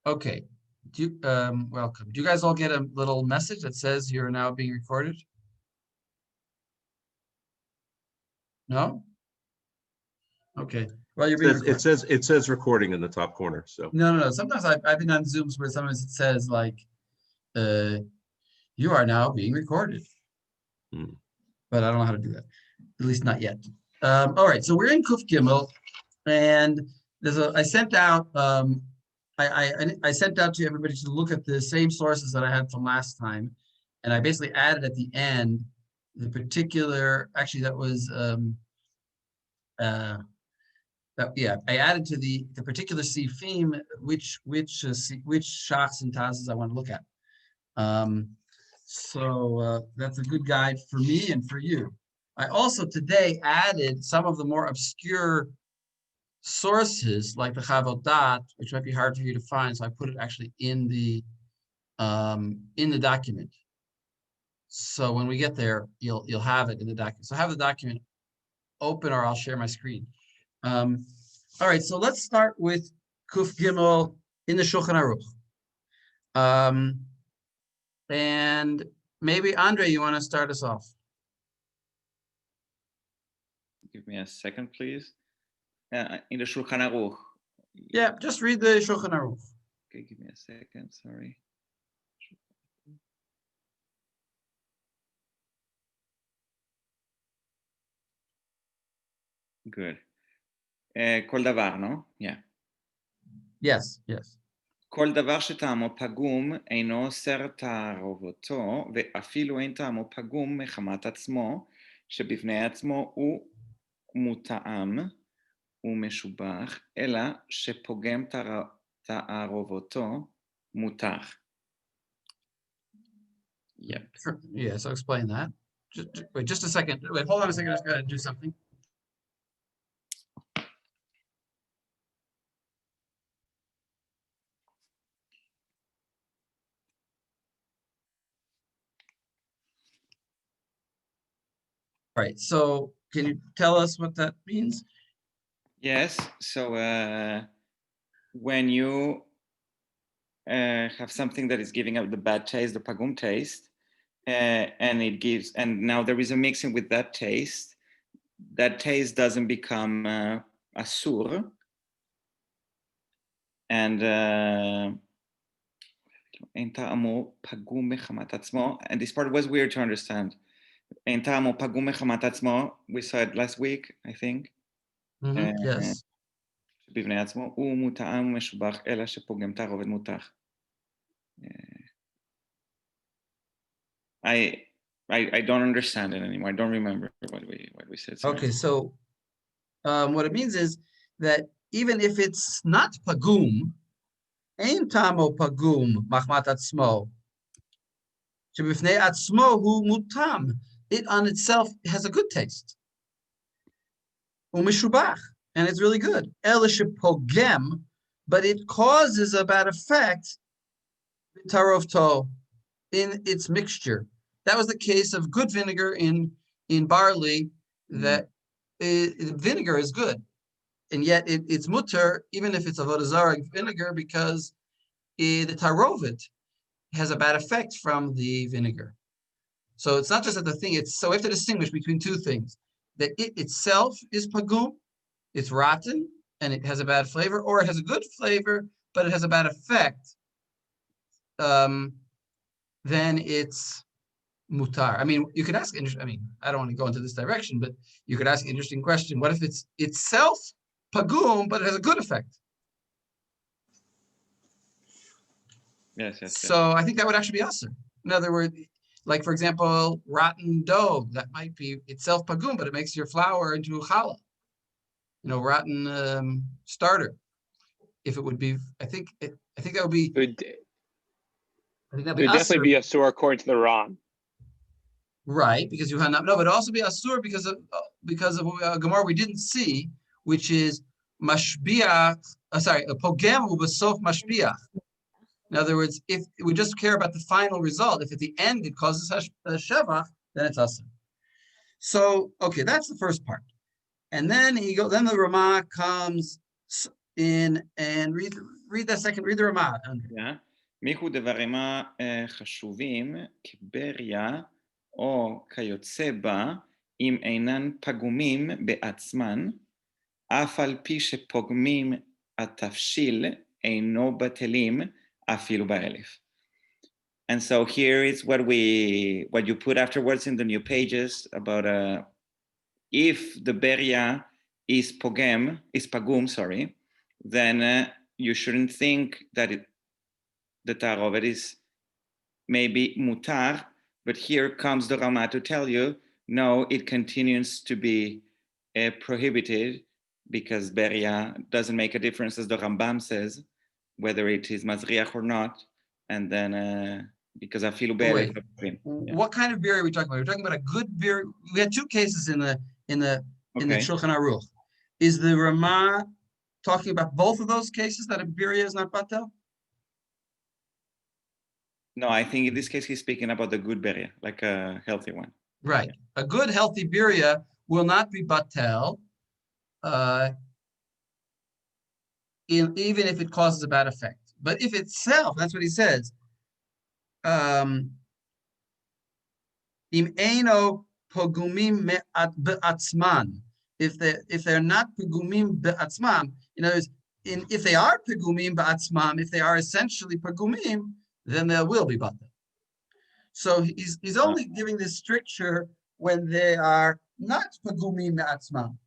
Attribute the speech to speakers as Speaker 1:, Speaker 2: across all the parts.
Speaker 1: Okay. Welcome. Do you guys all get a little message that says you're now being recorded? No? Okay. Well, you're being recorded.
Speaker 2: It says recording in the top corner. So
Speaker 1: No. Sometimes I've been on Zooms where sometimes it says like, you are now being recorded. But I don't know how to do that. At least not yet. All right. So we're in Kuf Gimel, and I sent out I sent out to everybody to look at the same sources that I had from last time, and I basically added at the end the particular. Actually, that was I added to the particular sifim which shachs and tazes I want to look at. So that's a good guide for me and for you. I also today added some of the more obscure sources like the Chavodat, which might be hard for you to find. So I put it actually in the document. So when we get there, you'll have it in the document. So have the document open, or I'll share my screen. All right, so let's start with Kuf Gimel in the Shulchan Aruch. And maybe Andre, you want to start us off?
Speaker 3: Give me a second, please. In the Shulchan Aruch.
Speaker 1: Yeah, just read the Shulchan Aruch.
Speaker 3: Okay, give me a second. Sorry. Good. כל דבר, no? Yeah.
Speaker 1: Yes.
Speaker 3: כל דבר שטעמו פגום אינו אוסר תערובותו, ואפילו אין טעמו פגום מחמת עצמו, שבפני עצמו הוא מוטעם ומשובח, אלא שפוגם תערובותו מותר. Yep.
Speaker 1: Sure. Yeah, so explain that. Wait just a second. Wait, hold on a second. I just got to do something. Right. So can you tell us what that means?
Speaker 3: Yes. So when you have something that is giving out the bad taste, the pagum taste, and now there is a mixing with that taste doesn't become asur, and this part was weird to understand. We saw it last week, I think.
Speaker 1: Yes.
Speaker 3: I don't understand it anymore. I don't remember what we said. Sorry.
Speaker 1: Okay, so what it means is that even if it's not pagum, ein tamo pagum machmat atzmo, shebifnei atzmo hu mutam. It on itself has a good taste. Umishubach, and it's really good. El shepogem, but it causes a bad effect. Tarovto, in its mixture. That was the case of good vinegar in barley. That vinegar is good, and yet it's mutter, even if it's avodah zarah vinegar, because the tarovet has a bad effect from the vinegar. So it's not just that the thing, so we have to distinguish between two things. That it itself is pagum, it's rotten, and it has a bad flavor, or it has a good flavor, but it has a bad effect. Then it's mutar. I mean, you could ask, I mean, I don't want to go into this direction, but you could ask an interesting question. What if it's itself pagum, but it has a good effect?
Speaker 3: Yes.
Speaker 1: So I think that would actually be asur. In other words, like, for example, rotten dough, that might be itself pagum, but it makes your flour into challah. Rotten starter. If it would be, I think that would be.
Speaker 4: It would definitely be asur according to the Ran.
Speaker 1: Right, because you have not. No, but also be asur because of a Gemara we didn't see, which is mashbiach. Pogem u'besof mashbiach. In other words, if we just care about the final result, if at the end it causes shevach, then it's asur. So okay, that's the first part, and then Then the Ramah comes in and read read that second. Read the Ramah.
Speaker 3: מיכו דברימה חשובים כבריה או כיוצא בה אם אינן פגומים בעצמן, אף על פי שפוגמים התבשיל אינו בטלים אפילו באלף. And so here is what you put afterwards in the new pages about if the beria is pagum, then you shouldn't think that the tarovet is maybe mutar, but here comes the Rama to tell you, no, it continues to be prohibited because beria doesn't make a difference, as the Rambam says, whether it is mazriach or not, and then because afilu be'elef.
Speaker 1: What kind of beer are we talking about? We're talking about a good beer. We had two cases in the Shulchan Aruch. Is the Ramah talking about both of those cases that a birya is not batel?
Speaker 3: No, I think in this case he's speaking about the good birya, like a healthy one.
Speaker 1: Right. A good healthy birya will not be batel, even if it causes a bad effect. But if itself, that's what he says. Im eino pogumim be'atzman. If they're not pogumim be'atzman, in other words, if they are pogumim be'atzman, if they are essentially pogumim, then there will be batel. So he's only giving this stricture when they are not pogumim be'atzman,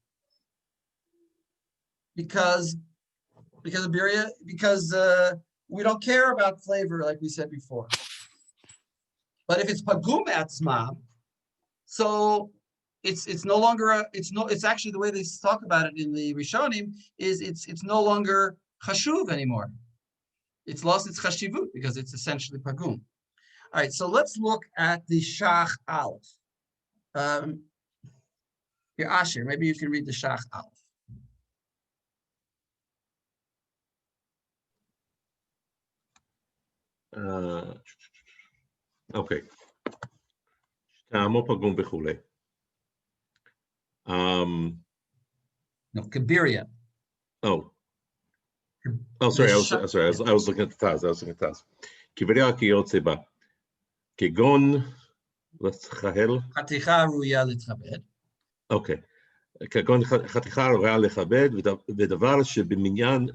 Speaker 1: because we don't care about flavor like we said before. But if it's pagum atzmam, so it's no longer it's actually the way they talk about it in the Rishonim is it's no longer chashuv anymore. It's lost its chashivut because it's essentially pagum. All right, so let's look at the Shach Aleph. Here, Asher, maybe you can read the Shach Aleph.
Speaker 2: אוקיי. טעמו פגום וכולי.
Speaker 1: No, Kabiria.
Speaker 2: Oh, sorry. I was looking at the Taz. Kibiria kiyotze ba. Kigon l'chahel.
Speaker 1: Chaticha ruya l'tchabed.
Speaker 2: Okay. כגון חתיכה ראויה לכבד, ודבר שבמניין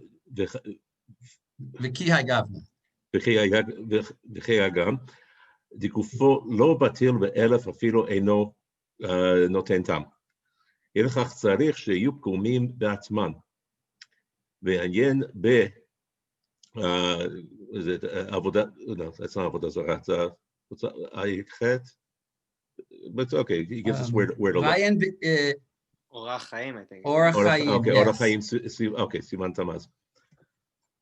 Speaker 1: וכי הגבנה.
Speaker 2: וכי הגם, דגופו לא בטיל באלף אפילו אינו נותן טעם. לכך צריך שיהיו פגומים בעצמן. ועניין בעבודה, that's not עבודה זרה, it's היחד, but okay, he gives us where to look.
Speaker 5: אורח חיים, I think.
Speaker 1: אורח חיים,
Speaker 2: okay,
Speaker 1: yes.
Speaker 2: אורח חיים, okay, סימן תמז.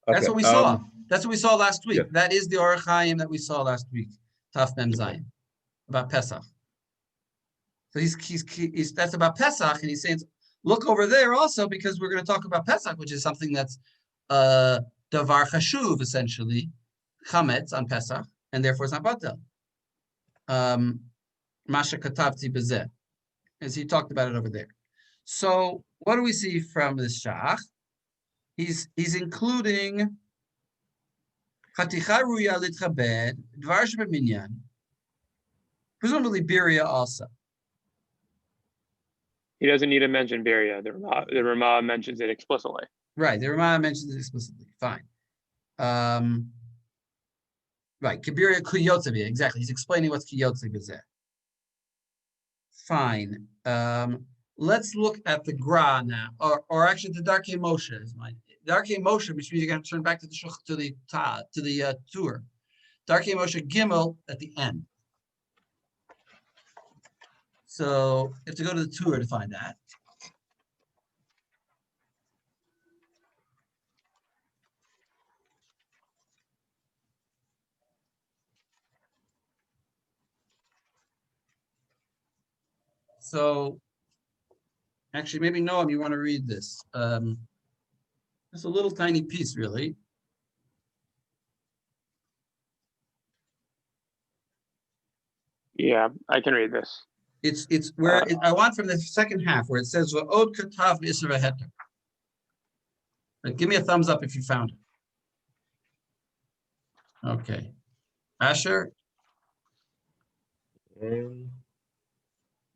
Speaker 1: That's what we saw. That's what we saw last week.
Speaker 2: Yeah.
Speaker 1: That is the Orach Chaim that we saw last week. Taf Mem Zayin, about Pesach. So he's that's about Pesach, and he's saying, look over there also because we're going to talk about Pesach, which is something that's davar chashuv essentially, chametz on Pesach, and therefore it's not batel. Masha katavti bezeh, as he talked about it over there. So what do we see from this shach? He's including chaticha ruya litchabed, dvar shebeminyan, presumably biria also.
Speaker 4: He doesn't need to mention biria. The Ramah mentions it explicitly.
Speaker 1: Right, the Ramah mentions it explicitly. Fine. Right, kibiria kuyotzebi, exactly. He's explaining what's kuyotzebi is there. Fine. Let's look at the Gra now, or actually the Darkei Moshe is mine. Darkei Moshe, which means you're going to turn back to the tour. Darkei Moshe Gimel at the end. So you have to go to the tour to find that. So actually, maybe Noam, you want to read this. It's a little tiny piece, really.
Speaker 4: Yeah, I can read this.
Speaker 1: It's where I want from the second half where it says Va'od katav v'isra heter. Give me a thumbs up if you found it. Okay. Asher,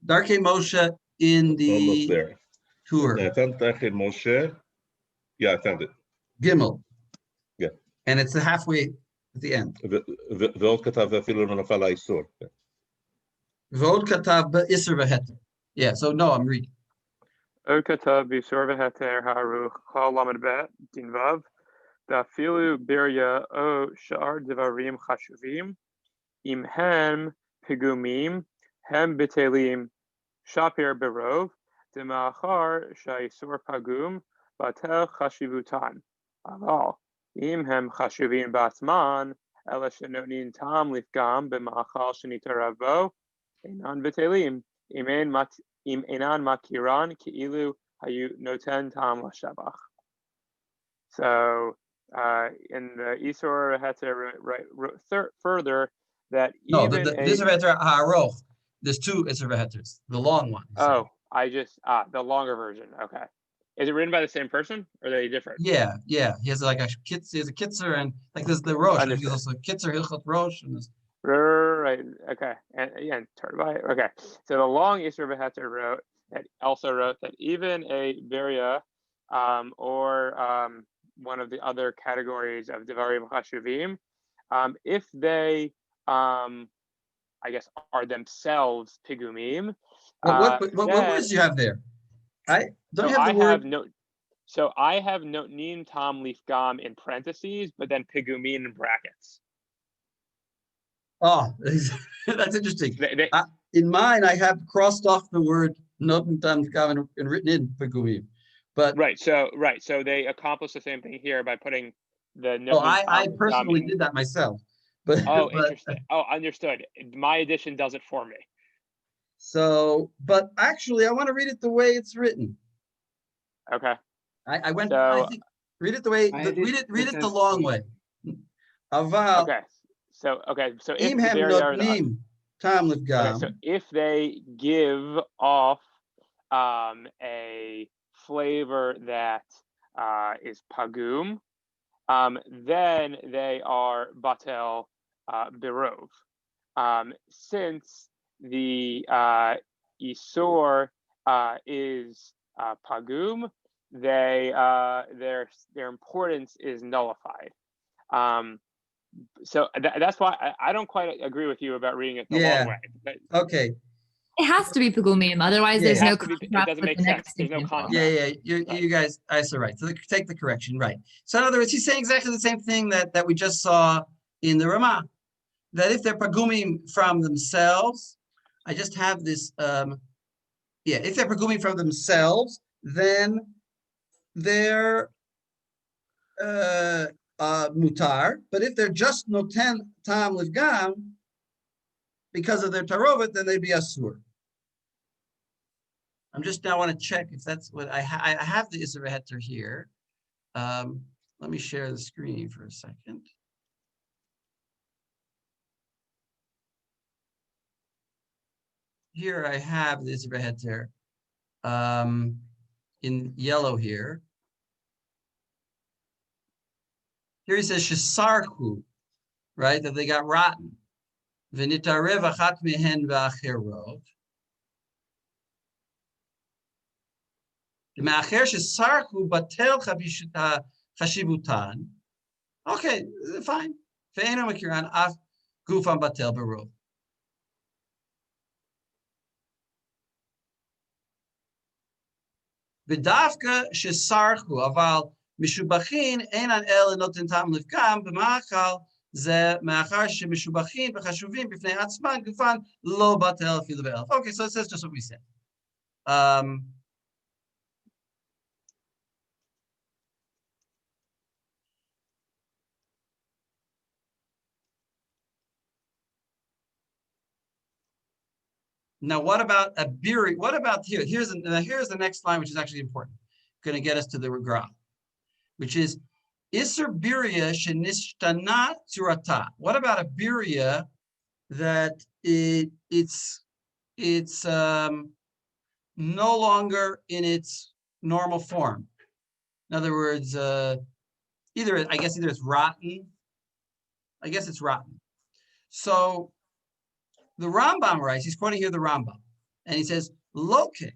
Speaker 1: Darkei Moshe in
Speaker 2: almost
Speaker 1: the
Speaker 2: there.
Speaker 1: tour.
Speaker 2: I found Darkei Moshe. Yeah, I found it.
Speaker 1: Gimel.
Speaker 2: Yeah.
Speaker 1: And it's the halfway at the end.
Speaker 2: ועוד כתב ואפילו לא נפל האיסור.
Speaker 1: Vod katav be'isr v'heter. Yeah, so no, I'm reading.
Speaker 4: עוד כתב באיסור והיתר הערוך כל ל"ב דין ו' ואפילו בריה או שאר דברים חשובים אם הם פגומים הם בטלים שפיר ברוב דמאחר שהאיסור פגום בטל חשיבותן אבל אם הם חשובים בעצמן אלא שנותנים טעם לפגם במאכל שנתערב בו אינן בטלים אם אינן מכירן כאילו היו נותן טעם לשבח. So in the Isur Heter wrote further that
Speaker 1: No,
Speaker 4: even
Speaker 1: the Isur Heter Ha'aroch, there's two Isur Heters, the long one.
Speaker 4: Oh, the longer version. Okay. Is it written by the same person or are they different?
Speaker 1: Yeah. He has like a kitzer and like there's the Rosh. There's also kitzer Hilchot Rosh and this.
Speaker 4: Right. Okay. And okay. So the long Isur Heter also wrote that even a Beria or one of the other categories of Devarim Chashuvim, if they I guess are themselves pigumim.
Speaker 1: What words do you have there? I don't have the word.
Speaker 4: I have notnin tam lifgam in parentheses, but then pigumim in brackets.
Speaker 1: Oh, that's interesting. In mine, I have crossed off the word notnin tam lifgam and written in pigumim. But
Speaker 4: right, so they accomplish the same thing here by putting the.
Speaker 1: Oh, I personally did that myself. But
Speaker 4: interesting. Understood. My edition does it for me.
Speaker 1: So, but actually, I want to read it the way it's written.
Speaker 4: Okay.
Speaker 1: I went. So, I think read it the way. Read it the long way. Aval.
Speaker 4: Okay. So
Speaker 1: if
Speaker 4: so if they give off a flavor that is pagum, then they are batel berov. Since the isur is pagum, their importance is nullified. So that's why I don't quite agree with you about reading it the long way. But,
Speaker 1: okay.
Speaker 6: It has to be pigumim, otherwise there's no.
Speaker 4: It doesn't make sense. There's no contrast.
Speaker 1: Yeah. You guys, I said right. So take the correction, right? So in other words, he's saying exactly the same thing that we just saw in the Ramah. That if they're pagumim from themselves, I just have this. If they're pagumim from themselves, then they're mutar. But if they're just noten tam livgam because of their tarovet, then they'd be asur. I'm just now want to check if that's what I have the Isur Heter here. Let me share the screen for a second. Here I have the Isur Heter in yellow here. Here he says Shisarchu, right? That they got rotten. V'nitarev achat mehen v'acherov. Me'acher shesarchu batel chashivutan. Okay, fine. Ve'eno mekiran af gufan batel berov. V'davka shesarchu aval משובחין אינן אלה נותן טעם לפגם במאכל זה מאחר שמשובחין וחשובים בפני עצמן גופן לא בטל אפילו באלף. Okay, so it says just what we said. Now, what about a biri? What about here? Here's the next line, which is actually important. Going to get us to the Regra, which is Isser Biria Shenishtana Tzurata. What about a Biria that it's no longer in its normal form? In other words, either it's rotten. I guess it's rotten. So the Rambam writes, he's quoting here the Rambam, and he says, Loke,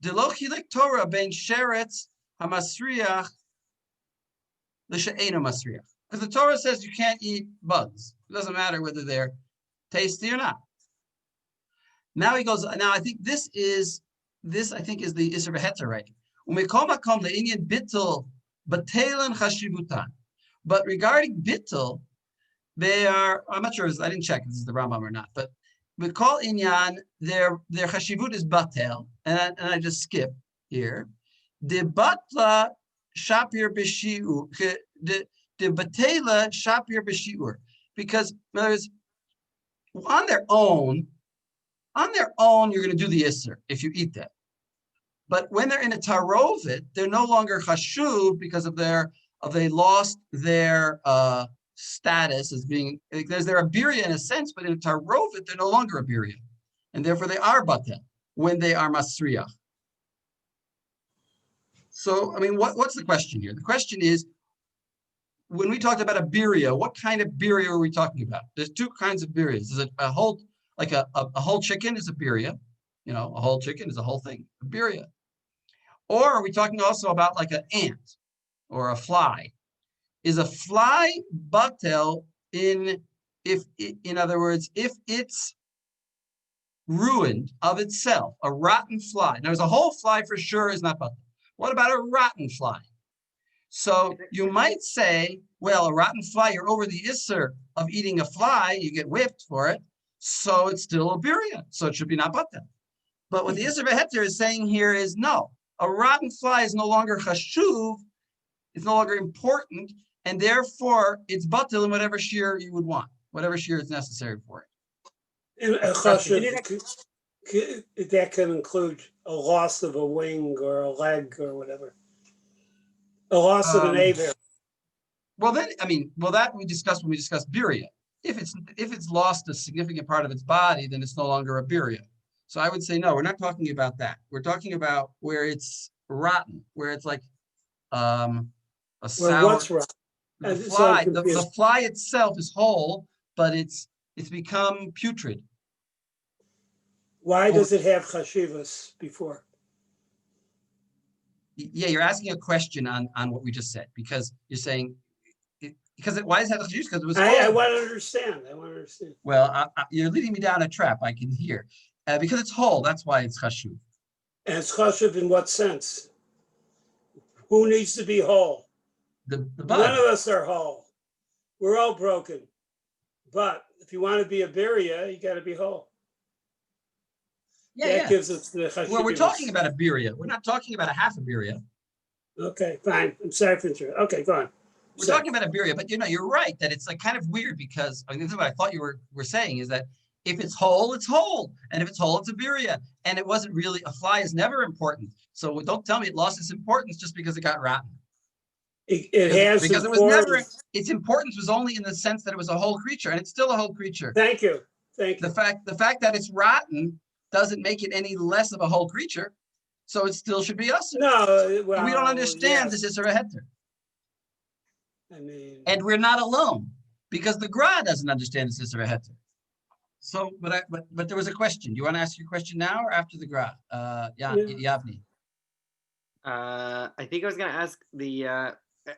Speaker 1: de lo chilek Torah ben sheretz hamasriach l'she'eno masriach. Because the Torah says you can't eat bugs. It doesn't matter whether they're tasty or not. Now he goes, now I think this is the Isser V'Heter writing. U'mekom hakom le'inyan bittul batelan chashivutan. But regarding bittul, they are, I'm not sure, I didn't check if this is the Rambam or not, but we call inyan, their chashivut is batel, and I just skip here. The batla shapir b'shiur, the batela shapir b'shiur, because in other words, on their own, you're going to do the isser if you eat them. But when they're in a tarovet, they're no longer chashuv because of they lost their status as being, they're a birya in a sense, but in a tarovet, they're no longer a birya. And therefore they are batel when they are masriach. So, I mean, what's the question here? The question is, when we talked about a birya, what kind of birya are we talking about? There's two kinds of biryas. There's a whole, like a whole chicken is a birya. You know, a whole chicken is a whole thing, a birya. Or are we talking also about like an ant or a fly? Is a fly batel in other words, if it's ruined of itself, a rotten fly. Now, there's a whole fly for sure is not batel. What about a rotten fly? So you might say, well, a rotten fly, you're over the isser of eating a fly, you get whipped for it, so it's still a birya, so it should be not batel. But what the isser v'heter is saying here is no, a rotten fly is no longer chashuv, it's no longer important, and therefore it's batel in whatever shear you would want, whatever shear is necessary for it.
Speaker 7: And that can include a loss of a wing or a leg or whatever. A loss of an aver.
Speaker 1: Well, then, that we discussed when we discussed birya. If it's lost a significant part of its body, then it's no longer a birya. So I would say no, we're not talking about that. We're talking about where it's rotten, where it's like a sour.
Speaker 7: What's rotten?
Speaker 1: The fly itself is whole, but it's become putrid.
Speaker 7: Why does it have chashivas before?
Speaker 1: Yeah, you're asking a question on what we just said, because you're saying, why does it have chashivas? Because it was whole.
Speaker 7: I want to understand.
Speaker 1: Well, you're leading me down a trap, I can hear. Because it's whole, that's why it's chashuv.
Speaker 7: And it's chashuv in what sense? Who needs to be whole?
Speaker 1: The bug.
Speaker 7: None of us are whole. We're all broken. But if you want to be a birya, you got to be whole. That gives us the chashivas.
Speaker 1: Well, we're talking about a birya. We're not talking about a half a birya.
Speaker 7: Okay, fine. I'm sorry for interrupting. Okay, go on.
Speaker 1: We're talking about a birya, but you're right that it's like kind of weird because this is what I thought you were saying is that if it's whole, it's whole. And if it's whole, it's a birya. And it wasn't really, a fly is never important. So don't tell me it lost its importance just because it got rotten.
Speaker 7: It has
Speaker 1: because it was never, its importance was only in the sense that it was a whole creature, and it's still a whole creature.
Speaker 7: Thank you.
Speaker 1: The fact that it's rotten doesn't make it any less of a whole creature. So it still should be us.
Speaker 7: No, well,
Speaker 1: we don't understand this is a heter. And we're not alone because the Gra doesn't understand this is a heter. So, but there was a question. Do you want to ask your question now or after the Gra? Yavni.
Speaker 5: I think I was going to ask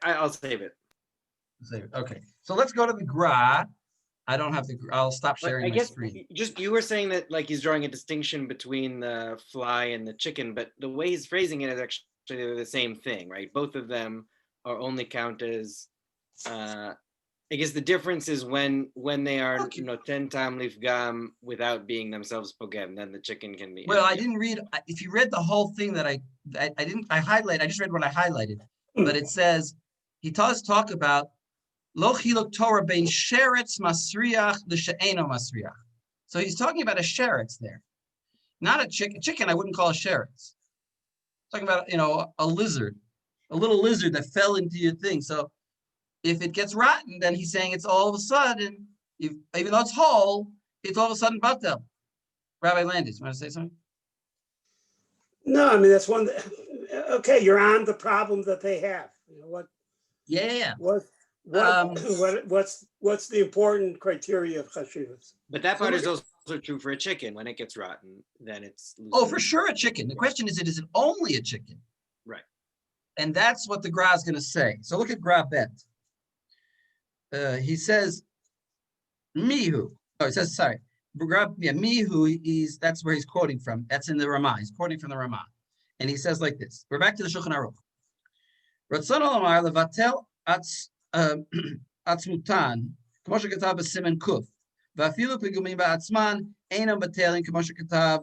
Speaker 5: I'll save it.
Speaker 1: Okay. So let's go to the Gra. I don't have I'll stop sharing my screen.
Speaker 5: You were saying that like he's drawing a distinction between the fly and the chicken, but the way he's phrasing it is actually the same thing, right? Both of them are only count as, I guess the difference is when they are, 10 tam lifgam without being themselves pogem, then the chicken can be.
Speaker 1: Well, I didn't read, if you read the whole thing that I just read what I highlighted, but it says, he does talk about Lo chiluk Torah bein sheretz masriach l'she'eno masriach. So he's talking about a sheretz there, not a chicken. Chicken I wouldn't call a sheretz. Talking about a lizard, a little lizard that fell into your thing. So if it gets rotten, then he's saying it's all of a sudden, even though it's whole, it's all of a sudden batel. Rabbi Landis, you want to say something?
Speaker 7: No, I mean that's one. Okay, you're on the problem that they have. You know what?
Speaker 1: Yeah.
Speaker 7: What's the important criteria of chashivas?
Speaker 5: But that part is also true for a chicken. When it gets rotten, then it's losing.
Speaker 1: Oh, for sure a chicken. The question is it only a chicken?
Speaker 5: Right.
Speaker 1: And that's what the Gra is going to say. So look at Gra Bet. He says, Mihu. Oh, he says, sorry. Mihu is, that's where he's quoting from. That's in the Ramah. He's quoting from the Ramah. And he says like this. We're back to the Shulchan Aruch. Ratzon olamar levatel atzmutan, kmo shekatav b'siman kuf, v'afilu pigumim ba'atzman, einam batelin, kmo shekatav,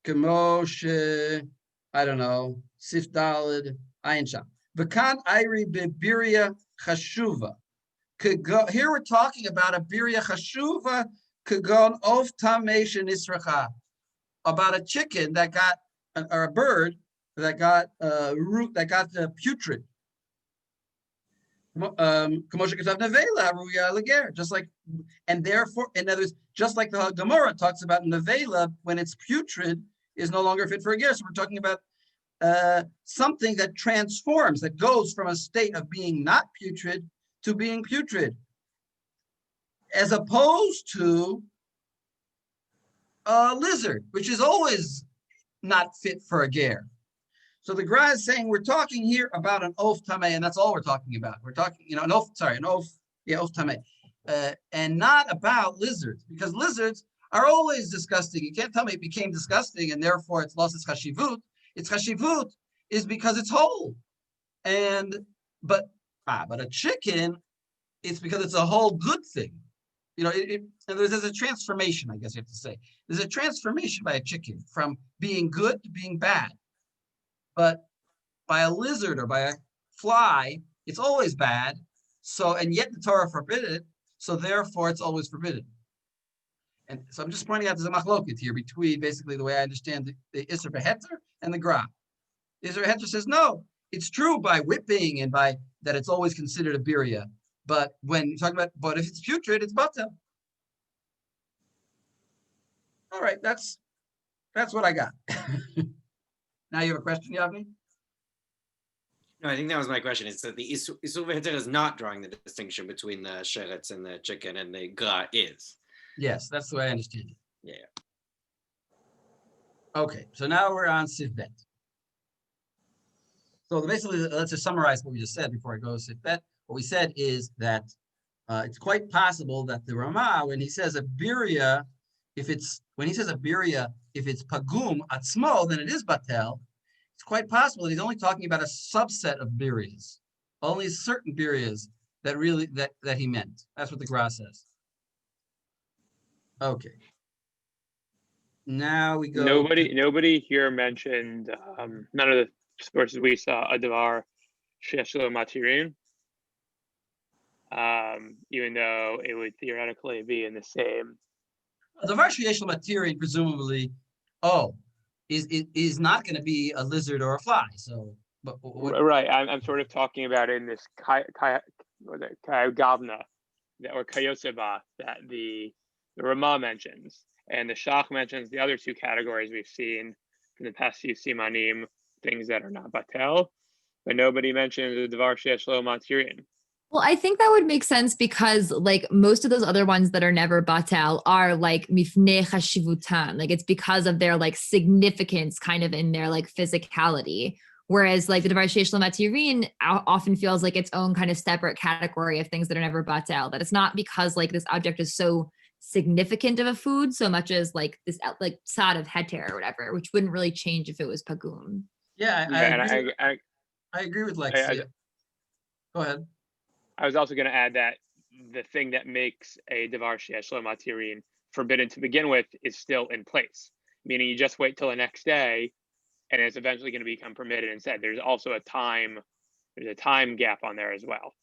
Speaker 1: kmo she, I don't know, sif dalid, ayin sham. V'kan ayri bebiria chashuva. Here we're talking about a biria chashuva, kagon of tamesh nisracha, about a chicken that got, or a bird that got putrid. Just like, and therefore, in other words, just like the Gemara talks about nevela, when it's putrid, is no longer fit for a ger. So we're talking about something that transforms, that goes from a state of being not putrid to being putrid, as opposed to a lizard, which is always not fit for a ger. So the Gra is saying we're talking here about an oaf tameh, and that's all we're talking about. We're talking, an oaf tameh, and not about lizards, because lizards are always disgusting. You can't tell me it became disgusting and therefore it's lost its chashivut. Its chashivut is because it's whole, but a chicken, it's because it's a whole good thing. And there's a transformation, I guess you have to say. There's a transformation by a chicken from being good to being bad. But by a lizard or by a fly, it's always bad. So, and yet the Torah forbid it. So therefore, it's always forbidden. And so I'm just pointing out there's a machloket here between basically the way I understand the Isser Beheter and the Gra. Isser Beheter says, no, it's true by whipping and by that it's always considered a biria. But when you're talking about, but if it's putrid, it's batel. All right, that's what I got. Now you have a question, Yavni?
Speaker 5: No, I think that was my question. It's that the Isur V'Heter is not drawing the distinction between the sheretz and the chicken, and the Gra is.
Speaker 1: Yes, that's the way I understand it.
Speaker 5: Yeah.
Speaker 1: Okay, so now we're on Sivbet. So basically, let's just summarize what we just said before I go to Sivbet. What we said is that it's quite possible that the Ramah, when he says a biria, if it's pagum atzmo, then it is batel. It's quite possible that he's only talking about a subset of birias, only certain birias that really that he meant. That's what the Gra says. Okay. Now we go.
Speaker 4: Nobody here mentioned, none of the sources we saw, a davar sheyesh lo matirin, even though it would theoretically be in the same.
Speaker 1: The davar sheyesh lo matirin, presumably, is not going to be a lizard or a fly. So,
Speaker 4: right, I'm sort of talking about in this kayagavna or kayoseba that the Ramah mentions, and the Shach mentions the other two categories we've seen in the past few simanim, things that are not batel, but nobody mentions the davar sheyesh lo matirin.
Speaker 6: Well, I think that would make sense because like most of those other ones that are never batel are like mifnei chashivutan, like it's because of their like significance kind of in their like physicality. Whereas like the davar sheyesh lo matirin often feels like its own kind of separate category of things that are never batel, that it's not because like this object is so significant of a food so much as like this like sad of heter or whatever, which wouldn't really change if it was pagum.
Speaker 1: Yeah, I agree with Lexi. Go ahead.
Speaker 4: I was also going to add that the thing that makes a davar sheyesh lo matirin forbidden to begin with is still in place, meaning you just wait till the next day and it's eventually going to become permitted instead. There's also a time gap on there as well.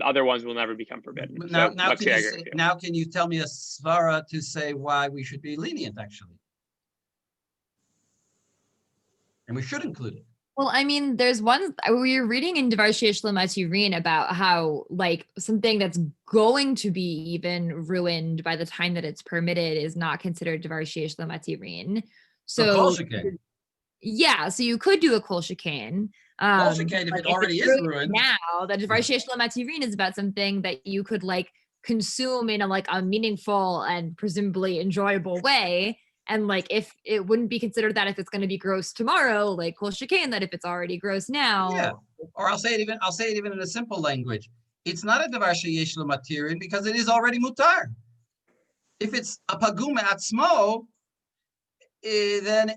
Speaker 4: Other ones will never become forbidden.
Speaker 1: Now can you tell me a svara to say why we should be lenient, actually? And we should include it.
Speaker 6: Well, I mean, there's one, we were reading in davar sheyesh lo matirin about how like something that's going to be even ruined by the time that it's permitted is not considered davar sheyesh lo matirin. So Yeah, so you could do a kol shekain.
Speaker 1: Kol shekain, if
Speaker 6: but
Speaker 1: it already
Speaker 6: it's
Speaker 1: is
Speaker 6: ruined
Speaker 1: ruined.
Speaker 6: now, that Varsheish Lamatirin is about something that you could like consume in a like a meaningful and presumably enjoyable way. And like if it wouldn't be considered that if it's going to be gross tomorrow, like kol shekain, that if it's already gross now.
Speaker 1: Yeah. Or I'll say it even in a simple language. It's not a davar sheyesh lo matirin because it is already mutar. If it's a pagum atzmo, then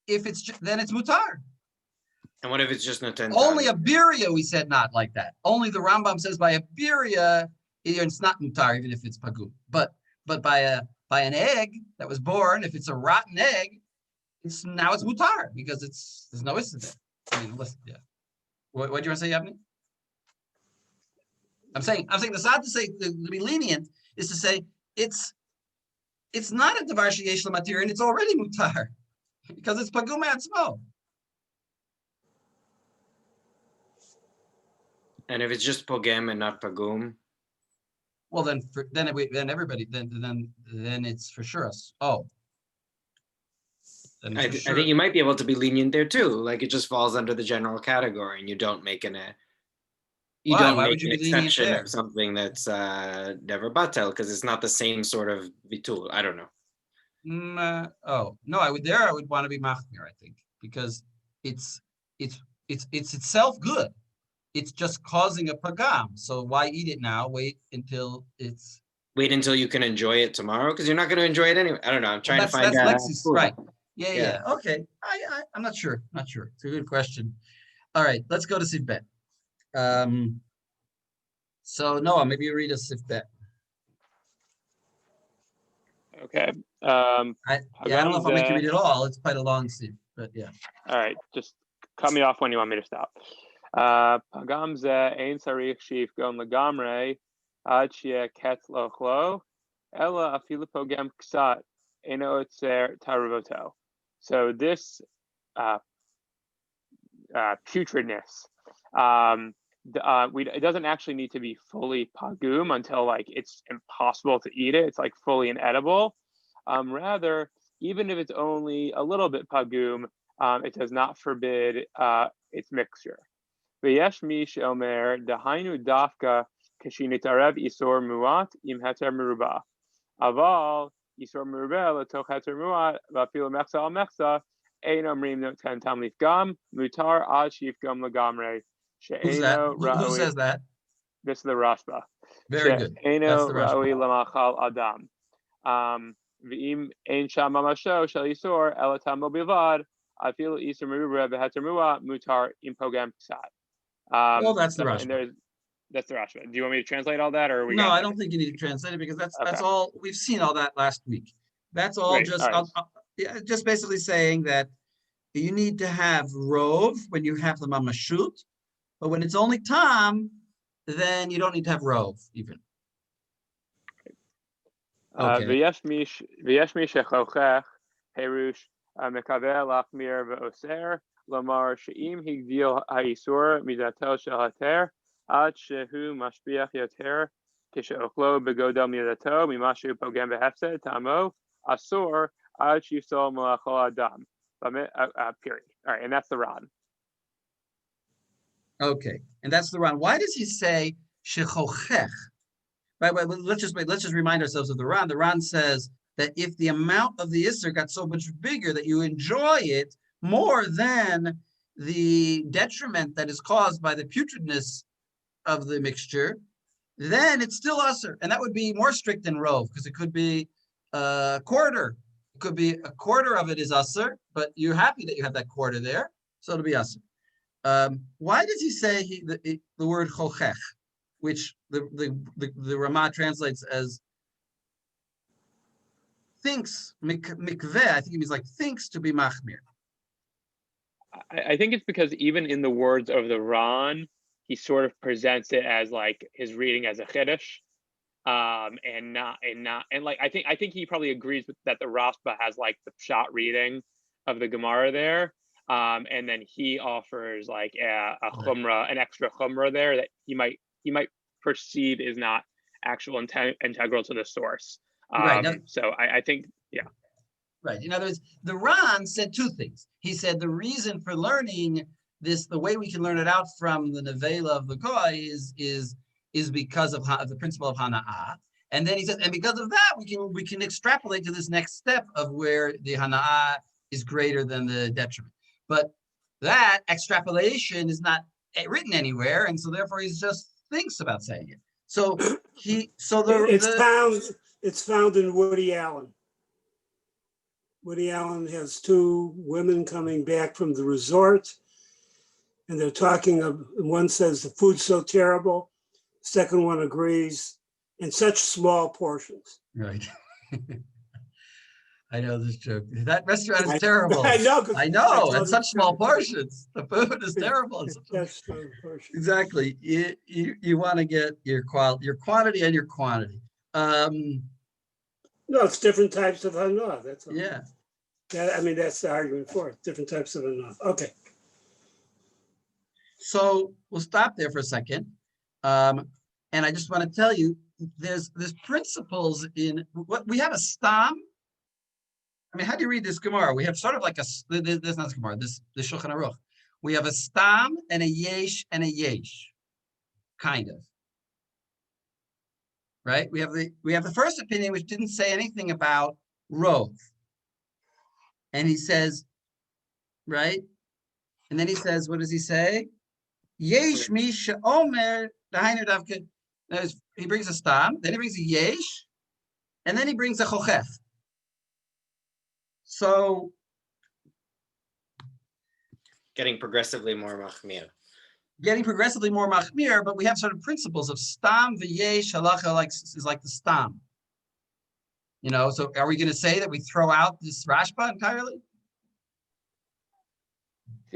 Speaker 1: it's mutar.
Speaker 5: And what if it's just noten?
Speaker 1: Only a birya, we said not like that. Only the Rambam says by a birya, it's not mutar even if it's pagum. But by an egg that was born, if it's a rotten egg, it's mutar because there's no issue there. I mean, listen, yeah. What do you want to say, Yavni? I'm saying the side to say to be lenient is to say it's not a davar sheyesh l'matir and it's already mutar because it's pagum atzmo.
Speaker 5: And if it's just pogem and not pagum,
Speaker 1: well then everybody then it's for sure us. Oh,
Speaker 5: I think you might be able to be lenient there too. Like it just falls under the general category, and you don't make an exception of something that's never batel because it's not the same sort of bitul. I don't know.
Speaker 1: Oh no, I would want to be machmir. I think because it's itself good. It's just causing a pagam. So why eat it now? Wait until
Speaker 5: you can enjoy it tomorrow because you're not going to enjoy it anyway. I don't know. I'm trying to find out.
Speaker 1: Lexis, right. Yeah. Okay. I'm not sure. It's a good question. All right, let's go to Sifbet. So Noah, maybe you read us Sifbet.
Speaker 4: Okay.
Speaker 1: I don't know if I'll make you read it all. It's quite a long Sif, but yeah.
Speaker 4: All right, just cut me off when you want me to stop. Pagam ze ein sarich shif gom legamre ad shia ketz lochlo ella afilu pogam ksat eno etzer taruvoto. So this putridness, it doesn't actually need to be fully pagum until like it's impossible to eat it. It's like fully inedible. Rather, even if it's only a little bit pagum, it does not forbid its mixture. V'yesh mi she'omer dahainu dafka kashinitarev isor muat im heter meruba. Aval isor meruba letoch heter muat v'afilu mechsa al mechsa ein omrim noten tam lifgam mutar ad shifgam lagamre.
Speaker 1: Who's that? Who says that?
Speaker 4: This is the Rashba.
Speaker 1: Very good.
Speaker 4: Eino ra'oi lamachal adam. V'im ein sham mamasho shel isor elatam mobilvad afilu isor meruba v'heter muat mutar im pogam ksat.
Speaker 1: Well, that's the Rashba.
Speaker 4: And that's the Rashba. Do you want me to translate all that, or
Speaker 1: no? I don't think you need to translate it because that's all we've seen all that last week. That's all. Just basically saying that you need to have rov when you have the mamashut, but when it's only tam, then you don't need to have rov even. Okay.
Speaker 4: V'yesh mi shechochech perush mekavel lachmir ve'oser. Lamar she'im higdil ha'isur midatel shel hater ad shehu mashbiach yater kishe'ochlo begodel midato mimashu pogem behefsed tamo asur ad shifsol malachol adam. Period. All right, and that's the Ran.
Speaker 1: Okay, and that's the Ran. Why does he say shechochech? Right. Let's just remind ourselves of the Ran. The Ran says that if the amount of the Isser got so much bigger that you enjoy it more than the detriment that is caused by the putridness of the mixture, then it's still usher. And that would be more strict than rov, because it could be a quarter. It could be a quarter of it is usher, but you're happy that you have that quarter there, so it'll be usher. Why does he say the word chochech, which the Ramah translates as thinks, mikveh, I think it means like thinks to be machmir.
Speaker 4: I think it's because even in the words of the Ran, he sort of presents it as like his reading as a chiddush, and like I think he probably agrees with that the Rashba has like the pshat reading of the Gemara there, and then he offers like a chumrah, an extra chumrah there that he might perceive is not actual integral to the source.
Speaker 1: Right.
Speaker 4: So I think, yeah.
Speaker 1: Right. In other words, the Ran said two things. He said the reason for learning this, the way we can learn it out from the nevela of the goy is because of the principle of hana'ah. And then he says, and because of that, we can extrapolate to this next step of where the hana'ah is greater than the detriment. But that extrapolation is not written anywhere, and so therefore he just thinks about saying it. So
Speaker 7: It's found in Woody Allen. Woody Allen has two women coming back from the resort, and they're talking of, one says the food's so terrible, second one agrees, in such small portions.
Speaker 1: right. I know this joke. That restaurant is terrible.
Speaker 7: I know.
Speaker 1: I know, and such small portions. The food is terrible.
Speaker 7: Such small portions.
Speaker 1: Exactly. You want to get your quantity and your quantity.
Speaker 7: No, it's different types of hana. That's all.
Speaker 1: Yeah.
Speaker 7: That's the argument for it. Different types of hana. Okay.
Speaker 1: So we'll stop there for a second. And I just want to tell you, there's principles in what we have a stam. I mean, how do you read this Gemara? We have sort of like this not Gemara, the Shulchan Aruch. We have a stam and a yesh and a yesh, kind of. Right? We have the first opinion, which didn't say anything about rov. And he says, right? And then he says, what does he say? Yesh mi she'omer dahainu davke. He brings a stam, then he brings a yesh, and then he brings a chochef. So
Speaker 5: Getting progressively more machmir.
Speaker 1: But we have sort of principles of stam, v'yesh, halacha is like the stam. So are we going to say that we throw out this Rashba entirely?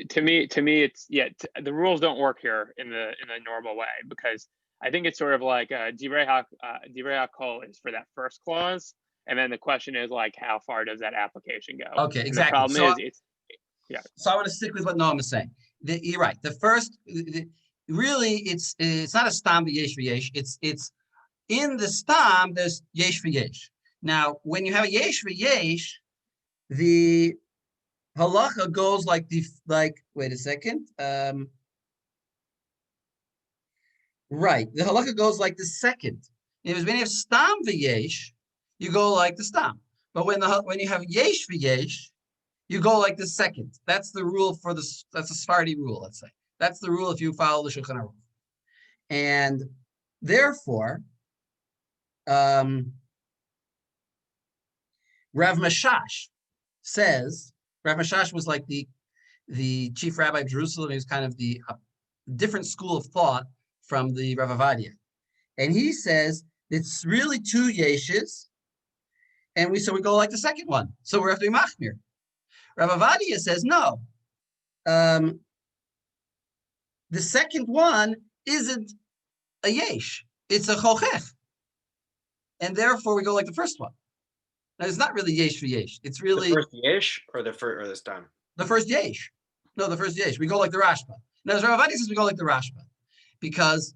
Speaker 4: To me, it's the rules don't work here in the normal way, because I think it's sort of like divrei hakol is for that first clause, and then the question is like, how far does that application go?
Speaker 1: Okay,
Speaker 4: and
Speaker 1: exactly.
Speaker 4: The problem is
Speaker 1: So I want to stick with what Noam is saying. You're right. The first, really, it's not a stam v'yesh v'yesh. It's in the stam. There's yesh v'yesh. Now, when you have a yesh v'yesh, the halacha goes like wait a second. Right. The halacha goes like the second. When you have stam v'yesh, you go like the stam. But when you have yesh v'yesh, you go like the second. That's the rule that's a Sephardi rule, let's say. That's the rule if you follow the Shulchan Aruch. And therefore, Rav Mashash says, Rav Mashash was like the chief rabbi of Jerusalem. He was kind of the different school of thought from the Rav Avadia. And he says it's really two yeshes, and we go like the second one. So we're after machmir. Rav Avadia says no. The second one isn't a yesh; it's a chochech, and therefore we go like the first one. Now it's not really yesh for yesh; it's really
Speaker 5: the first yesh or the stam.
Speaker 1: The first yesh. No, the first yesh. We go like the Rashba. Now, as Rav Avadia says, we go like the Rashba, because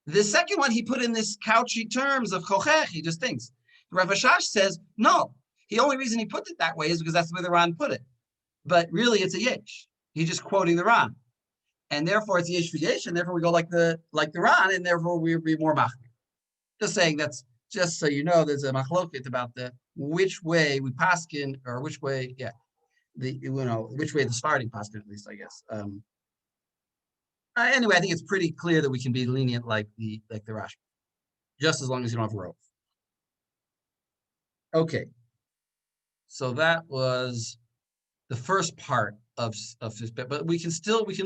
Speaker 1: the second one he put in this couchy terms of chochech. He just thinks. Rav Ashash says no. The only reason he put it that way is because that's the way the Ran put it. But really, it's a yesh. He's just quoting the Ran, and therefore it's yesh for yesh, and therefore we go like the Ran, and therefore we be more machmir. Just saying that's just so you know. There's a machloket about which way we paskin, or which way, which way the starting paskin, at least I guess. Anyway, I think it's pretty clear that we can be lenient like the Rashi, just as long as you don't have rov. Okay, so that was the first part of his bet, but we can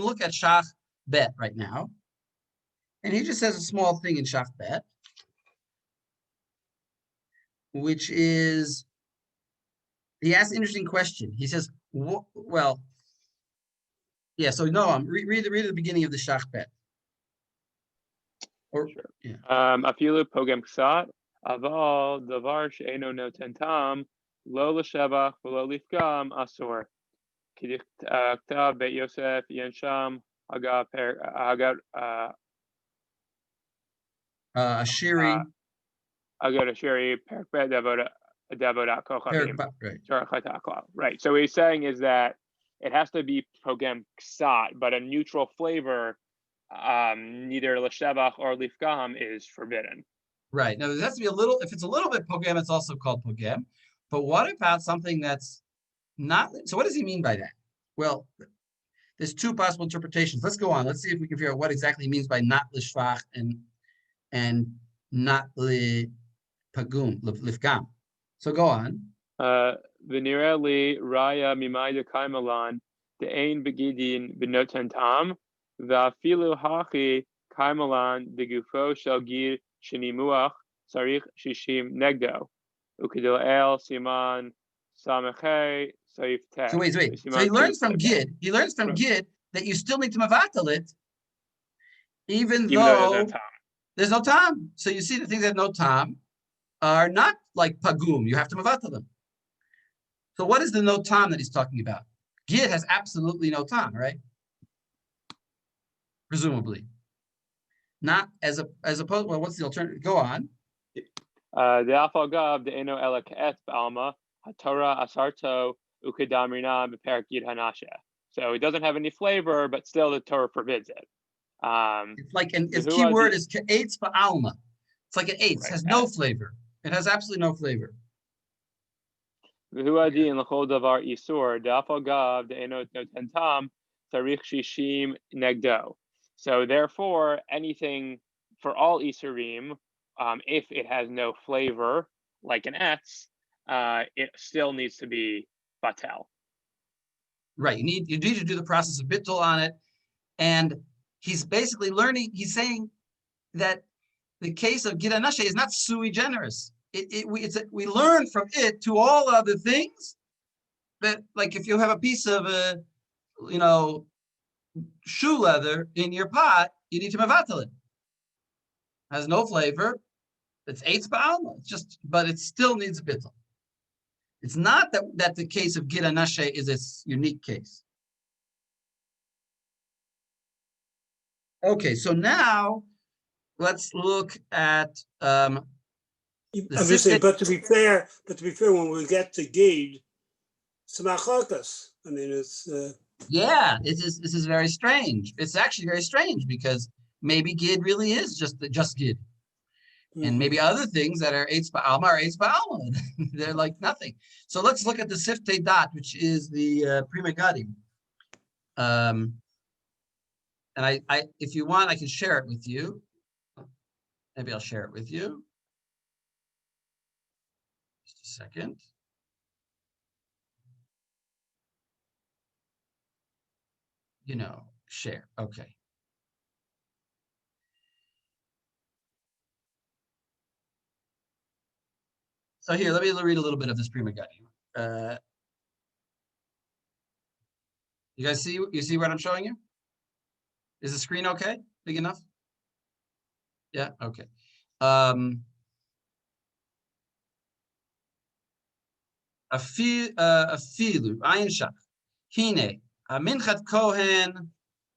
Speaker 1: look at Shach Bet right now, and he just says a small thing in Shach Bet, which is he asks an interesting question. He says, well, yeah. So Noam, read the beginning of the Shach Bet. Or
Speaker 4: sure.
Speaker 1: Yeah.
Speaker 4: Afilu pogem ksat aval davar she'eno noten tam lo l'shevach v'lo lifgam asur. K'dichtav Beit Yosef Yensham Hagat
Speaker 1: Ashiri.
Speaker 4: Hagat Asheri Perk Bet Right. So what he's saying is that it has to be pogem ksat, but a neutral flavor, neither l'shevach or lifgam, is forbidden.
Speaker 1: Right. Now, there has to be a little, if it's a little bit pogem, it's also called pogem. But what about something that's not? So what does he mean by that? Well, there's two possible interpretations. Let's go on. Let's see if we can figure out what exactly he means by not lishvach and not li pagum, lifgam. So go on.
Speaker 4: V'nira li raya mimai dekaimalan de'ein begidin b'noten tam v'afilu hachi kaimalan degufo shel gir shenimuach sarich shishim negdo ukidil el siman samechei saif tech.
Speaker 1: So wait. So he learns from Gid. He learns from Gid that you still need to mavatal it, even though there's no tam. So you see the things that have no tam are not like pagum. You have to mavatal them. So what is the no tam that he's talking about? Gid has absolutely no tam, right? Presumably. Not as opposed. Well, what's the alternative? Go on.
Speaker 4: The alfagav the eno elak'et b'alma haTorah asarto ukidamrina b'perak Gid hanashe. So it doesn't have any flavor, but still the Torah forbids it.
Speaker 1: It's like its key word is ke'etz ba'alma. It's like an eitz, has no flavor. It has absolutely no flavor.
Speaker 4: V'huadi in l'chol davar isur da'afagav de'eno noten tam tarich shishim negdo. So therefore, anything for all isurim, if it has no flavor, like an etz, it still needs to be batel.
Speaker 1: Right. You need to do the process of bittul on it, and he's basically learning. He's saying that the case of Gid Hanashe is not sui generis. We learn from it to all other things that, like, if you have a piece of shoe leather in your pot, you need to mavatal it. Has no flavor. It's eitz ba'alma. But it still needs a bittul. It's not that the case of Gid Hanashe is a unique case. Okay, so now let's look at
Speaker 7: I'm just saying, but to be fair, when we get to Gid, smachokas. I mean, it's
Speaker 1: yeah. This is very strange. It's actually very strange because maybe Gid really is just Gid, and maybe other things that are eitz ba'alma are eitz ba'alma. They're like nothing. So let's look at the siftei dat, which is the Prima Gadim. And I, if you want, I can share it with you. Maybe I'll share it with you. Just a second. Share. Okay. So here, let me read a little bit of this Prima Gadim. You guys see? You see what I'm showing you? Is the screen okay? Big enough? Yeah. Okay. Afilu ayin shach hine aminchat kohen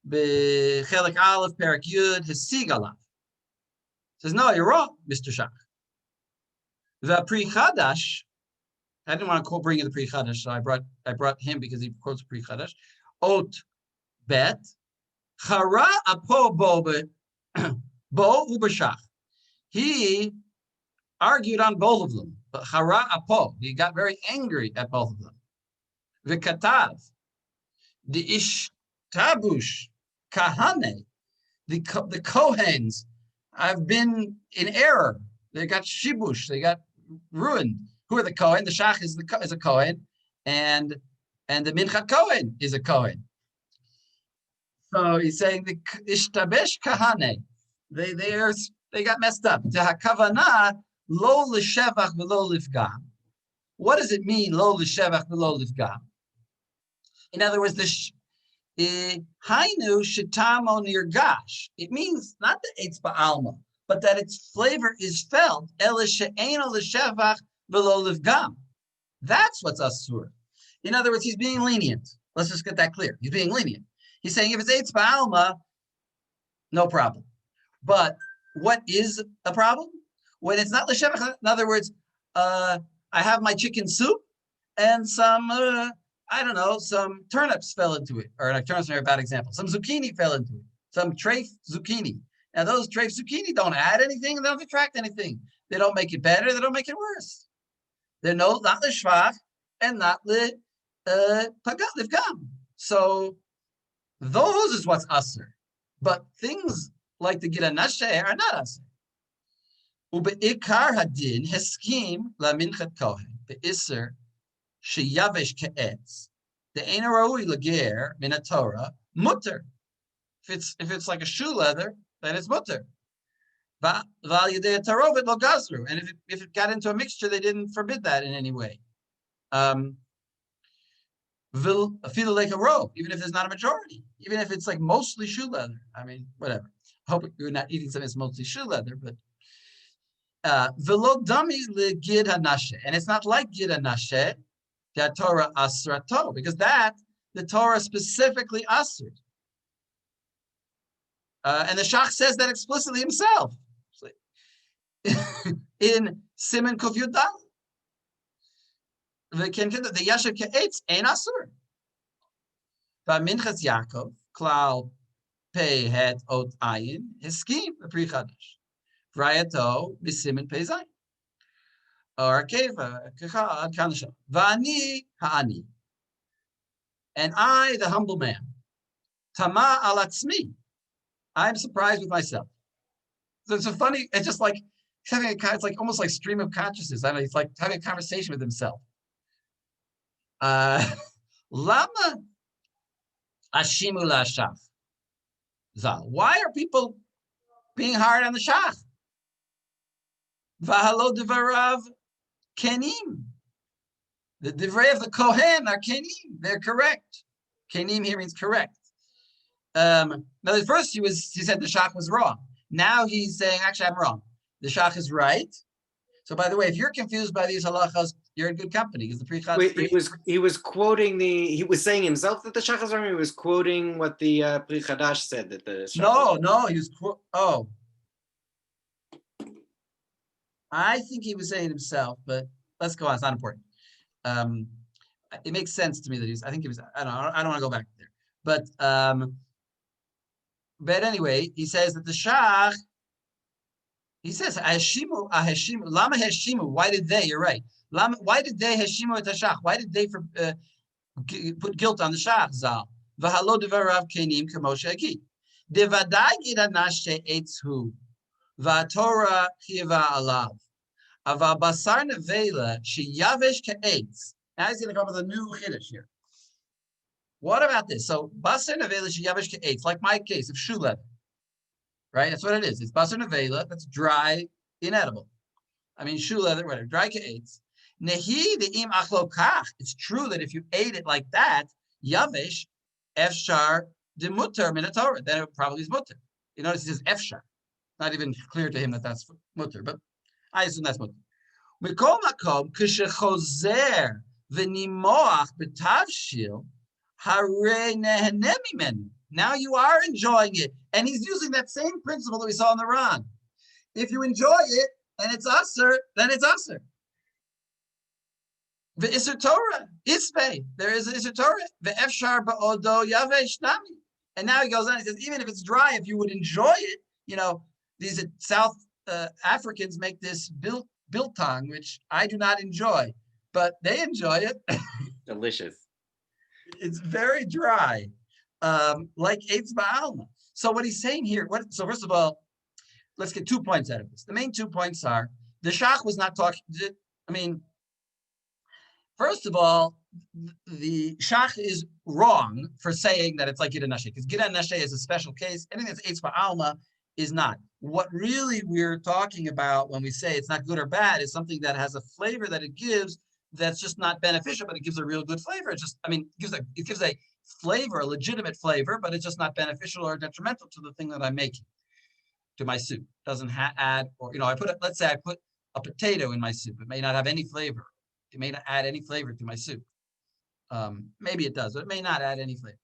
Speaker 1: bechelek aleph perak yud hesig alav. Says no, you're wrong, Mr. Shach. The Pri Chadash. I didn't want to bring in the Pri Chadash, so I brought him because he quotes Pri Chadash. Ot bet chara apo bo ubashach. He argued on both of them, but chara apo. He got very angry at both of them. V'katav the ishtabush kahane. The Kohens have been in error. They got shibush. They got ruined. Who are the Kohen? The Shach is a Kohen, and the Minchat Kohen is a Kohen. So he's saying the ishtabesh kahane. They got messed up. Hakavana lo l'shevach v'lo lifgam. What does it mean lo l'shevach v'lo lifgam? In other words, Hainu shitamo nirgash. It means not that it's ba'alma, but that its flavor is felt. Ela she'eno l'shevach v'lo lifgam. That's what's asur. In other words, he's being lenient. Let's just get that clear. He's being lenient. He's saying if it's eitz ba'alma, no problem. But what is a problem? When it's not l'shevach, in other words, I have my chicken soup and some, I don't know, some turnips fell into it. Or like turnips are a bad example. Some zucchini fell into it. Some treif zucchini. Now those treif zucchini don't add anything and they don't subtract anything. They don't make it better. They don't make it worse. They're not l'shvach and not l'ivgam. So those is what's aser. But things like the Gid HaNasheh are not aser. Ube'ikar hadin heskim la minchat kohen be'iser sheyavesh ke'etz de'ena raui lager min Torah mutter. If it's like a shoe leather, then it's mutter. And if it got into a mixture, they didn't forbid that in any way. Feel like a robe, even if there's not a majority, even if it's like mostly shoe leather. I mean, whatever. I hope you're not eating something that's mostly shoe leather, but velo dami le Gid HaNasheh, and it's not like Gid HaNasheh, that Torah asrato, because that the Torah specifically asert. And the Shach says that explicitly himself in Siman Kuf Yud Dal. The Yasher Ke'etz ein asur. Minchas Yaakov klal pei het ot ayin hiskim b'pri chadash. Vrayato b'siman pei zayin. Or keva kecha ad kanasham. V'ani ha'ani. And I, the humble man, tama al atzmi. I'm surprised with myself. So it's a funny. It's just like having it's like almost like stream of consciousness. I don't know. It's like having a conversation with himself. Lama ashimu la'ashaf. Zal. Why are people being hard on the shach? V'halo devarav kenim. The divrei of the kohen are kenim. They're correct. Kenim here means correct. Now, at first he said the shach was wrong. Now he's saying, actually, I'm wrong. The shach is right. So, by the way, if you're confused by these halachas, you're in good company. Because the
Speaker 5: he was quoting he was saying himself that the shach is wrong. He was quoting what the Pri Chadash said that the shach
Speaker 1: he was I think he was saying himself, but let's go on. It's not important. It makes sense to me that I think he was. I don't want to go back there, but anyway, he says that the shach. He says, Aheshimu, Lama Heshimu. Why did they? You're right. Why did they Heshimu et Hashach? Why did they put guilt on the shach? Zal. V'halo devarav kenim k'moshe agi. Devadai Gid HaNasheh etzhu. V'atorah chiva alav. Ava basar nevela sheyavesh ke'etz. Now he's going to come up with a new chiddush here. What about this? So basar nevela sheyavesh ke'etz, like my case of shoe leather. Right? That's what it is. It's basar nevela, that's dry, inedible. I mean, shoe leather, whatever, dry ke'etz. Nehi de'im achlo kach. It's true that if you ate it like that, yavish, efshar demutter min Torah, then it probably is mutter. You notice he says efshar. Not even clear to him that that's mutter, but I assume that's mutter. Mikol makom kishechozer v'nimoach b'tavshil harei neheneh mimenu. Now you are enjoying it. And he's using that same principle that we saw in the Ran. If you enjoy it and it's aser, then it's aser. The Isser Torah, Ispe, there is an Isser Torah. The Efshar ba'odo yavesh nami. And now he goes on, he says, even if it's dry, if you would enjoy it, these South Africans make this biltong, which I do not enjoy, but they enjoy it.
Speaker 5: Delicious.
Speaker 1: It's very dry. Like Eitz Ba'alma. So what he's saying here, so first of all, let's get 2 points out of this. The main 2 points are, the Shach was not talking, first of all, the Shach is wrong for saying that it's like Gid HaNasheh, because Gid HaNasheh is a special case. Anything that's Eitz Ba'alma is not. What really we're talking about when we say it's not good or bad is something that has a flavor that it gives that's just not beneficial, but it gives a real good flavor. It gives a flavor, a legitimate flavor, but it's just not beneficial or detrimental to the thing that I'm making, to my soup. Doesn't add, or let's say I put a potato in my soup. It may not have any flavor. It may not add any flavor to my soup. Maybe it does, but it may not add any flavor.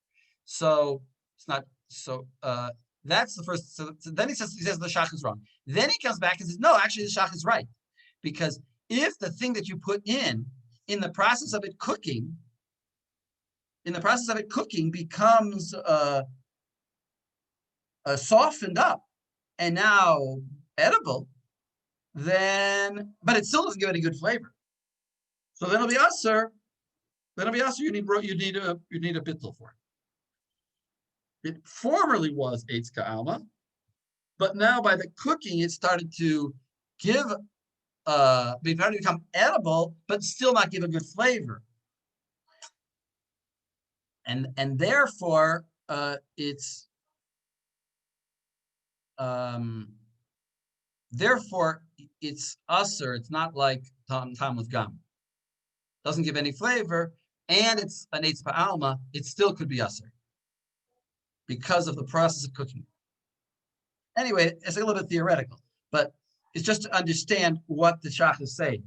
Speaker 1: So it's not. So that's the first. So then he says the shach is wrong. Then he comes back and says, no, actually the shach is right, because if the thing that you put in the process of it cooking, becomes softened up and now edible, then, but it still doesn't give any good flavor. So then it'll be usher. You need a bittul for it. It formerly was eitz ka'alma, but now by the cooking, it started to become edible, but still not give a good flavor. And therefore, it's usher. It's not like tam with gum. Doesn't give any flavor, and it's an eitz ba'alma. It still could be usher because of the process of cooking. Anyway, it's a little bit theoretical, but it's just to understand what the shach is saying.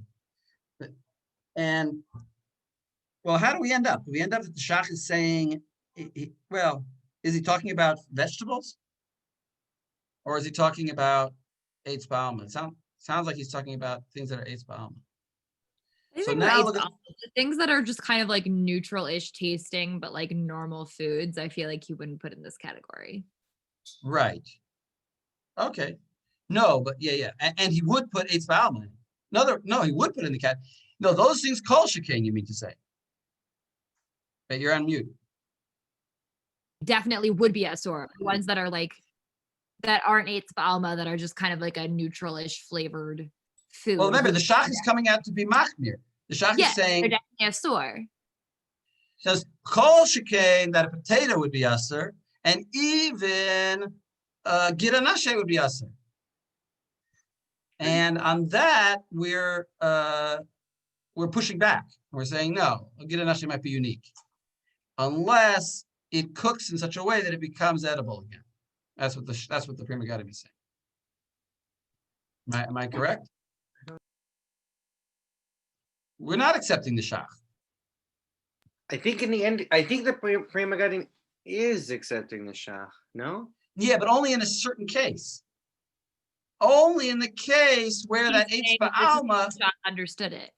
Speaker 1: And well, how do we end up? Do we end up that the shach is saying, well, is he talking about vegetables? Or is he talking about eitz ba'alma? It sounds like he's talking about things that are eitz ba'alma. So now look at
Speaker 6: the things that are just kind of like neutral-ish tasting, but like normal foods, I feel like he wouldn't put in this category.
Speaker 1: Right. Okay. No, but yeah. And he would put eitz ba'alma in. No, he would put in the cat. No, those things kol shekain, you mean to say. But you're on mute.
Speaker 6: Definitely would be asur. Ones that are like, that aren't eitz ba'alma, that are just kind of like a neutral-ish flavored food.
Speaker 1: Well, remember, the shach is coming out to be machmir. The shach is saying,
Speaker 6: they're definitely asur.
Speaker 1: Says kol shekain, that a potato would be asur, and even giranashe would be asur. And on that, we're pushing back. We're saying no, giranashe might be unique, unless it cooks in such a way that it becomes edible again. That's what the Pri Megadim is saying. Am I correct? We're not accepting the shach.
Speaker 5: I think in the end, I think the Pri Megadim is accepting the shach. No.
Speaker 1: Yeah, but only in a certain case. Only in the case where that eitz ba'alma
Speaker 6: understood it.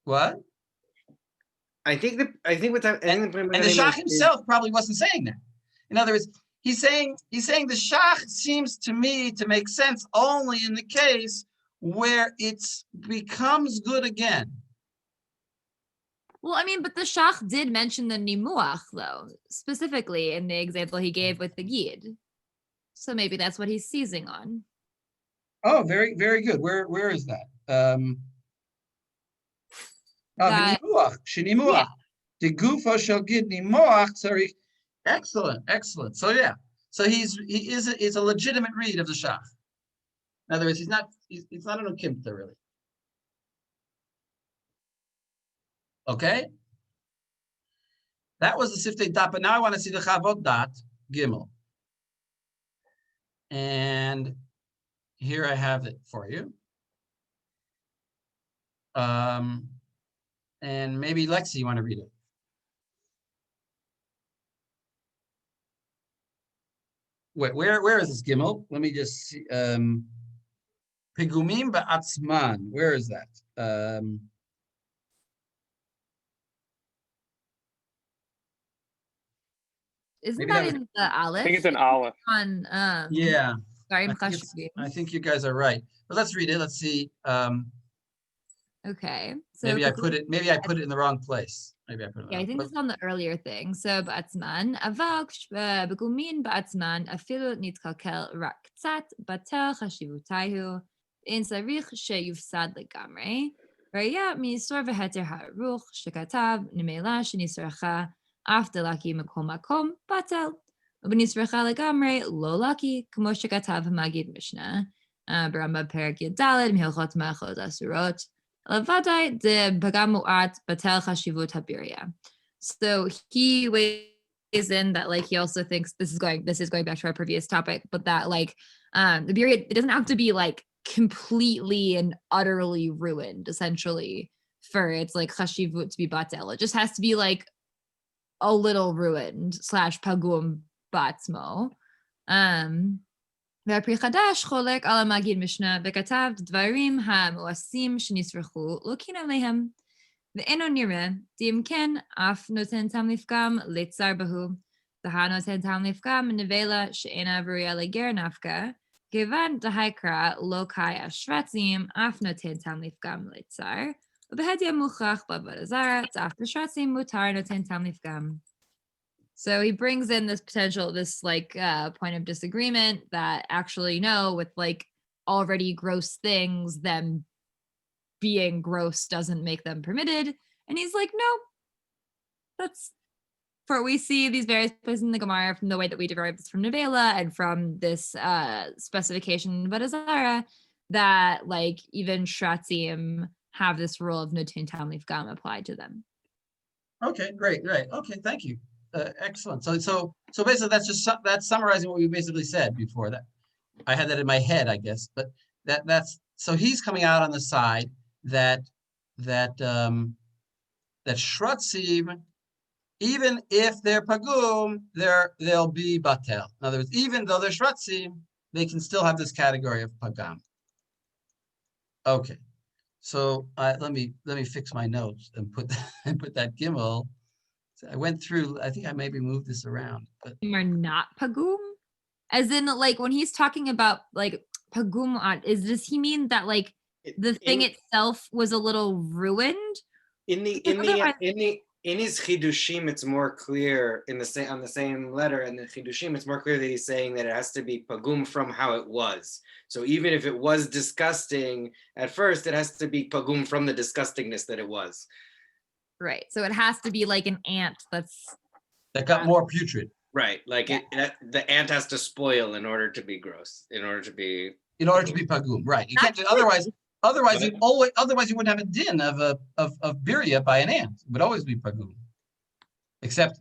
Speaker 1: What?
Speaker 5: I think the
Speaker 1: shach himself probably wasn't saying that. In other words, he's saying the shach seems to me to make sense only in the case where it becomes good again.
Speaker 6: Well, I mean, but the shach did mention the nimuach, though, specifically in the example he gave with the yid. So maybe that's what he's seizing on.
Speaker 1: Oh, very, very good. Where is that? Nimuach, shenimuach. The gufo shall get nimuach. Sorry. Excellent. So yeah. So it's a legitimate read of the shach. In other words, it's not an ukimta really. Okay. That was the siftei dat, but now I want to see the chavot dat gimel. And here I have it for you. And maybe Lexi, you want to read it? Wait, where is this gimel? Let me just see. Pigumim ba'atzman. Where is that?
Speaker 6: Isn't that in the Aleph?
Speaker 4: I think it's an Aleph.
Speaker 6: On
Speaker 1: yeah.
Speaker 6: Sorry,
Speaker 1: I think you guys are right. But let's read it. Let's see.
Speaker 6: Okay. So
Speaker 1: maybe I put it in the wrong place. Maybe I put it.
Speaker 6: Yeah, I think this is on the earlier thing. So ba'atzman, aval begumin ba'atzman, afilu nitkalkel rak tzat, batel chashivutayhu, in sarich sheyufsad legamrei, raya misor v'heter ha'aruch shekatav nimela shenisracha afdalaki makom makom batel, ubenisracha legamrei lo laki kmo shekatav magid mishnah, baramba perak yadaled mihilchot ma'achot asurot. Lavadai de bagamuat batel chashivut habiria. So he weighs in that like he also thinks this is going back to our previous topic, but that like the birya, it doesn't have to be like completely and utterly ruined essentially for its like chashivut to be batel. It just has to be like a little ruined / pagum batzmo. והפרי חדש חולק על המגיד משנה וכתב דברים המואסים שנשרחו לא קינא להם. ואינו נראה, דאם כן אף נותן טעם לפגם ליצר בהו. דהה נותן טעם לפגם נבלה שאינה ראויה לגר נפקא, כיוון דהיקרא לא קאי השרצים אף נותן טעם לפגם ליצר, ובהדיא מוכרח בעבודה זרה, אף בשרצים מותר נותן טעם לפגם. So he brings in this potential, this like point of disagreement that actually, no, with like already gross things, them being gross doesn't make them permitted. And he's like, no, that's for we see these various places in the Gemara from the way that we derive this from Nevela and from this specification in Vadazara that like even Shratzim have this rule of Notin Tam Lifgam applied to them.
Speaker 1: Okay, great, right. Okay, thank you. Excellent. So basically, that's summarizing what we basically said before. That I had that in my head, I guess. But that's so he's coming out on the side that shrutzim, even if they're pagum, they'll be batel. In other words, even though they're shrutzim, they can still have this category of pagam. Okay, so let me fix my notes and put that gimel. I went through, I think I maybe moved this around, but
Speaker 6: Are not pagum, as in like when he's talking about like pagum, does he mean that like the thing itself was a little ruined?
Speaker 5: In his chidushim, it's more clear on the same letter. In the chidushim, it's more clear that he's saying that it has to be pagum from how it was. So even if it was disgusting at first, it has to be pagum from the disgustingness that it was.
Speaker 6: Right. So it has to be like an ant that
Speaker 1: got more putrid.
Speaker 5: Right. Like the ant has to spoil in order to be gross. In order to be
Speaker 1: pagum. Right. You can't do otherwise you wouldn't have a din of birya by an ant. It would always be pagum. Except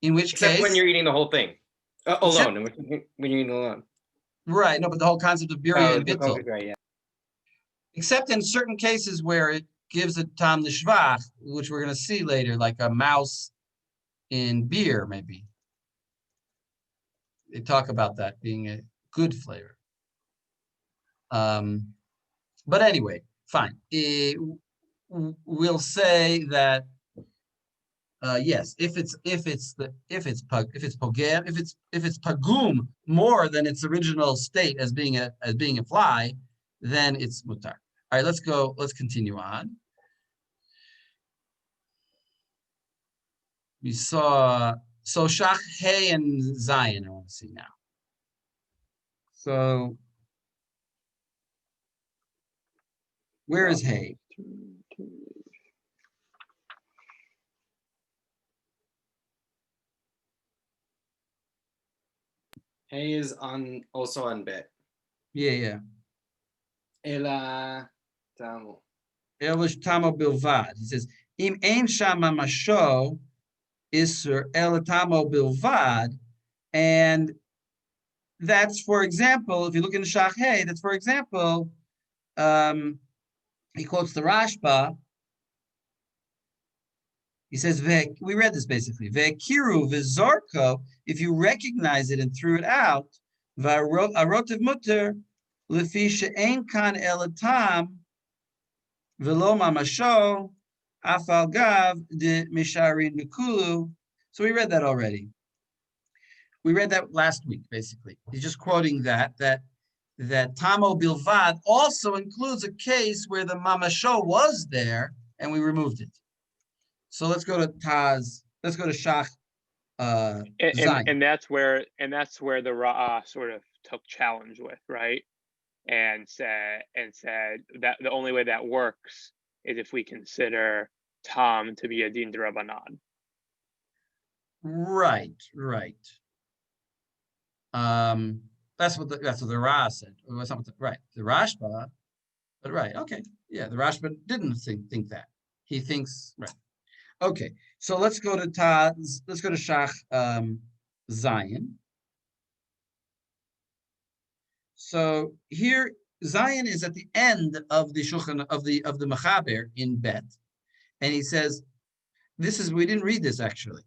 Speaker 1: in which case
Speaker 5: when you're eating the whole thing alone. When you're eating alone.
Speaker 1: Right. No, but the whole concept of birya and bittul.
Speaker 5: Right, yeah.
Speaker 1: Except in certain cases where it gives a tam l'shvach, which we're going to see later, like a mouse in beer, maybe. They talk about that being a good flavor. But anyway, fine. We'll say that yes, if it's pagum more than its original state as being a fly, then it's mutar. All right, let's continue on. We saw Shach, Hey, and Zion. I want to see now. So where is Hey?
Speaker 5: Hey is also on bet.
Speaker 1: Yeah.
Speaker 5: Ela tamo.
Speaker 1: Elish tamo bilvad. He says, Im ein shama masho isur el tamo bilvad. And that's, for example, if you look in the Shach Hey, that's, for example, he quotes the Rashba. He says, we read this basically. Ve'kiru v'zorko, if you recognize it and threw it out, v'arotiv mutter, lefi she'en kan elatam, v'lo mamasho, afal gav de misharin mikulu. So we read that already. We read that last week, basically. He's just quoting that Tamo Bilvad also includes a case where the Mamasho was there and we removed it. So let's go to Shach Zion.
Speaker 4: And that's where the Ra'ah sort of took challenge with, right? And said that the only way that works is if we consider Tam to be a din d'Rabbanan.
Speaker 1: Right. That's what the Ra'ah said. Right. The Rashba, but right. Okay. Yeah, the Rashba didn't think that. He thinks right. Okay. So let's go to Shach Zion. So here Zion is at the end of the Shulchan of the Mechaber in Bet, and he says, we didn't read this actually.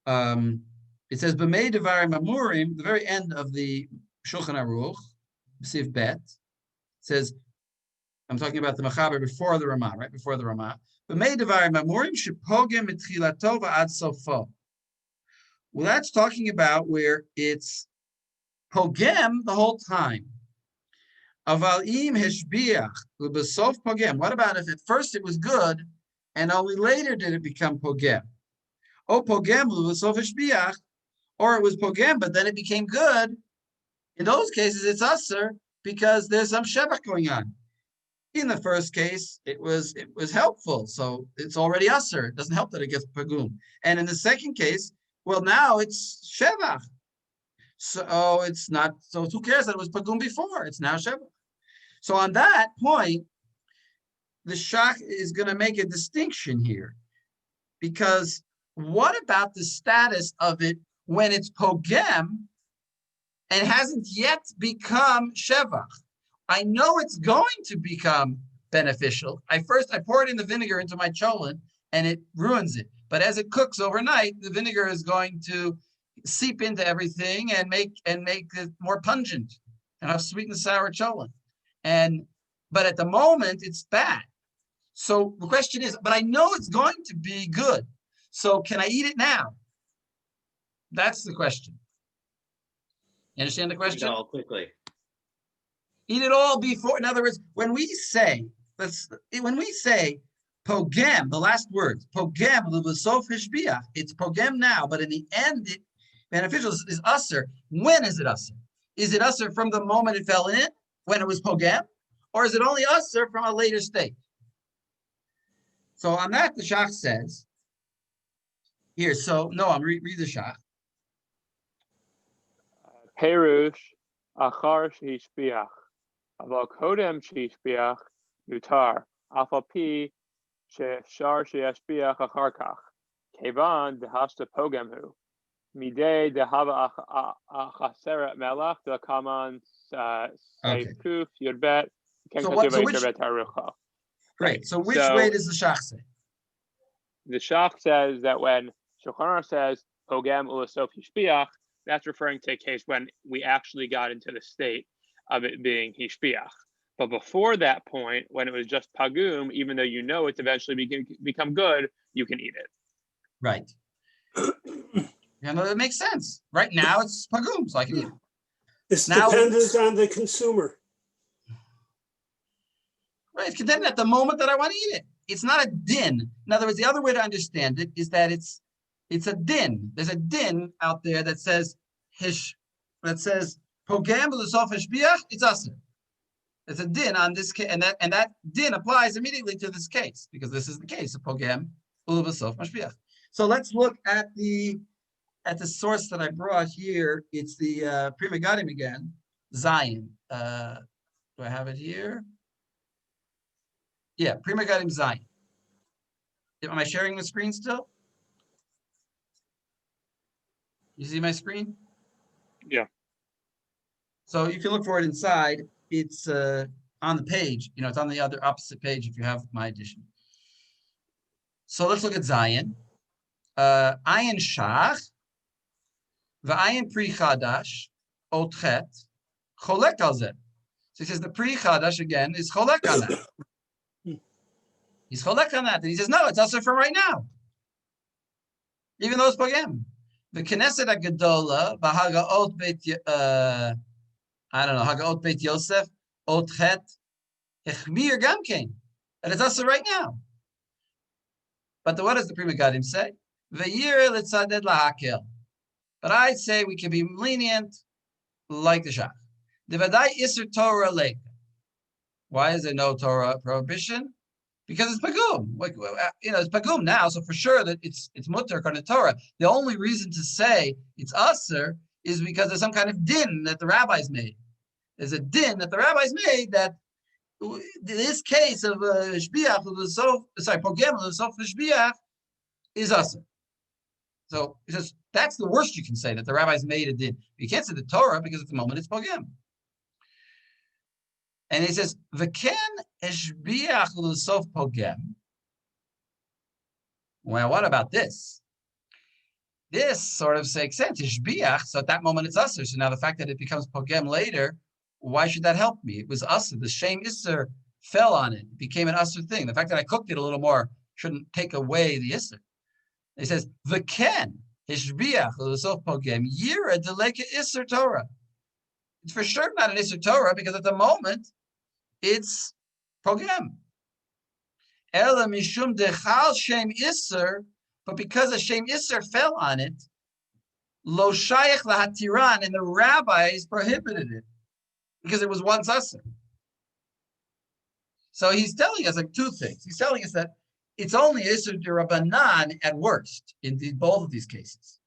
Speaker 1: It says B'mei Devarim Amurim, the very end of the Shulchan Aruch, Sif Bet, says, I'm talking about the Machaber before the Ramah, right before the Ramah. Well, that's talking about where it's pogem the whole time. What about if at first it was good and only later did it become pogem? Or it was pogem, but then it became good. In those cases, it's usher because there's some shevach going on. In the first case, it was helpful, so it's already usher. It doesn't help that it gets pagum. And in the second case, well, now it's shevach. So it's not. So who cares that it was pagum before? It's now shevach. So on that point, the shach is going to make a distinction here, because what about the status of it when it's pogem and hasn't yet become shevach? I know it's going to become beneficial. I pour it in the vinegar into my cholent and it ruins it. But as it cooks overnight, the vinegar is going to seep into everything and make it more pungent and have sweet and sour cholent. But at the moment, it's bad. So the question is, but I know it's going to be good. So can I eat it now? That's the question. You understand the question?
Speaker 5: No, quickly.
Speaker 1: Eat it all before. In other words, when we say pogem, the last word, pogem, it's pogem now, but in the end, beneficial is usher. When is it usher? Is it usher from the moment it fell in, when it was pogem, or is it only usher from a later state? So on that, the shach says, here, so no, I'm read the shach.
Speaker 4: Perush, achar shehishpiach. אבל קודם שהשפיח יותר, אף על פי שאפשר שישפיח אחר כך, כיוון דהשת פוגם הוא, מדי דהבה חסרת מלח דקמן סעיף קוף י"ב, כן כתוב בית ערוכה.
Speaker 1: Great, so which way does the shach say?
Speaker 4: The shach says that when Shulchan Aruch says pogam u'lesof hishpiach, that's referring to a case when we actually got into the state of it being hishpiach. But before that point, when it was just pagum, even though you know it's eventually become good, you can eat it.
Speaker 1: Right. That makes sense. Right now it's pagum, so I can eat it.
Speaker 7: It's dependent on the consumer.
Speaker 1: Right, it's dependent at the moment that I want to eat it. It's not a din. In other words, the other way to understand it is that it's a din. There's a din out there that says pogam l'sof hishbiach, it's aser. There's a din on this case, and that din applies immediately to this case, because this is the case of pogam l'sof hishbiach. So let's look at the source that I brought here. It's the Pri Megadim again, Zion. Do I have it here? Yeah, Pri Megadim Zion. Am I sharing the screen still? You see my screen?
Speaker 4: Yeah.
Speaker 1: So you can look for it inside. It's on the page. It's on the other opposite page if you have my edition. So let's look at Zion. Ayin Shach, V'ayin Pri Chadash, Otchet, Cholek al Zeh. So he says the Pri Chadash again is Cholek on that. He's Cholek on that. And he says, no, it's also from right now. Even though it's Pogem. The Knesset HaGedola, Hagaot Beit, Hagaot Beit Yosef, Otchet, Echmir Gamkein. And it's also right now. But what does the Pri Megadim say? Ve'yir litzaded lahakel. But I'd say we can be lenient like the Shach. Devadai Isser Torah Leka. Why is there no Torah prohibition? Because it's pagum. It's pagum now, so for sure that it's mutter according to Torah. The only reason to say it's aser is because there's some kind of din that the rabbis made. There's a din that the rabbis made that this case of shbiach, pogem l'sof shbiach is aser. So he says that's the worst you can say, that the rabbis made a din. You can't say the Torah because at the moment it's pogem. And he says, "V'ken eshbiach l'sof pogem." Well, what about this? This sort of makes sense. Ishbiach, so at that moment it's usher. So now the fact that it becomes pogem later, why should that help me? It was usher. The shame isser fell on it. It became an usher thing. The fact that I cooked it a little more shouldn't take away the isser. It says, v'ken, ishbiach, l'sof pogem, yira deleka isser Torah. It's for sure not an isser Torah because at the moment, it's pogem. Ela mishum dechal shem isser, but because a shem isser fell on it, lo shayach lahatiran, and the rabbis prohibited it because it was once usser. So he's telling us like two things. He's telling us that it's only isser d'Rabbanan at worst in both of these cases.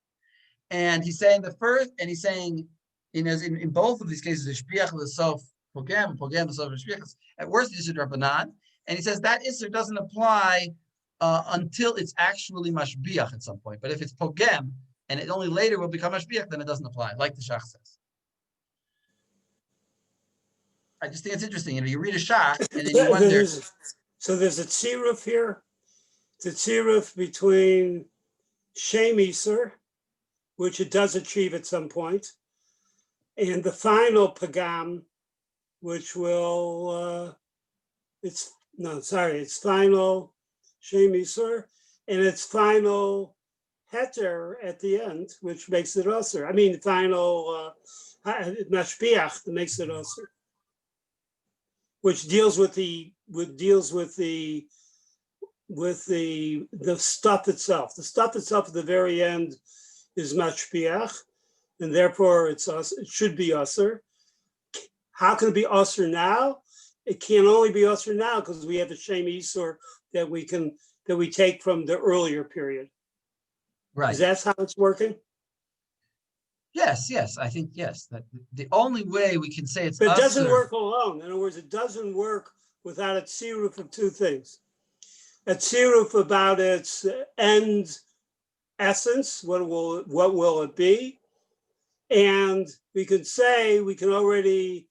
Speaker 1: And he's saying the first, and he's saying in both of these cases, ishbiach l'sof pogem l'sof ishbiach, at worst isser d'Rabbanan. And he says that isser doesn't apply until it's actually mashbiach at some point. But if it's pogem and it only later will become mashbiach, then it doesn't apply, like the Shach says. I just think it's interesting. You read a Shach and then you wonder.
Speaker 7: So there's a tziruf here. It's a tziruf between shem isser, which it does achieve at some point, and the final pagam, which will it's final shem isser, and it's final heter at the end, which makes it usher. I mean, final mashbiach that makes it usher, which deals with the stuff itself. The stuff itself at the very end is mashbiach, and therefore it should be usher. How can it be usher now? It can only be usher now because we have a shem isur that we take from the earlier period.
Speaker 1: Right.
Speaker 7: Is that how it's working?
Speaker 1: Yes, I think yes. That the only way we can say it's
Speaker 7: But it doesn't
Speaker 1: usher,
Speaker 7: work alone. In other words, it doesn't work without a tziruf of two things. A tziruf about its end essence, what will it be? And we can say we can already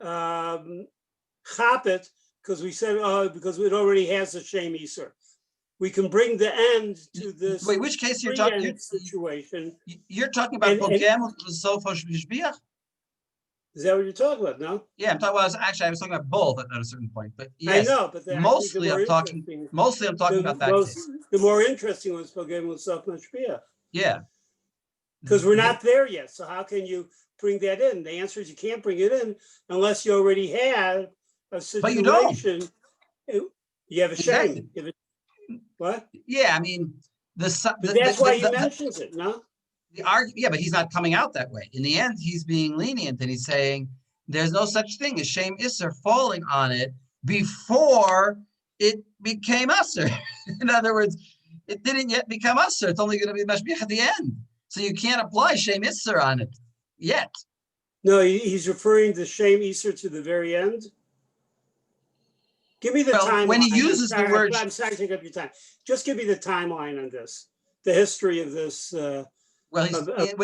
Speaker 7: chop it because we said, because it already has a shem isur. We can bring the end to this.
Speaker 1: Wait, which case you're talking?
Speaker 7: Situation.
Speaker 1: You're talking about pogem l'sof hashbiach?
Speaker 7: Is that what you're talking about? No.
Speaker 1: Yeah, I'm talking. Well, I was talking about both at a certain point, but yes,
Speaker 7: I know, but
Speaker 1: mostly I'm talking about that case.
Speaker 7: The more interesting one is pogem l'sof hashbiach.
Speaker 1: Yeah,
Speaker 7: because we're not there yet. So how can you bring that in? The answer is you can't bring it in unless you already had a situation.
Speaker 1: But you don't.
Speaker 7: You have a shame.
Speaker 1: Exactly.
Speaker 7: What?
Speaker 1: Yeah, I mean
Speaker 7: that's why he mentions it, no?
Speaker 1: Yeah, but he's not coming out that way. In the end, he's being lenient and he's saying there's no such thing as shame isser falling on it before it became usser. In other words, it didn't yet become usser. It's only going to be mashbiach at the end. So you can't apply shame isser on it yet.
Speaker 7: No, he's referring to shame isser to the very end. Give me the timeline.
Speaker 1: When he uses the word,
Speaker 7: I'm sorry to take up your time. Just give me the timeline on this, the history of this.
Speaker 1: When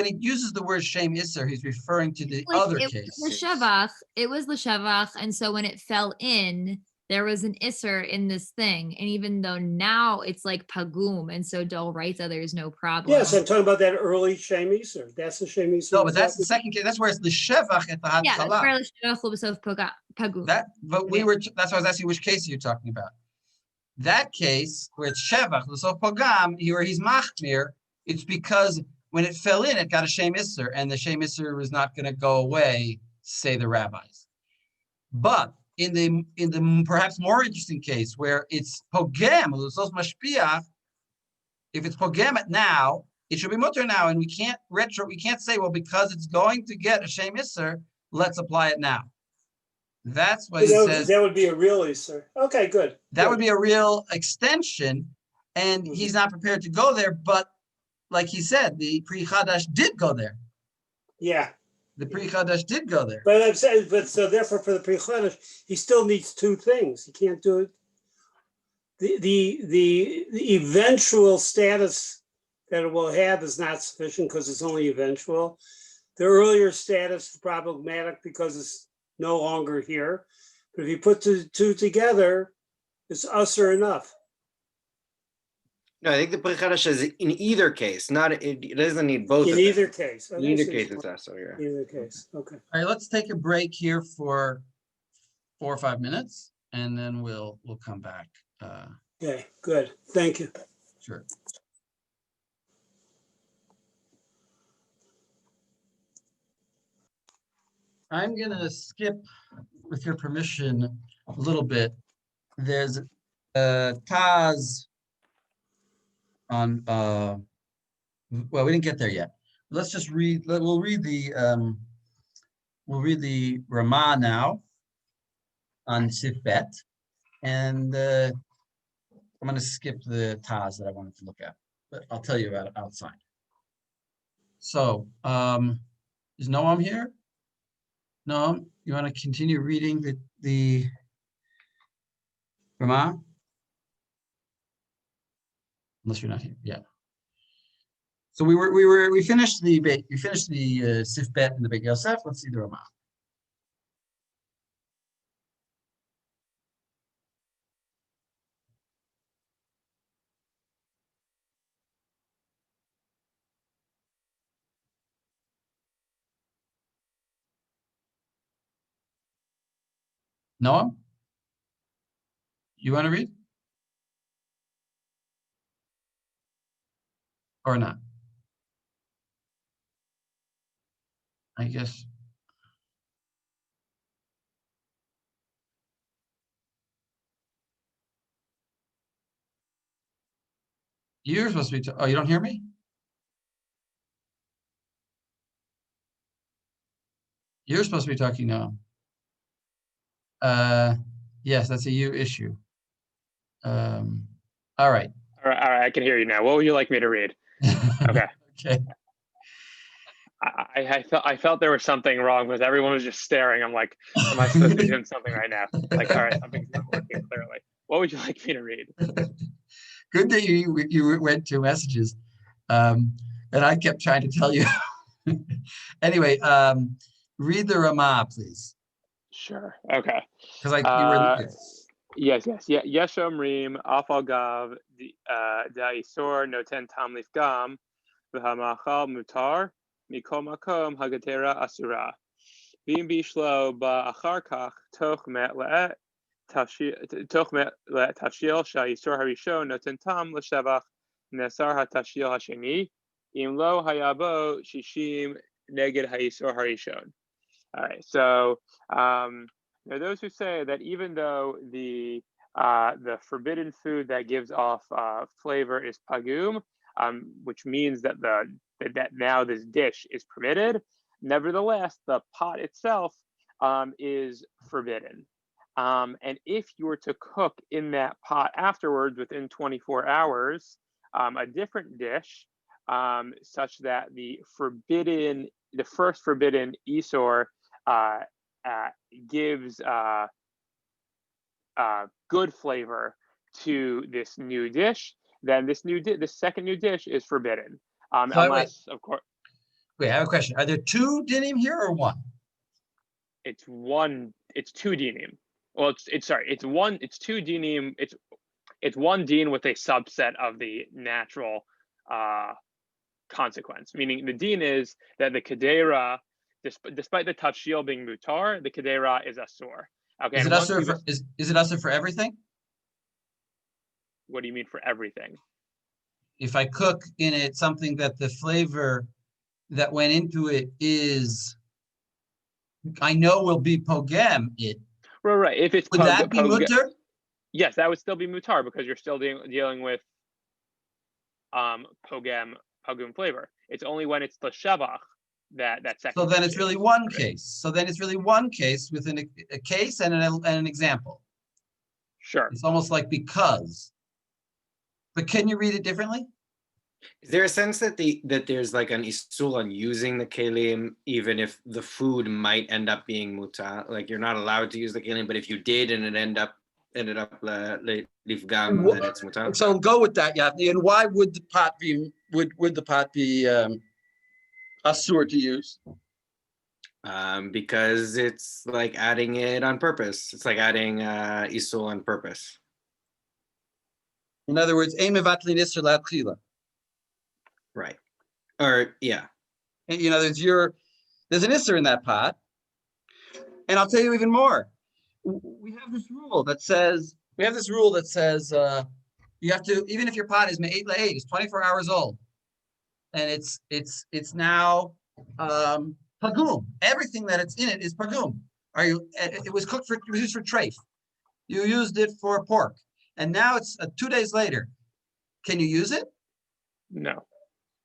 Speaker 1: he uses the word shame isser, he's referring to the other case.
Speaker 6: It was l'shevach, and so when it fell in, there was an isser in this thing, and even though now it's like pagum, and so Dol writes there's no problem.
Speaker 7: Yes, I'm talking about that early shame isser. That's the shame isser.
Speaker 1: No, but that's the second case. That's where it's the shevach at the hatzalah.
Speaker 6: Yeah, that's where l'shevach l'b'sof pagum.
Speaker 1: That's why I was asking which case you're talking about. That case where it's shevach l'sof pagam, where he's machmir, it's because when it fell in, it got a shame isser, and the shame isser was not going to go away, say the rabbis. But in the perhaps more interesting case where it's pogem, mashpiach, if it's pogem now, it should be mutter now, and we can't say, well, because it's going to get a shame isser, let's apply it now. That's what he says.
Speaker 7: That would be a real isser. Okay, good.
Speaker 1: That would be a real extension, and he's not prepared to go there, but like he said, the Pri Chadash did go there.
Speaker 7: Yeah.
Speaker 1: The Pri Chadash did go there.
Speaker 7: But I'm saying, so therefore for the Pri Chadash, he still needs two things. He can't do it. The eventual status that it will have is not sufficient because it's only eventual. The earlier status is problematic because it's no longer here. But if you put the two together, it's usher enough.
Speaker 5: No, I think the Pechadash is in either case, not, it doesn't need both
Speaker 7: In
Speaker 5: of them.
Speaker 7: either case.
Speaker 5: In either case, it's Asur, yeah.
Speaker 7: In either case, okay.
Speaker 1: All right, let's take a break here for 4 or 5 minutes, and then we'll come back.
Speaker 7: Okay, good. Thank you.
Speaker 1: Sure. I'm gonna skip, with your permission, a little bit. There's Taz on, well, we didn't get there yet. Let's just read, we'll read the Ramah now on Sif Bet, and I'm gonna skip the Taz that I wanted to look at, but I'll tell you about it outside. So, is Noam here? Noam, you want to continue reading the Ramah? Unless you're not here, yeah. So we finished the Sif Bet and the Beit Yosef. Let's see the Ramah. Noam, you want to read or not? I guess. You're supposed to be. Oh, you don't hear me? You're supposed to be talking now. Yes, that's a you issue. All right.
Speaker 4: All right, I can hear you now. What would you like me to read? Okay.
Speaker 1: Okay.
Speaker 4: I felt there was something wrong because everyone was just staring. I'm like, am I supposed to be doing something right now? Like, all right, something's not working clearly. What would you like me to read?
Speaker 1: Good that you went to messages, and I kept trying to tell you. Anyway, read the Ramah, please.
Speaker 4: Sure. Okay.
Speaker 1: Because you were.
Speaker 4: Yes. Yesh omrim afal gav da'isor noten tam lifgam v'hamachal mutar mikol makom hagatera asura v'im bishlo ba'achar kach toch met le'et tafshil sha'isor harishon noten tam l'shevach nesar hatafshil hasheni im lo hayabo shishim neged ha'isor harishon. All right, so there are those who say that even though the forbidden food that gives off flavor is pagum, which means that that now this dish is permitted, nevertheless the pot itself is forbidden. And if you were to cook in that pot afterwards within 24 hours, a different dish, such that the first forbidden isor gives good flavor to this new dish, then this second new dish is forbidden, unless, of course.
Speaker 1: Wait, I have a question. Are there 2 dinim here or 1?
Speaker 4: It's 1. It's 2 dinim. Well, it's 2 dinim. It's 1 din with a subset of the natural consequence. Meaning the din is that the kedera, despite the tafshil being mutar, the kedera is asur. Okay.
Speaker 1: Is it asur for everything?
Speaker 4: What do you mean for everything?
Speaker 1: If I cook in it something that the flavor that went into it is, I know will be pogem it.
Speaker 4: Right. If it's
Speaker 1: would that be mutar?
Speaker 4: Yes, that would still be mutar because you're still dealing with pogum flavor. It's only when it's the shavach that second.
Speaker 1: So then it's really one case. So then it's really one case within a case and an example.
Speaker 4: Sure.
Speaker 1: It's almost like because. But can you read it differently?
Speaker 5: Is there a sense that there's like an isul on using the kelim, even if the food might end up being mutar? Like you're not allowed to use the kelim, but if you did and it ended up lifgam, then it's mutar.
Speaker 1: So go with that, Yavni. And why would the pot be asur to use?
Speaker 5: Because it's like adding it on purpose. It's like adding isul on purpose.
Speaker 1: In other words, ein mevatlin iser latchila.
Speaker 5: Right. Or yeah.
Speaker 1: In other words, there's an iser in that pot. And I'll tell you even more. We have this rule that says you have to, even if your pot is 8 to 8, it's 24 hours old, and it's now pagum. Everything that it's in it is pagum. It was used for treif. You used it for pork, and now it's 2 days later. Can you use it?
Speaker 4: No,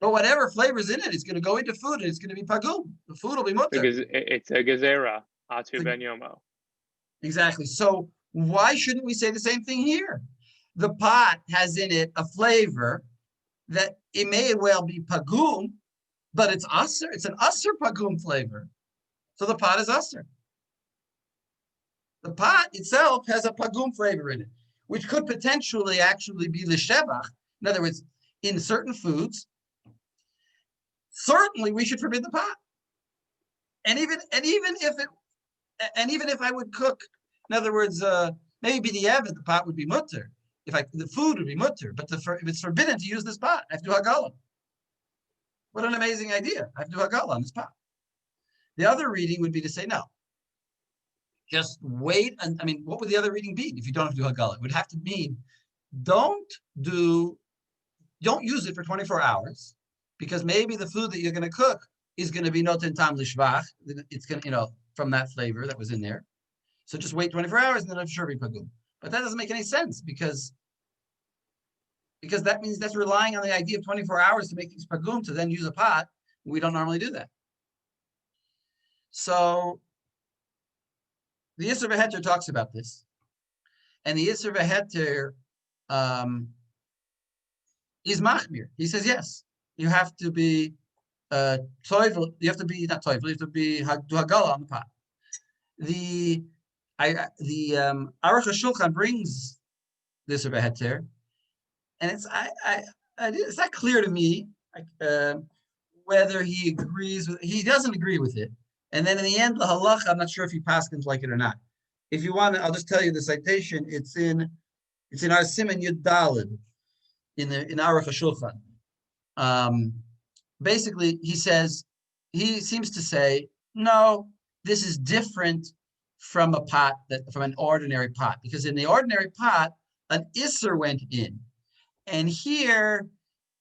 Speaker 1: But whatever flavor's in it is going to go into food, and it's going to be pagum. The food will be mutter.
Speaker 4: because it's a gezerah atu ben yomo.
Speaker 1: Exactly. So why shouldn't we say the same thing here? The pot has in it a flavor that it may well be pagum, but it's usser. It's an usser pagum flavor. So the pot is usser. The pot itself has a pagum flavor in it, which could potentially actually be l'shevach. In other words, in certain foods, certainly we should forbid the pot. And even if I would cook, in other words, maybe the pot would be mutter. The food would be mutter, but if it's forbidden to use this pot, I have to do hagala. What an amazing idea! I have to do hagala on this pot. The other reading would be to say no. Just wait. And I mean, what would the other reading be if you don't have to do hagala? It would have to mean don't use it for 24 hours, because maybe the food that you're going to cook is going to be noten tam lishvach. It's going to, from that flavor that was in there. So just wait 24 hours and then I'm sure be pagum. But that doesn't make any sense because that means that's relying on the idea of 24 hours to make things pagum to then use a pot. We don't normally do that. So the Yisr V'Heter talks about this. And the Yisr V'Heter is machmir. He says, yes, you have to be toivel, you have to be not toivel, you have to be do hagala on the pot. The Aruch Shulchan brings this of a heter, and it's not clear to me whether he agrees with. He doesn't agree with it, and then in the end, the halacha, I'm not sure if he paskins like it or not. If you want, I'll just tell you the citation. It's in our Siman Yud Daled in Aruch Shulchan. Basically, he seems to say, no, this is different from from an ordinary pot, because in the ordinary pot, an isser went in, and here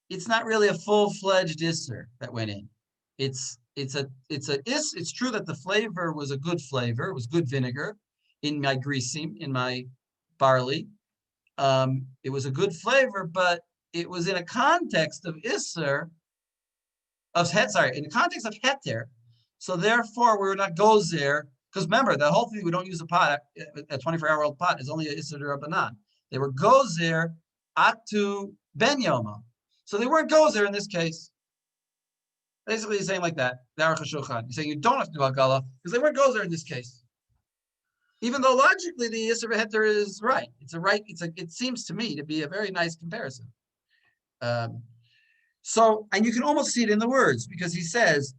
Speaker 1: it's not really a full-fledged isser that went in. It's true that the flavor was a good flavor, it was good vinegar in my grisim, in my barley. It was a good flavor, but it was in a context of isser. In the context of heter, so therefore we're not goes there, because remember the whole thing, we don't use a pot, a 24-hour-old pot is only a Issur Rabbanan. They were goes there atu ben yoma, so they weren't goes there in this case. Basically, he's saying like that. The Aruch Shulchan, he's saying you don't have to do hagala because they weren't goes there in this case. Even though logically the Yisr V'Heter is right, it seems to me to be a very nice comparison. So, and you can almost see it in the words, because he says,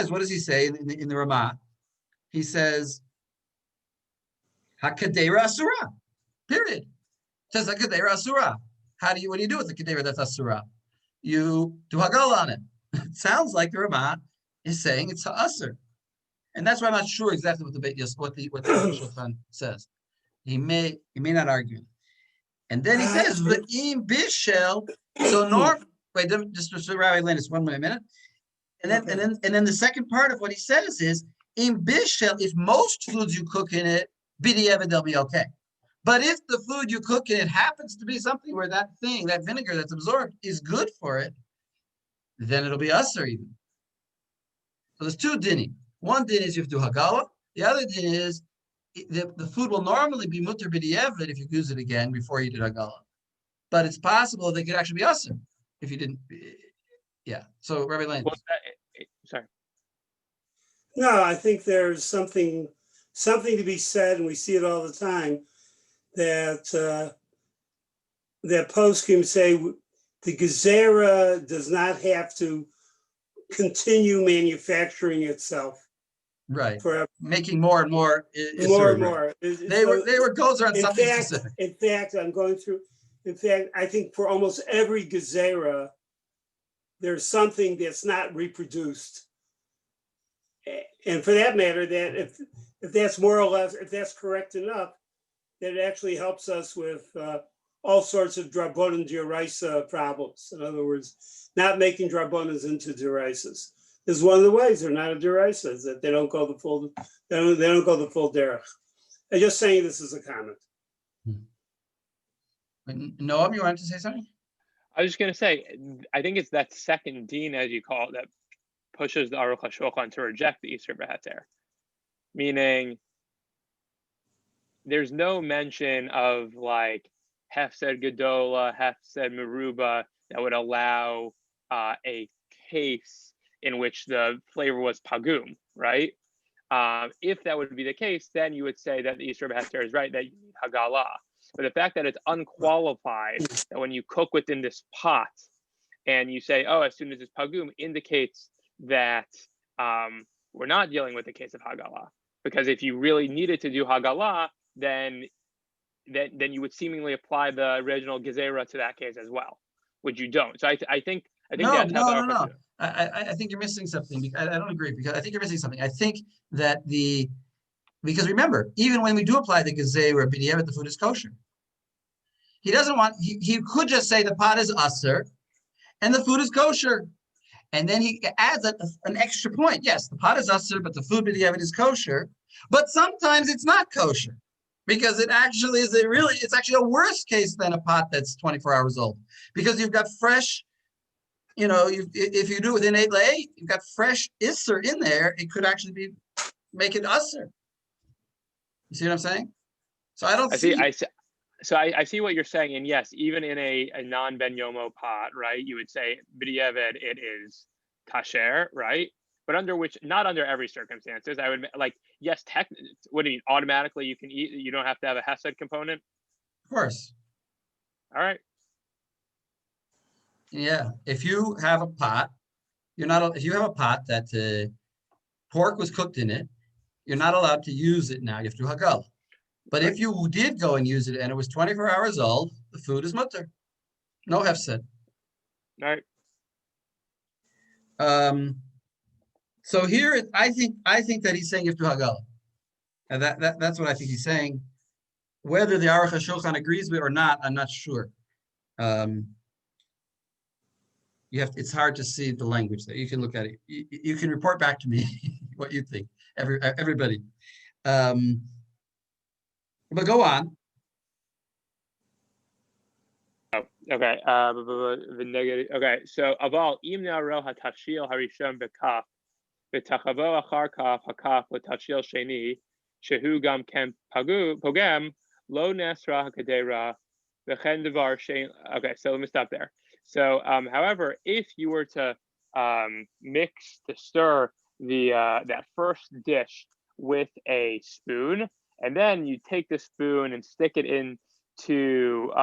Speaker 1: what does he say in the Ramah? He says, Hakadera Asura, period. It says Hakadera Asura. What do you do with the Kadera that's Asura? You do Hagal on it. It sounds like the Ramah is saying it's Ha'asr. And that's why I'm not sure exactly what the Shulchan says. He may not argue. And then he says, V'im Bishel, so wait, just Rabbi Landis, 1 minute. And then the second part of what he says is, in bishel, if most foods you cook in it, b'diavad, they'll be okay. But if the food you cook in it happens to be something where that vinegar that's absorbed is good for it, then it'll be usher even. So there's two dinim. One din is you have to do hagala. The other din is the food will normally be mutter b'diavad if you use it again before you did hagala. But it's possible they could actually be usher if you didn't. Yeah. So Rabbi Lane.
Speaker 4: Sorry.
Speaker 7: No, I think there's something to be said, and we see it all the time, that poskim say the gezerah does not have to continue manufacturing itself.
Speaker 1: Right.
Speaker 7: Forever.
Speaker 1: Making more and more.
Speaker 7: More and more.
Speaker 1: They were goes on something specific.
Speaker 7: In fact, I'm going through, In fact, I think for almost every gezerah, there's something that's not reproduced. And for that matter, that if that's more or less, if that's correct enough, that it actually helps us with all sorts of drabonin d'oraisa problems. In other words, not making drabonas into d'oraisas. This is one of the ways they're not a d'oraisa, is that they don't go the full, they don't go the full derech. I'm just saying this is a comment.
Speaker 1: Noam, you wanted to say something?
Speaker 4: I was just gonna say, I think it's that second deen, as you call it, that pushes the Aruch HaShulchan to reject the Isur B'Heter. Meaning, there's no mention of like Hefsed Gedola, Hefsed Meruba that would allow a case in which the flavor was pagum, right? If that would be the case, then you would say that the Isur B'Heter is right, that you need Hagalah. But the fact that it's unqualified, that when you cook within this pot and you say, oh, as soon as it's pagum, indicates that we're not dealing with the case of Hagalah. Because if you really needed to do Hagalah, then you would seemingly apply the original Gezerah to that case as well, which you don't. So I think
Speaker 1: No.
Speaker 4: that's how the
Speaker 1: No. I think you're missing something. I don't agree, because I think you're missing something. I think that because remember, even when we do apply the Gezerah b'diavad, the food is kosher. He doesn't want, he could just say the pot is usser and the food is kosher. And then he adds an extra point. Yes, the pot is usser, but the food b'diavad is kosher. But sometimes it's not kosher, because it actually is it's actually a worse case than a pot that's 24 hours old, because you've got fresh, if you do it within 8 lay, you've got fresh isser in there. It could actually make it usser. You see what I'm saying? So I don't see.
Speaker 4: I see what you're saying, and yes, even in a non ben yomo pot, right? You would say b'diavad it is kasher, right? But not under every circumstances. I would like, yes, what do you mean? Automatically you can eat. You don't have to have a hesed component.
Speaker 1: Of course.
Speaker 4: All right.
Speaker 1: Yeah, if you have a pot, if you have a pot that pork was cooked in it, you're not allowed to use it now. You have to hagal. But if you did go and use it and it was 24 hours old, the food is mutter. No hefsed.
Speaker 4: All right.
Speaker 1: So here, I think that he's saying you have to hagal. And that's what I think he's saying. Whether the Aruch HaShulchan agrees with it or not, I'm not sure. It's hard to see the language there. You can look at it. You can report back to me what you think. Everybody. But go on.
Speaker 4: Okay. Okay. So aval im na'aro hatafshil harishon bekaf v'tachavo achar kaf hakaf l'tafshil sheni shehu gam ken pogam lo nesra hakadera v'chen devar shein. Okay. So let me stop there. So, however, if you were to stir that first dish with a spoon, and then you take the spoon and stick it into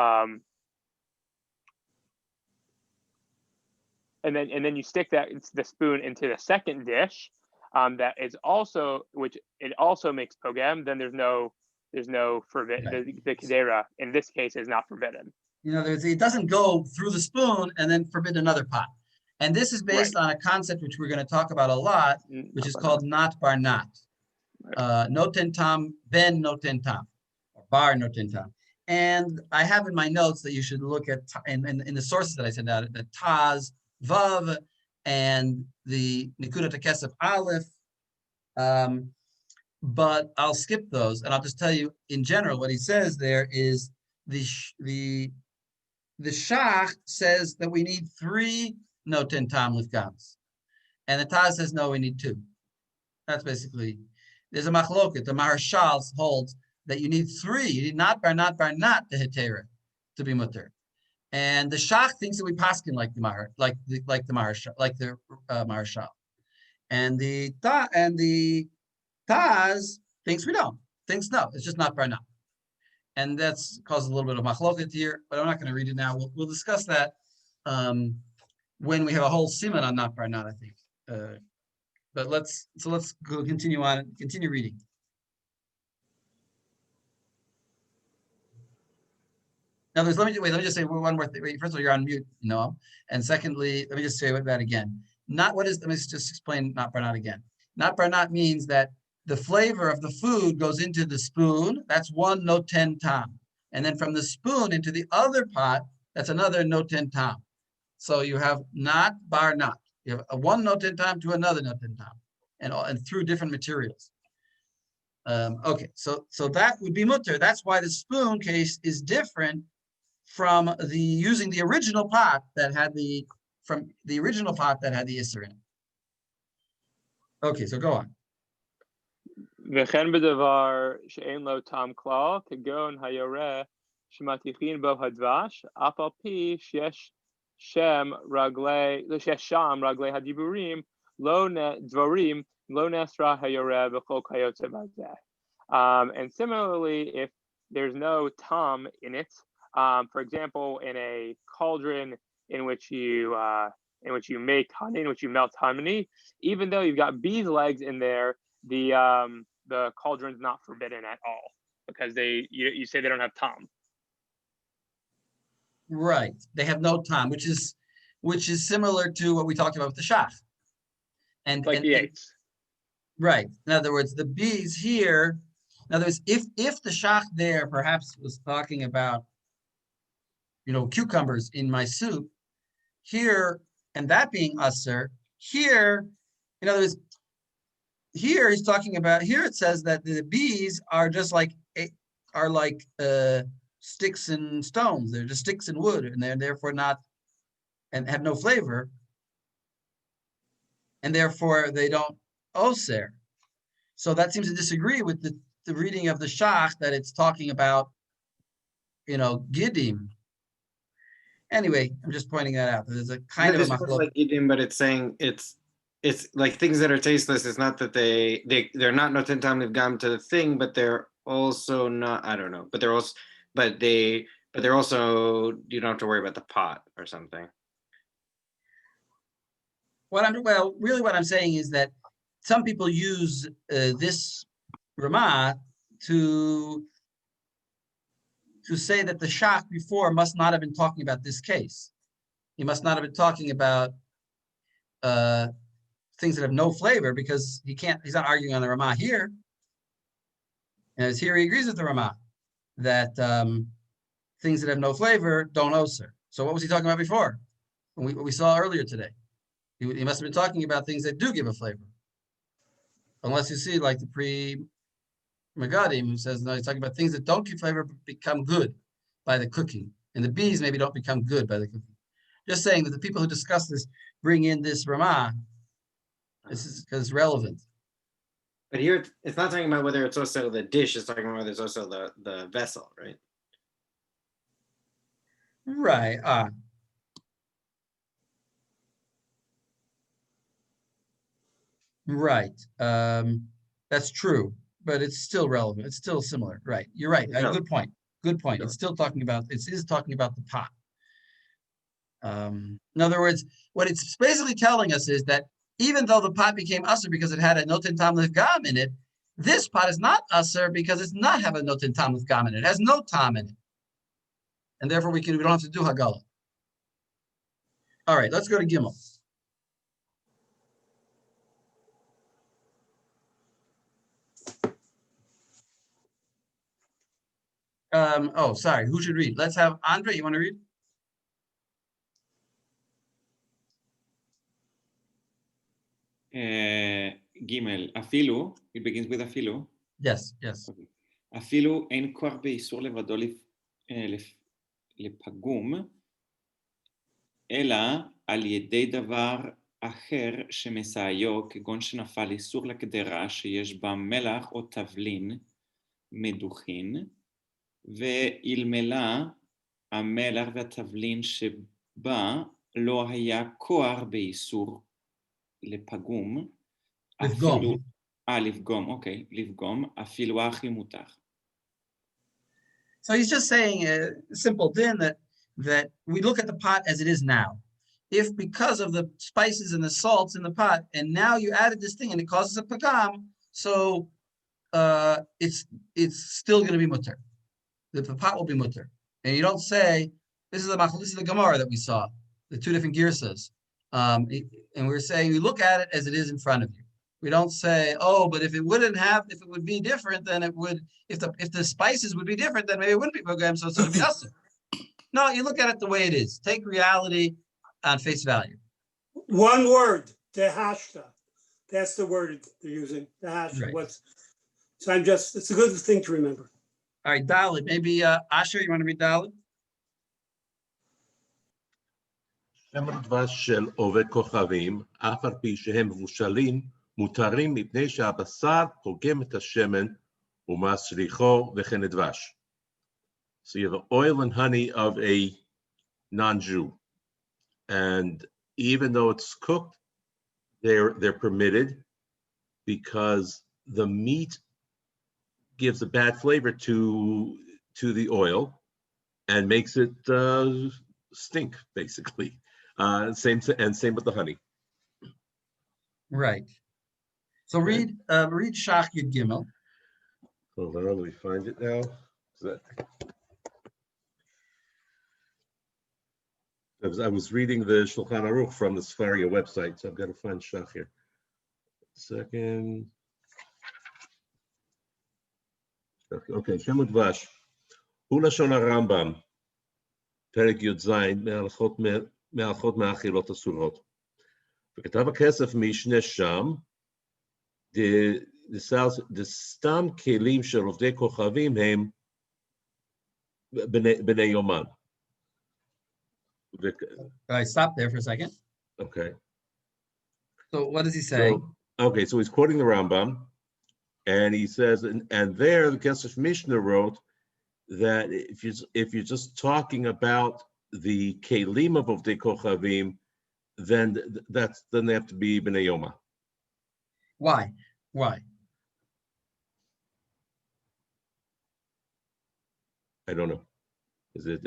Speaker 4: and then you stick the spoon into the second dish, that is also, which it also makes pogam, then there's no forbidden.
Speaker 1: Right.
Speaker 4: The kedera in this case is not forbidden.
Speaker 1: It doesn't go through the spoon and then forbid another pot. And this is based on a concept which we're going to talk about a lot, which is called not bar not. Noten tam ben noten tam, or bar noten tam. And I have in my notes that you should look at in the sources that I sent out, the Taz, Vav, and the Nikudat HaKesef Aleph. But I'll skip those, and I'll just tell you in general what he says there is the Shach says that we need 3 noten tam lifgams, and the Taz says no, we need 2. That's basically, there's a machloket. The Maharshal holds that you need 3. You need not bar not the hetera to be mutter, and the Shach thinks that we paskin like the Maharshal, and the Taz thinks we don't. Thinks no, it's just not bar not. And that's caused a little bit of machloket here, but I'm not going to read it now. We'll discuss that when we have a whole siman on not bar not, I think. But let's go continue on. Continue reading. Now, let me just say one more thing. Wait, first of all, you're on mute, and secondly, let me just say that again. Let me just explain not barnat again. Not barnat means that the flavor of the food goes into the spoon. That's one noten tam. And then from the spoon into the other pot, that's another noten tam. So you have not barnat. You have a one noten tam to another noten tam, and through different materials. Okay, so that would be mutter. That's why the spoon case is different from using the original pot that had the Isser in it. Okay, so go on.
Speaker 4: וכן בדבר שאין לו טעם כלל, כגון היורה שמטיחין בו הדבש, אף על פי שיש שם רגלי הדיבורים, דברים, לא נסרה היורה וכל כיוצא בזה. And similarly, if there's no tam in it, for example, in a cauldron in which you make honey, in which you melt honey, even though you've got bees' legs in there, the cauldron's not forbidden at all because you say they don't have tam.
Speaker 1: Right, they have no tam, which is similar to what we talked about with the shach. And
Speaker 4: like the eights.
Speaker 1: Right. In other words, the bees here. In other words, if the shach there perhaps was talking about, cucumbers in my soup, here, and that being usser, here, in other words, here he's talking about, here it says that the bees are just like sticks and stones. They're just sticks and wood, and they're therefore not, and have no flavor, and therefore they don't oser. So that seems to disagree with the reading of the shach that it's talking about, gidim. Anyway, I'm just pointing that out. There's a kind of a
Speaker 5: like gidim, but it's saying it's like things that are tasteless. It's not that they're not noten tam livgam to the thing, but they're also not. I don't know, but they're also you don't have to worry about the pot or something.
Speaker 1: What I'm saying is that some people use this Ramah to say that the shach before must not have been talking about this case. He must not have been talking about things that have no flavor because he's not arguing on the Ramah here. And as here he agrees with the Ramah that things that have no flavor don't oser. So what was he talking about before? What we saw earlier today. He must have been talking about things that do give a flavor. Unless you see like the pre-Megadim who says, no, he's talking about things that don't give flavor but become good by the cooking. And the bees maybe don't become good by the cooking. Just saying that the people who discuss this bring in this Ramah. This is because it's relevant.
Speaker 5: But here it's not talking about whether it's also the dish, it's talking about whether it's also the vessel, right?
Speaker 1: Right. Right. That's true, but it's still relevant. It's still similar. Right. You're right. Good point. Good point. It's still talking about, it is talking about the pot. In other words, what it's basically telling us is that even though the pot became usher because it had a noten tam gam in it, this pot is not usher because it's not have a noten tam gam in it. It has no tam in it. And therefore we don't have to do hagala. All right, let's go to Gimel. Sorry, who should read? Let's have Andre, you want to read?
Speaker 3: Gimel, אפילו, it begins with אפילו.
Speaker 1: Yes.
Speaker 3: Okay. אפילו אין כוח באיסור לבדו לפגום, אלא על ידי דבר אחר שמסעיו, כגון שנפל איסור לקדרה שיש בה מלח או תבלין מדוכין, ואלמלא המלח והתבלין שבה לא היה כוח באיסור לפגום,
Speaker 1: לפגום.
Speaker 3: לפגום, אוקיי, לפגום, אפילו הכי מותר.
Speaker 1: So he's just saying a simple din that we look at the pot as it is now. If because of the spices and the salts in the pot, and now you added this thing and it causes a pagam, so it's still going to be mutter. The pot will be mutter. And you don't say, this is the Gemara that we saw, the two different girsas. And we're saying you look at it as it is in front of you. We don't say, oh, but if it would be different, then it would, if the spices would be different, then maybe it wouldn't be program, so it would be usher. No, you look at it the way it is. Take reality on face value.
Speaker 7: One word, tehashta. That's the word they're using, tehashta.
Speaker 1: Right.
Speaker 7: So it's a good thing to remember.
Speaker 1: All right, Dalit, maybe Asher, you want to read Dalit?
Speaker 2: שם הדבש של עובד כוכבים, אף על פי שהם מבושלים, מותרים מפני שהבשר פוגם את השמן ומסריחו וכן הדבש. So you have the oil and honey of a non-Jew. And even though it's cooked, they're permitted because the meat gives a bad flavor to the oil and makes it stink, basically. Same with the honey.
Speaker 1: Right. So read Shach Yud Gimel.
Speaker 2: Hold on, let me find it now. I was reading the Shulchan Aruch from the Sefaria website, so I've got to find Shach here. Second. Okay, Shem Udvash. הוא לשון הרמב"ם, פרק י"ז, מהלכות מהאכילות אסורות. וכתב הכסף משנה שם, סתם כלים של עובדי כוכבים הם בני יומן.
Speaker 1: I stop there for a second.
Speaker 2: Okay.
Speaker 1: So what does he say?
Speaker 2: So he's quoting the Rambam, and he says, and there the Kesef Mishnah wrote that if you're just talking about the kelim of Ovdei Kochavim, then they have to be Bnei Yoma.
Speaker 1: Why?
Speaker 2: I don't know. Is it?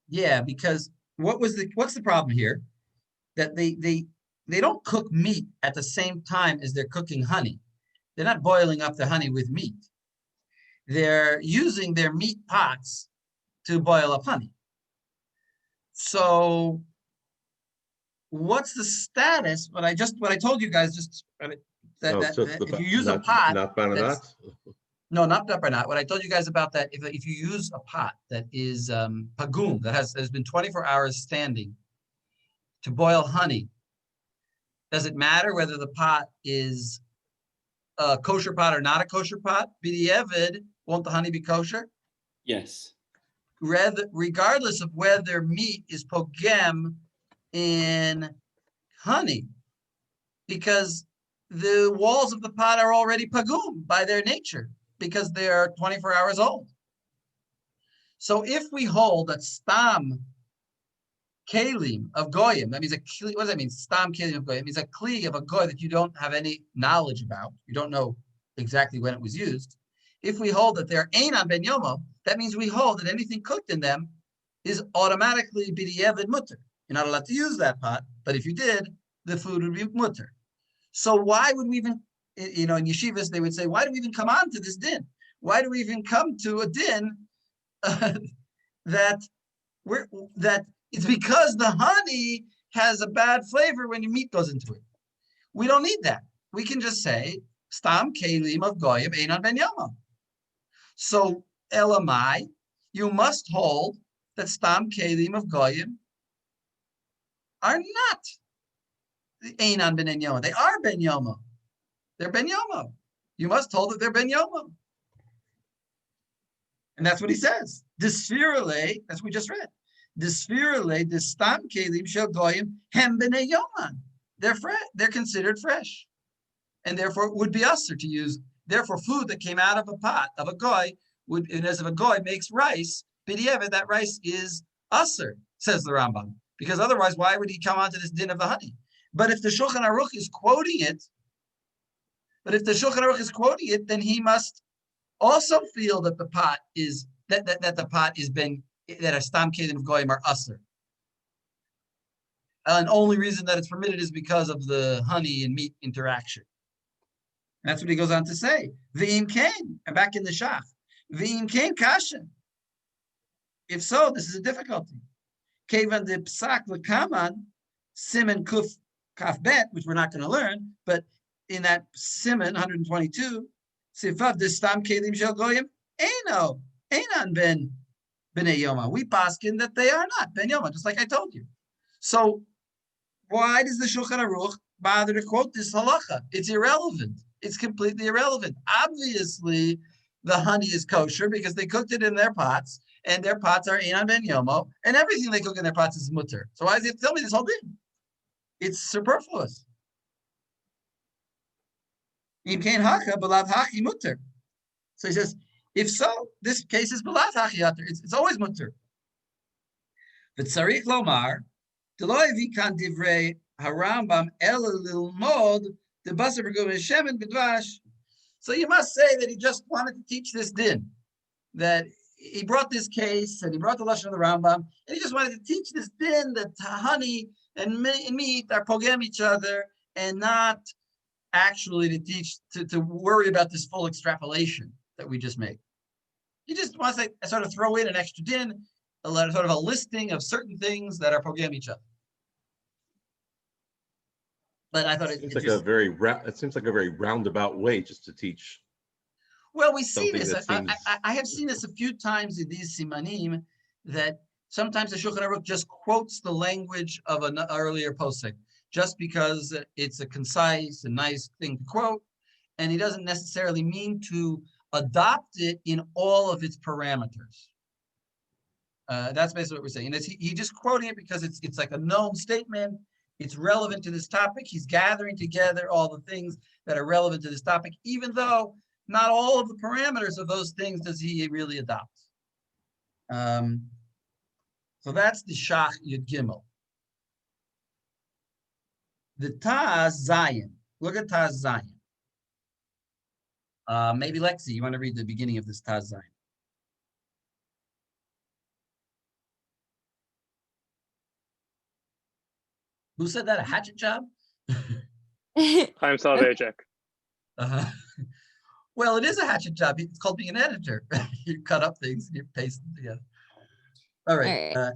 Speaker 1: Yeah, because what's the problem here? That they don't cook meat at the same time as they're cooking honey. They're not boiling up the honey with meat. They're using their meat pots to boil up honey. So what's the status? What I told you guys that if you use a pot,
Speaker 2: not Baranat?
Speaker 1: No, not Baranat. What I told you guys about that, if you use a pot that is pagum, that has been 24 hours standing to boil honey, does it matter whether the pot is a kosher pot or not a kosher pot? B'di'evid, won't the honey be kosher?
Speaker 3: Yes.
Speaker 1: Regardless of whether meat is pogem in honey, because the walls of the pot are already pagum by their nature, because they are 24 hours old. So if we hold that stam kelim of goyim, that means what does that mean? Stam kelim of goyim means a kli of a goy that you don't have any knowledge about. You don't know exactly when it was used. If we hold that they're einan ben yomo, that means we hold that anything cooked in them is automatically b'di'evid mutter. You're not allowed to use that pot, but if you did, the food would be mutter. So why would we even, in yeshivas, they would say, why do we even come on to this din? Why do we even come to a din that it's because the honey has a bad flavor when your meat goes into it? We don't need that. We can just say, stam kelim of goyim einan ben yomo. So elamai, you must hold that stam kelim of goyim are not einan ben yomo. They are ben yomo. They're ben yomo. You must hold that they're ben yomo. And that's what he says. Disfirale, that's what we just read. Disfirale, distam kelim shel goyim hem b'nei yoman. They're considered fresh, and therefore it would be usher to use. Therefore, food that came out of a pot of a goy would, and as if a goy makes rice, b'di'evid, that rice is usher, says the Rambam. Because otherwise, why would he come onto this din of the honey? But if the Shulchan Aruch is quoting it, then he must also feel that the pot is that a stam kelim of goyim are usher. And only reason that it's permitted is because of the honey and meat interaction. And that's what he goes on to say. V'im kain, and back in the shach. V'im kain kasha. if so, this is a difficulty. Kevan de psak lekaman, siman kuf kaf bet, which we're not going to learn, but in that siman 122, sifav de stam kelim shel goyim, eino, einan ben bnei yoma. We paskin that they are not ben yoma, just like I told you. So why does the Shulchan Aruch bother to quote this halacha? It's irrelevant. It's completely irrelevant. Obviously, the honey is kosher because they cooked it in their pots, and their pots are einan ben yomo, and everything they cook in their pots is mutter. So why does he have to tell me this whole thing? It's superfluous. Im kein hacha b'lav hachi mutter. So he says, if so, this case is b'lav hachi mutter. It's always mutter. V'tzarich lomar, d'lo hevi kan divrei harambam ela lilmod debasar b'gum shemen b'dvash. So you must say that he just wanted to teach this din, that he brought this case and he brought the lashon of the Rambam, and he just wanted to teach this din that honey and meat are pogem each other, and not actually to teach to worry about this full extrapolation that we just made. He just wants to sort of throw in an extra din, sort of a listing of certain things that are pogem each other. But I thought it seems
Speaker 2: like a very roundabout way just to teach.
Speaker 1: Well, we see
Speaker 2: Something
Speaker 1: this.
Speaker 2: that seems-
Speaker 1: I have seen this a few times in these simanim, that sometimes the Shulchan Aruch just quotes the language of an earlier posek, just because it's a concise and nice thing to quote, and he doesn't necessarily mean to adopt it in all of its parameters. That's basically what we're saying. And he's just quoting it because it's like a known statement. It's relevant to this topic. He's gathering together all the things that are relevant to this topic, even though not all of the parameters of those things does he really adopt. So that's the Shach Yud Gimel. The Taz Zayin. Look at Taz Zayin. Maybe Lexi, you want to read the beginning of this Taz Zayin? Who said that? A hatchet job?
Speaker 4: I'm Salvajek.
Speaker 1: Uh-huh. Well, it is a hatchet job. It's called being an editor. You cut up things and you paste them together. All right.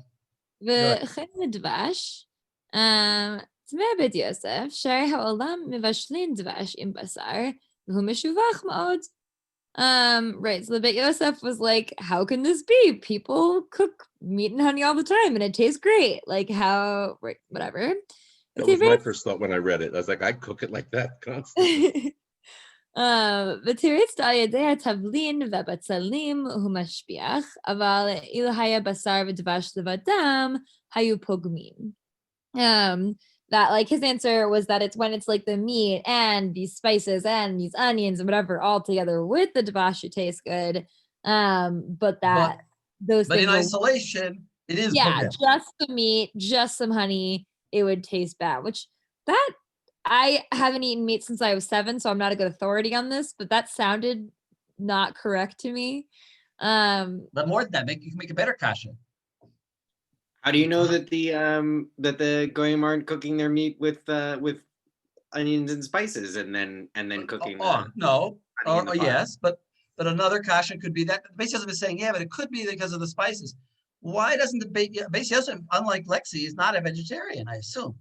Speaker 6: וכן דבש, טמא בית יוסף, שהרי העולם מבשלים דבש עם בשר, והוא משובח מאוד. Right, so the Beit Yosef was like, how can this be? People cook meat and honey all the time and it tastes great. Like how, right, whatever.
Speaker 2: That was my first thought when I read it. I was like, I cook it like that constantly.
Speaker 6: ותירץ על ידי התבלין והבצלים הוא משביח, אבל אילו היה בשר ודבש לבדם, היו פוגמים. That like his answer was that it's when it's like the meat and these spices and these onions and whatever all together with the dvash it tastes good. Those
Speaker 1: but
Speaker 6: things
Speaker 1: in isolation, it is pogem.
Speaker 6: just the meat, just some honey, it would taste bad. Which that I haven't eaten meat since I was 7, so I'm not a good authority on this, but that sounded not correct to me.
Speaker 1: But more than that, you can make a better kasha.
Speaker 5: How do you know that the goyim aren't cooking their meat with onions and spices and then cooking?
Speaker 1: Yes, but another kasha could be that Beis Yosef is saying, yeah, but it could be because of the spices. Why doesn't the Beis Yosef, unlike Lexi, is not a vegetarian, I assume,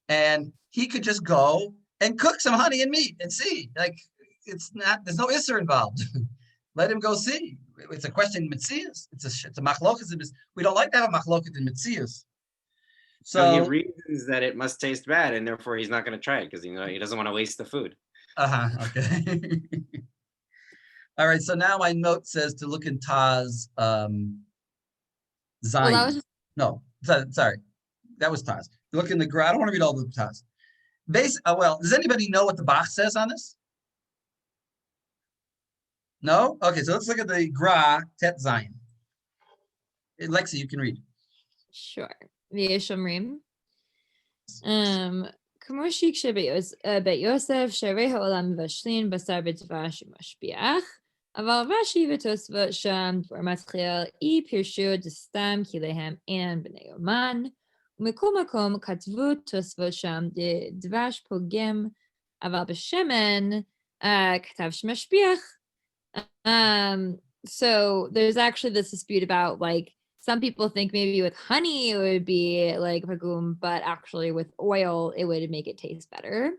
Speaker 1: and he could just go and cook some honey and meat and see. Like it's not, there's no isser involved. Let him go see. It's a question in Metzias. It's a machlokas. We don't like to have a machlokas in Metzias. So
Speaker 5: he reasons that it must taste bad, and therefore he's not going to try it because he doesn't want to waste the food.
Speaker 1: Okay. All right. So now my note says to look in Taz Zion. Sorry, that was Taz. Look in the Gra. I don't want to read all the Taz. Well, does anybody know what the Bach says on this? No? Okay, so let's look at the Gra Tet Zion. Lexi, you can read.
Speaker 6: Sure. ויש אומרים, כמו שבית יוסף שערי העולם מבשלים בשר בדבש ומשביח, אבל רש"י ותוספות שם כבר מתחיל אי פירשו דסתם כי להם אינן בני יומן, ומכל מקום כתבו תוספות שם דבש פוגם, אבל בשמן כתב שמשביח. So there's actually this dispute about like some people think maybe with honey it would be like pagum, but actually with oil it would make it taste better.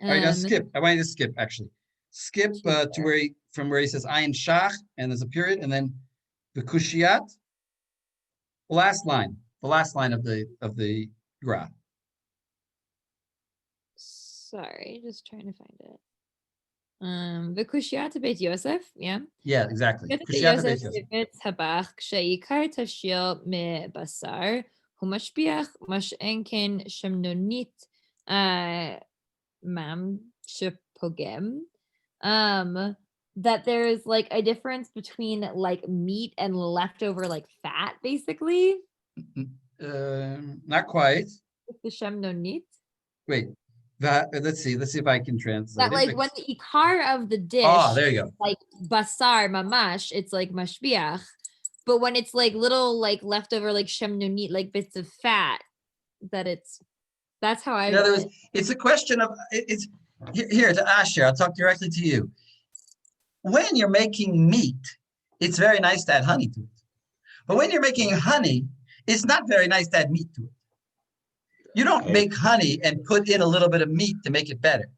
Speaker 1: All right, now skip. I want you to skip actually. Skip to where from where he says ayin shach and there's a period and then the kushiyat. The last line of the gra.
Speaker 6: Sorry, just trying to find it. The kushiyat Beit Yosef, yeah.
Speaker 1: Yeah, exactly.
Speaker 6: Kushiyat Beit Yosef habach sheikar tashil me basar humashbiach mash enken shemnonit mam shepogem. That there's like a difference between like meat and leftover like fat, basically.
Speaker 1: Not quite.
Speaker 6: The shemnonit.
Speaker 1: Wait. Let's see if I can translate
Speaker 6: that like
Speaker 1: it.
Speaker 6: when the ikar of the dish
Speaker 1: there you go.
Speaker 6: like basar mamash, it's like mashbiach, but when it's like little like leftover like shemnonit, like bits of fat, that's how I
Speaker 1: In other words, it's a question of it's here to Asher. I'll talk directly to you. When you're making meat, it's very nice to add honey to it. But when you're making honey, it's not very nice to add meat to it. You don't make honey and put in a little bit of meat to make it better.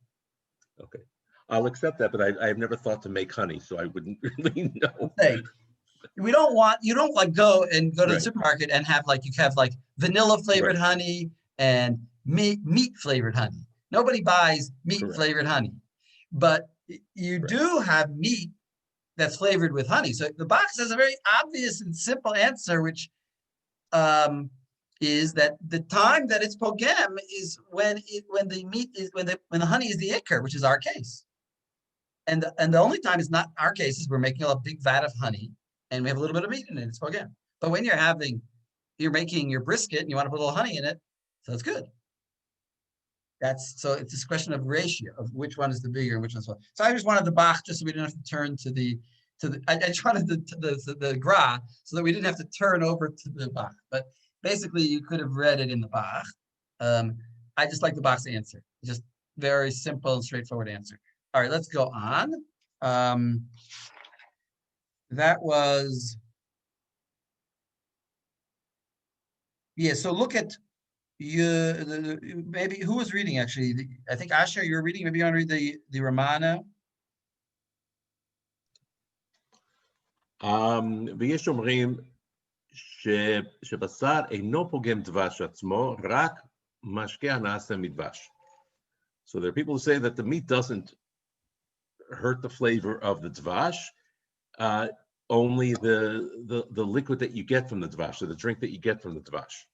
Speaker 2: Okay, I'll accept that, but I've never thought to make honey, so I wouldn't really know.
Speaker 1: Hey, you don't like go to the
Speaker 2: Right.
Speaker 1: supermarket and have like vanilla flavored
Speaker 2: Right.
Speaker 1: honey and meat flavored honey. Nobody buys meat flavored honey, but you do have meat that's flavored with honey. So the box has a very obvious and simple answer, which is that the time that it's pogem is when the honey is the ikar, which is our case. And the only time it's not our case is we're making a big vat of honey and we have a little bit of meat in it. It's pogem. But when you're making your brisket and you want to put a little honey in it, so it's good. So it's this question of ratio of which one is the bigger and which one's small. So I just wanted the bach just so we didn't have to turn I just wanted the gra so that we didn't have to turn over to the bach. But basically, you could have read it in the bach. I just like the bach's answer. Just very simple and straightforward answer. All right, let's go on. That was so look at maybe who was reading actually? I think Asher, you're reading. Maybe you want to read the Ramana.
Speaker 2: ויש אומרים שבשר אינו פוגם דבש עצמו, רק משקה הנעשה מדבש. So there are people who say that the meat doesn't hurt the flavor of the dvash, only the liquid that you get from the dvash, or the drink that you get from the dvash.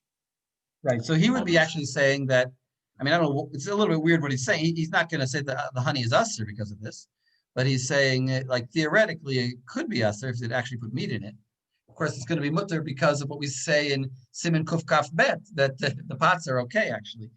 Speaker 1: Right. So he would be actually saying that. I mean, I don't know. It's a little bit weird what he's saying. He's not going to say that the honey is usher because of this, but he's saying like theoretically it could be usher if it actually put meat in it. Of course, it's going to be mutter because of what we say in Siman Kuf Kaf Bet that the pots are okay actually,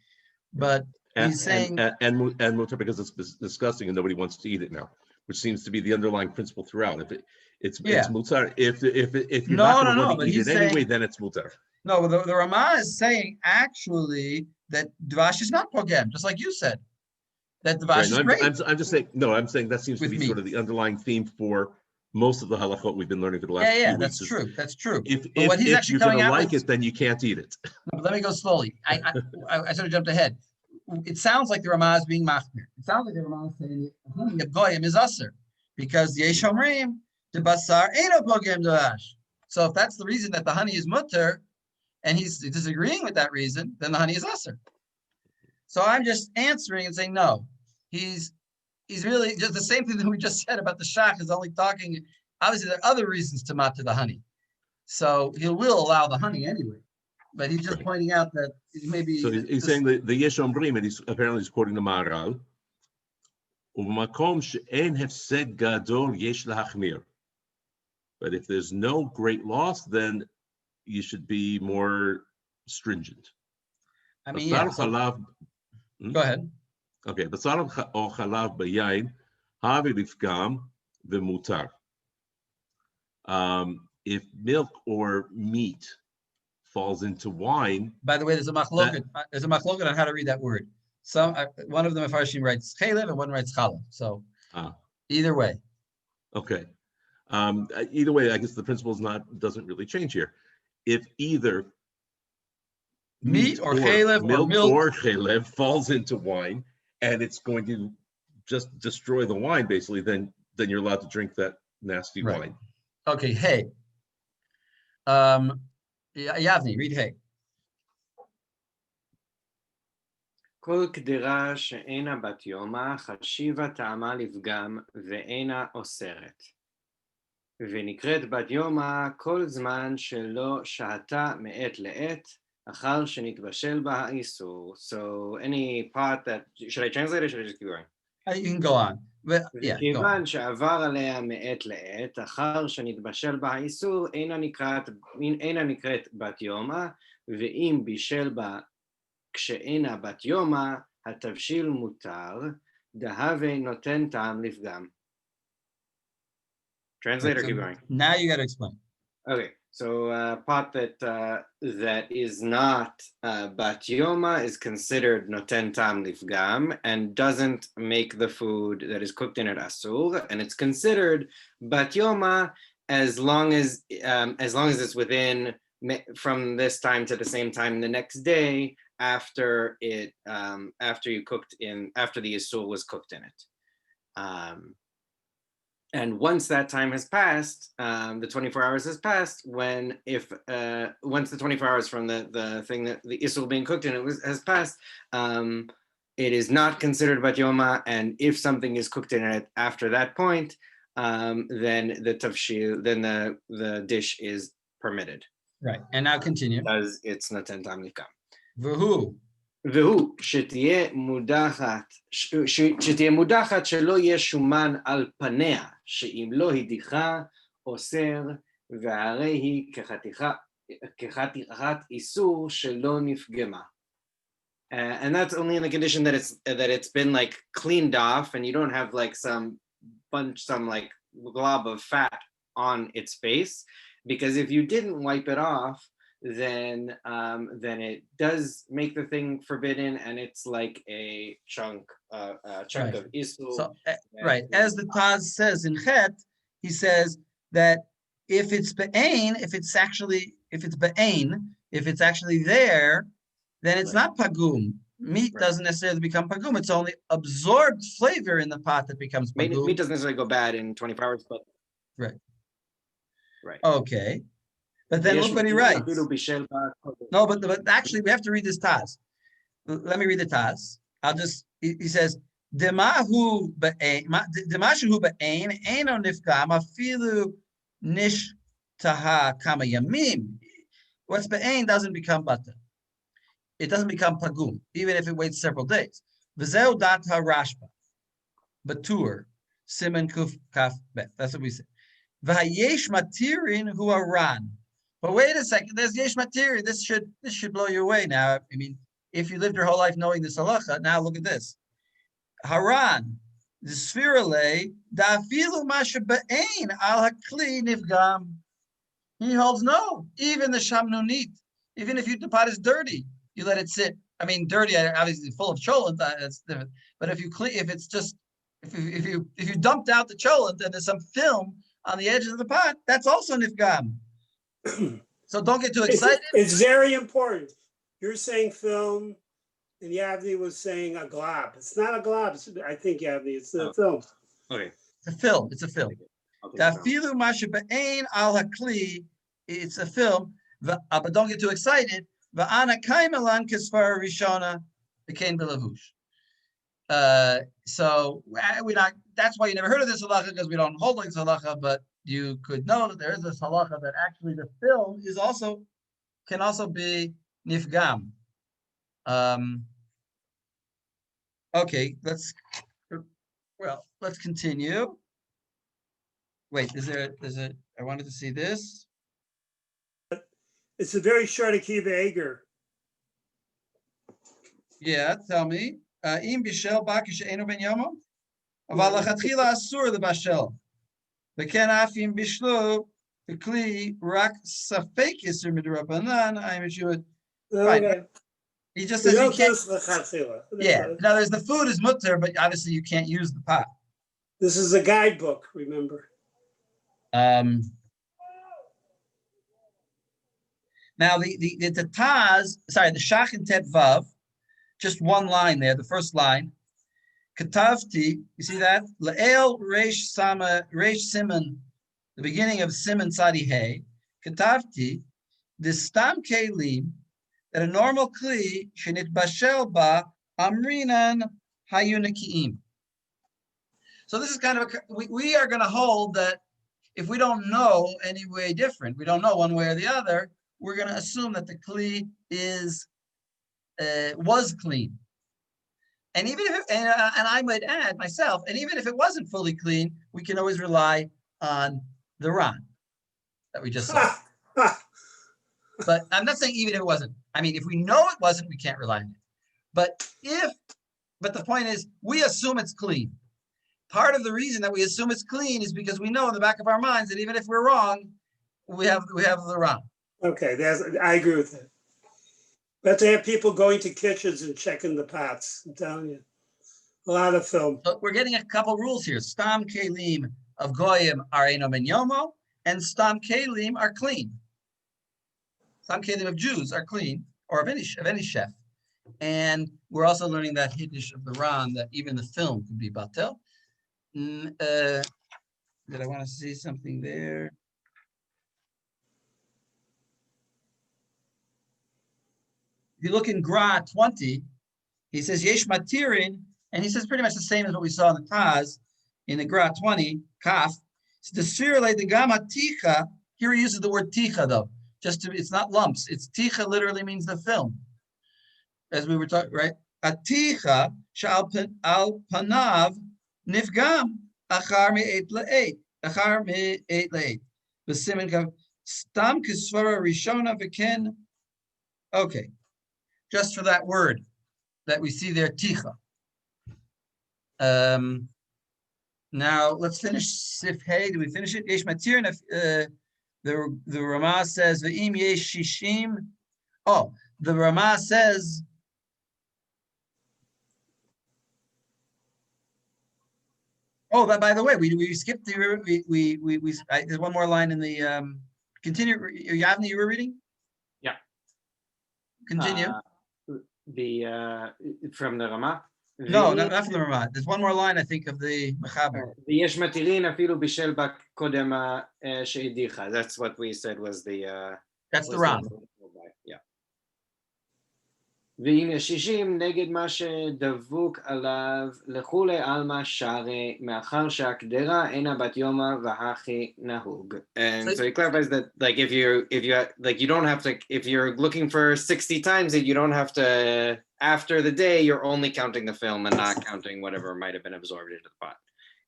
Speaker 1: but he's saying
Speaker 2: and mutter because it's disgusting and nobody wants to eat it now, which seems to be the underlying principle throughout. If it's mutter, if you're not going to want to eat it anyway, then it's mutter.
Speaker 1: No, the Ramah is saying actually that dvash is not pogem, just like you said. That dvash is great.
Speaker 2: I'm just saying. No, I'm saying that seems to be sort of the underlying theme for most of the halachot we've been learning for the last few weeks.
Speaker 1: That's true. That's true.
Speaker 2: If you're going to like it, then you can't eat it.
Speaker 1: No, but let me go slowly. I sort of jumped ahead. It sounds like the Ramah is being machmir. It sounds like the Ramah is saying the goyim is usher because yesh omrim the basar eino pogem dvash. So if that's the reason that the honey is mutter, and he's disagreeing with that reason, then the honey is usher. So I'm just answering and saying no. He's really just the same thing that we just said about the shach is only talking. Obviously, there are other reasons to matter the honey, so he will allow the honey anyway. But he's just pointing out that maybe.
Speaker 2: So he's saying the yesh omrim, and he's apparently quoting the Maharal. U'b'makom she'en hefsed gadol yesh lahachmir. But if there's no great loss, then you should be more stringent.
Speaker 1: I mean,
Speaker 2: go
Speaker 1: ahead.
Speaker 2: Okay, basar או חלב ביין, הווה לפגם ומותר. If milk or meat falls into wine.
Speaker 1: By the way, there's a machloket. There's a machloket on how to read that word. One of the Mefarshim writes chalev and one writes chalav. So either way.
Speaker 2: Okay. Either way, I guess the principle doesn't really change here. if either
Speaker 1: Meat or chalev or
Speaker 2: milk
Speaker 1: milk.
Speaker 2: or chalev falls into wine and it's going to just destroy the wine, basically, then you're allowed to drink that nasty
Speaker 1: Right.
Speaker 2: wine.
Speaker 1: Okay, hey. Yavni, read hey.
Speaker 5: כל קדרה שאינה בת יומא, חשיבה טעמה לפגם ואינה אוסרת. ונקראת בת יומא כל זמן שלא שהתה מעת לעת, אחר שנתבשל בה האיסור. So any part that, should I translate or should I just keep going?
Speaker 1: You can go on. But, yeah, go on.
Speaker 5: וכיוון שעבר עליה מעת לעת, אחר שנתבשל בה האיסור, אינה נקראת בת יומא, ואם בישל בה כשאינה בת יומא, התבשיל מותר, דהווה נותן טעם לפגם. Translate or keep going?
Speaker 1: Now you got to explain.
Speaker 5: Okay, so pot that is not bat yoma is considered noten tam lifgam and doesn't make the food that is cooked in it asur, and it's considered bat yoma as long as it's within from this time to the same time the next day after the asur was cooked in it. And once that time has passed, the 24 hours has passed, once the 24 hours from the thing that the isur being cooked in has passed, it is not considered bat yoma, and if something is cooked in it after that point, then the tavshil, then the dish is permitted.
Speaker 1: Right, and now continue.
Speaker 5: Because it's noten tam lifgam.
Speaker 1: V'hu.
Speaker 5: והוא שתהיה מודחת שלא יהיה שומן על פניה, שאם לא הדיחה אוסר, והרי היא כחתיכת איסור שלא נפגמה. And that's only in the condition that it's been like cleaned off and you don't have like some like glob of fat on its face, because if you didn't wipe it off, then it does make the thing forbidden, and it's like a chunk
Speaker 1: Right.
Speaker 5: of isur.
Speaker 1: So, right, as the Taz says in Chet, he says that if it's be'ain, if it's actually there, then it's not pagum. Meat doesn't necessarily become pagum. It's only absorbed flavor in the pot that becomes pagum.
Speaker 5: Meat doesn't necessarily go bad in 24 hours, but
Speaker 1: right.
Speaker 5: Okay.
Speaker 1: But then look what he writes. No, but actually we have to read this Taz. Let me read the Taz. He says, Demahu ba'ain, Demashu ba'ain, eino nifgam, afilu nish taha kama yamim. What's ba'ain doesn't become butter. It doesn't become pagum, even if it waits several days. V'zeu dat ha-rashba, batur, siman kuf kaf bet. That's what we say. V'hayesh matirin hu aran. But wait a second, there's yesh matiri. This should blow you away now. I mean, if you lived your whole life knowing this halacha, now look at this. Haran, the sphirale, da'afilu masha ba'ain al hakli nifgam. He holds no, even the shamnunit, even if the pot is dirty, you let it sit. I mean, dirty, obviously full of cholent, that's different. But if you dumped out the cholent and there's some film on the edges of the pot, that's also nifgam. So don't get too excited.
Speaker 7: It's very important. You're saying film, and Yavni was saying a glob. It's not a glob. I think, Yavni, it's a film.
Speaker 5: Okay.
Speaker 1: It's a film. It's a film. Dafilu masha ba'ain al hakli. It's a film. But don't get too excited. Va'ana kaimelan kisfar rishona became belavush. So we're not. That's why you never heard of this halacha, because we don't hold like this halacha. But you could know that there is this halacha that actually the film can also be nifgam. Okay, let's continue. Wait, I wanted to see this.
Speaker 7: It's a very short Akiva Eger.
Speaker 1: Yeah, tell me. Im bishel bakish eno ben yomo. Aval lachatchila asur the bashel. V'ken afim bishlu v'kli rak safek yisur midrabanan. I'm sure. Right. He just says you can't. Yeah. In other words, the food is mutter, but obviously you can't use the pot.
Speaker 7: This is a guidebook, remember.
Speaker 1: Now the Taz, sorry, the Shach and Tet Vav, just one line there, the first line. Katavti, you see that? Le'el Reish Siman, the beginning of Siman Sadi Hey. Katavti, the Stam Kelim, that a normal Kli, Shenit Bashel Ba, Amrinan Hayunikiim. So this is kind of we are going to hold that if we don't know any way different, we don't know one way or the other, we're going to assume that the Kli was clean. And even if, and I might add myself, and even if it wasn't fully clean, we can always rely on the Ran that we just saw. But I'm not saying even if it wasn't. I mean, if we know it wasn't, we can't rely on it. But the point is, we assume it's clean. Part of the reason that we assume it's clean is because we know in the back of our minds that even if we're wrong, we have the Ran.
Speaker 7: Okay, I agree with that. But to have people going to kitchens and checking the pots, I'm telling you, a lot of film.
Speaker 1: So we're getting a couple rules here. Stam kelim of goyim are eno ben yomo, and stam kelim are clean. Stam kelim of Jews are clean, or of any chef. And we're also learning that Hiddush of the Ran, that even the film could be batel. Did I want to see something there? If you look in Gra 20, he says Yesh Matirin, and he says pretty much the same as what we saw in the Taz in the Gra 20, Kaf. The Sirle the Gama Ticha, here he uses the word Ticha though, it's not lumps. It's Ticha literally means the film. As we were talking, right? Aticha shal al panav nifgam achar me'et le'et. Achar me'et le'et. The Siman Kav Stam Kisvara Rishona V'ken. Okay. Just for that word that we see there, ticha. Now let's finish Sif Hey. Do we finish it? Yesh Matir. The Ramah says V'im Yesh Shishim. Oh, the Ramah says. Oh, but by the way, we skipped the there's one more line in the continue. Yavni, you were reading?
Speaker 5: Yeah.
Speaker 1: Continue.
Speaker 5: From the Ramah?
Speaker 1: No, not from the Ramah. There's one more line, I think, of the Mechaber.
Speaker 5: ויש מתירין אפילו בשל קודם שהדיחה. That's what we said was the...
Speaker 1: That's the Ram.
Speaker 5: Yeah. ואם יש 60 נגד מה שדבוק עליו לכולי עלמא שרי מאחר שהקדרה אינה בת יומא והכי נהוג. And so he clarifies that like if you like you don't have to, if you're looking for 60 times it, you don't have to, after the day you're only counting the film and not counting whatever might have been absorbed into the pot,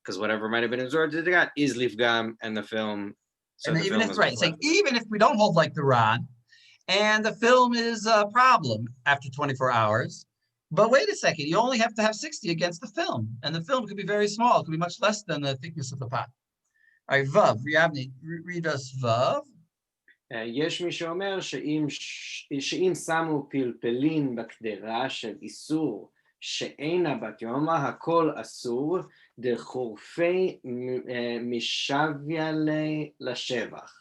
Speaker 5: because whatever might have been absorbed into the pot is lifgam and the film. So
Speaker 1: and even if right, saying even if we don't hold like the Ran, and the film is a problem after 24 hours. But wait a second, you only have to have 60 against the film. And the film could be very small. It could be much less than the thickness of the pot. All right, Vav, Riavni, read us Vav.
Speaker 5: יש מי שאומר שאם שמו פלפלין בקדרה של איסור שאינה בת יומא, הכל אסור, דחורפי משוויה לשבח.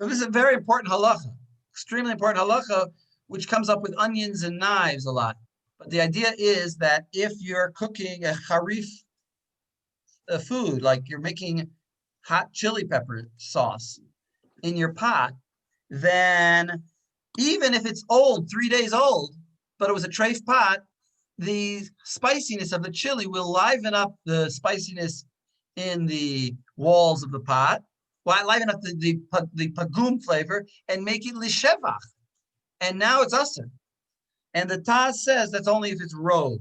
Speaker 1: So this is a very important halacha. Extremely important halacha, which comes up with onions and knives a lot. But the idea is that if you're cooking a harif food, like you're making hot chili pepper sauce in your pot, then even if it's old, 3 days old, but it was a treif pot, the spiciness of the chili will liven up the spiciness in the walls of the pot, liven up the pagum flavor and make it lishevach. And now it's usher. And the Taz says that's only if it's rove.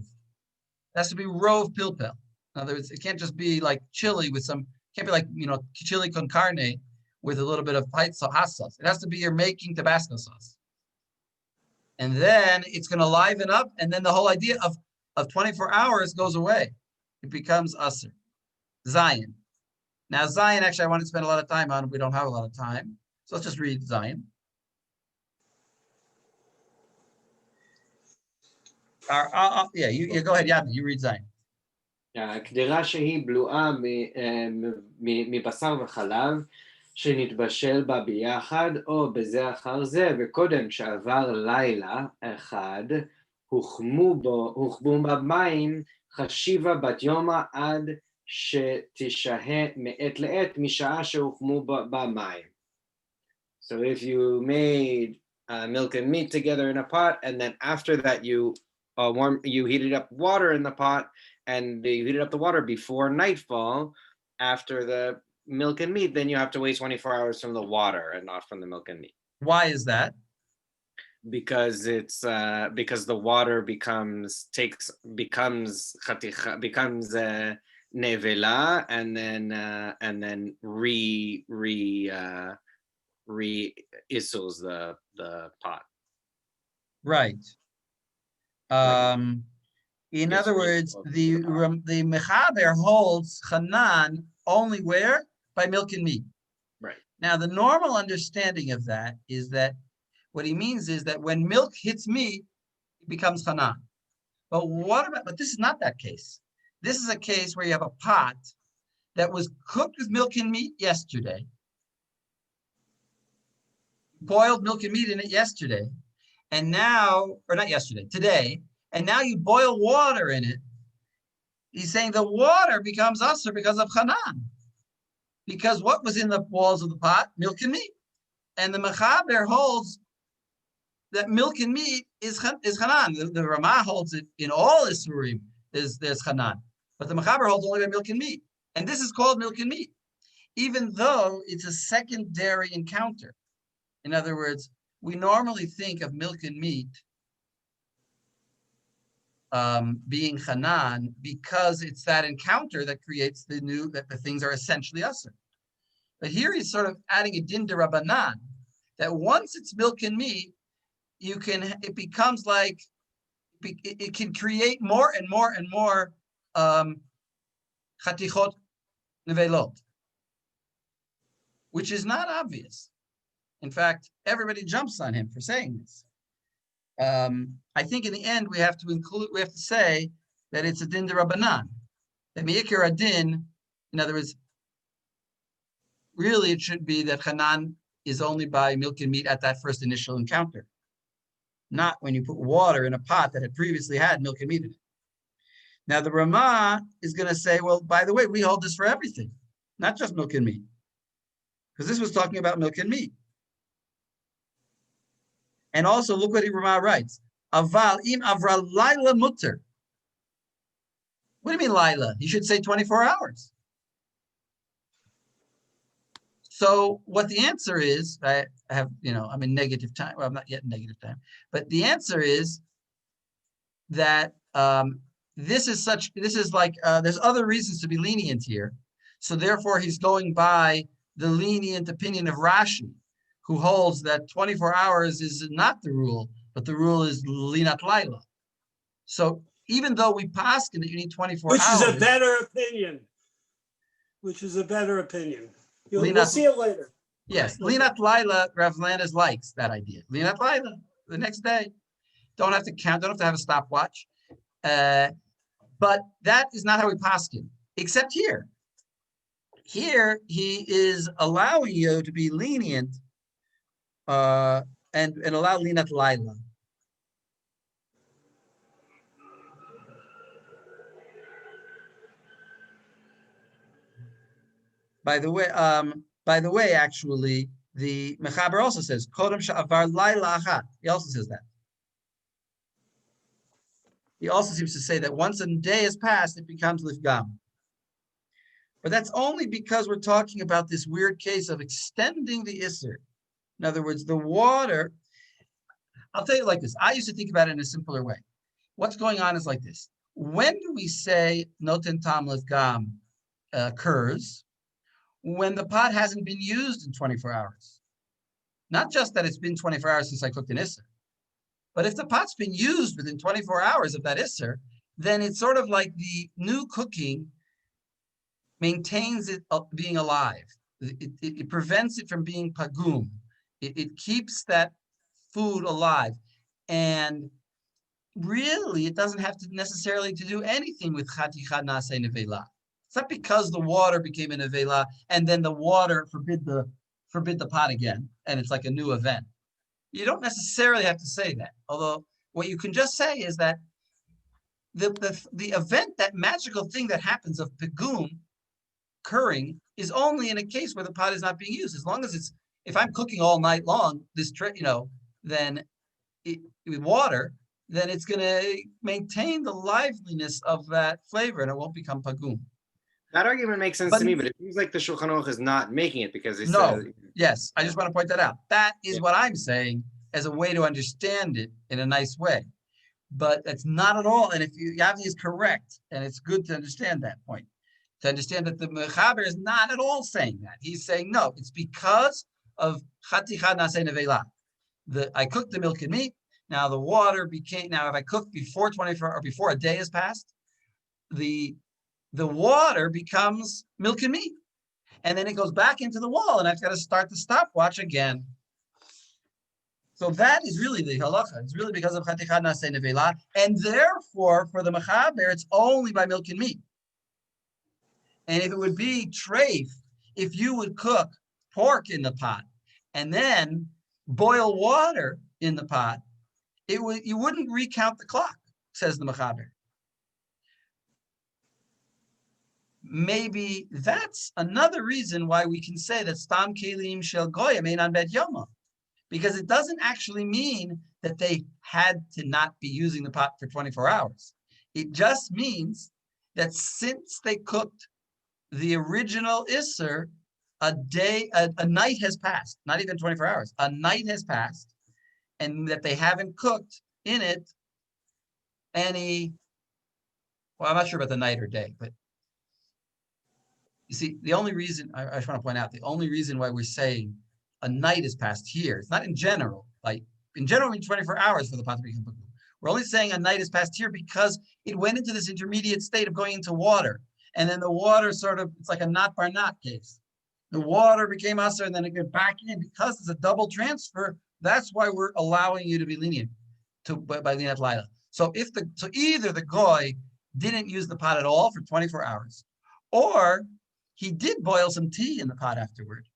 Speaker 1: It has to be rove pilpel. In other words, it can't just be like chili with some, can't be like, chili con carne with a little bit of hot sauce. It has to be you're making Tabasco sauce. And then it's going to liven up, and then the whole idea of 24 hours goes away. It becomes usher. Zion. Now, Zion, actually, I want to spend a lot of time on. We don't have a lot of time. So let's just read Zion. You go ahead, Yavni, you read Zion.
Speaker 5: הקדרה שהיא בלועה מבשר וחלב, שנתבשל בה ביחד, או בזה אחר זה, וקודם שעבר לילה אחד, הוחמו בה מים, חשיבה בת יומא עד שתשהה מעת לעת, משעה שהוחמו בה מים. So if you made milk and meat together in a pot, and then after that you heated up water in the pot, and you heated up the water before nightfall, after the milk and meat, then you have to wait 24 hours from the water and not from the milk and meat.
Speaker 1: Why is that?
Speaker 5: Because it's because the water becomes nevela, and then re-issos the pot.
Speaker 1: Right. In other words, the Mechaber holds Hanan only where? By milk and meat.
Speaker 5: Right.
Speaker 1: Now, the normal understanding of that is that what he means is that when milk hits meat, it becomes Hanan. But but this is not that case. This is a case where you have a pot that was cooked with milk and meat yesterday, boiled milk and meat in it yesterday, and now, or not yesterday, today, and now you boil water in it. He's saying the water becomes usher because of Hanan. Because what was in the walls of the pot? Milk and meat. And the Mechaber holds that milk and meat is Hanan. The Ramah holds it in all Isurim, there's Hanan. But the Mechaber holds only by milk and meat. And this is called milk and meat, even though it's a secondary encounter. In other words, we normally think of milk and meat being Hanan because it's that encounter that creates that the things are essentially usher. But here he's sort of adding a din d'Rabbanan that once it's milk and meat, it becomes like it can create more and more and more chatichot nevelot, which is not obvious. In fact, everybody jumps on him for saying this. I think in the end we have to say that it's a din d'Rabbanan. That me'ikar adin, in other words, really it should be that Hanan is only by milk and meat at that first initial encounter, not when you put water in a pot that had previously had milk and meat in it. Now the Ramah is going to say, well, by the way, we hold this for everything, not just milk and meat, because this was talking about milk and meat. And also, look what Ramah writes. Aval im avra laila mutter. What do you mean laila? You should say 24 hours. So what the answer is, I have, I'm in negative time. Well, I'm not yet in negative time. But the answer is that this is like, there's other reasons to be lenient here. So therefore, he's going by the lenient opinion of Rashi, who holds that 24 hours is not the rule, but the rule is linat laila. So even though we paskin that you need 24
Speaker 7: Which
Speaker 1: hours.
Speaker 7: Which is a better opinion. We'll see it later.
Speaker 1: Yes, linat laila, Rav Landers likes that idea. Linat laila, the next day. Don't have to count, don't have to have a stopwatch. But that is not how we paskin, except here. Here, he is allowing you to be lenient and allow linat laila. By the way, actually, the Mechaber also says kodem sha'avar laila achat. He also says that. He also seems to say that once a day has passed, it becomes lifgam. But that's only because we're talking about this weird case of extending the isser. In other words, the water, I'll tell you like this. I used to think about it in a simpler way. What's going on is like this. When do we say noten tam lifgam occurs? When the pot hasn't been used in 24 hours. Not just that it's been 24 hours since I cooked an isser, but if the pot's been used within 24 hours of that isser, then it's sort of like the new cooking maintains it being alive. It prevents it from being pagum. It keeps that food alive. And really, it doesn't have to necessarily to do anything with chaticha nase nevela. It's not because the water became a nevela and then the water forbid the forbid the pot again, and it's like a new event. You don't necessarily have to say that. Although what you can just say is that the event, that magical thing that happens of pigum occurring, is only in a case where the pot is not being used. As long as it's, if I'm cooking all night long, then with water, then it's going to maintain the liveliness of that flavor and it won't become pagum.
Speaker 5: That argument makes sense to me, but it seems like the Shulchan Aruch is not making it because he says.
Speaker 1: Yes, I just want to point that out. That is what I'm saying as a way to understand it in a nice way. But that's not at all. And if Yavni is correct, and it's good to understand that point, to understand that the Mechaber is not at all saying that. He's saying, no, it's because of Chaticha Naseh Nevela. I cooked the milk and meat. Now the water became, now if I cook before 24 or before a day has passed, the water becomes milk and meat. And then it goes back into the wall and I've got to start the stopwatch again. So that is really the halacha. It's really because of Chaticha Naseh Nevela. And therefore, for the Mechaber, it's only by milk and meat. And if it would be treif, if you would cook pork in the pot and then boil water in the pot, you wouldn't recount the clock, says the Mechaber. Maybe that's another reason why we can say that Stam Kelim Shel Goyim Einan Bet Yoma, because it doesn't actually mean that they had to not be using the pot for 24 hours. It just means that since they cooked the original Isser, a night has passed, not even 24 hours, a night has passed, and that they haven't cooked in it any, well, I'm not sure about the night or day, but you see, the only reason, I just want to point out, the only reason why we're saying a night has passed here, it's not in general, like in general, we need 24 hours for the pot to become pagum. We're only saying a night has passed here because it went into this intermediate state of going into water. And then the water sort of, it's like a not bar not case. The water became usher and then it got back in because it's a double transfer. That's why we're allowing you to be lenient by Linat Laila. So either the goy didn't use the pot at all for 24 hours, or he did boil some tea in the pot afterward,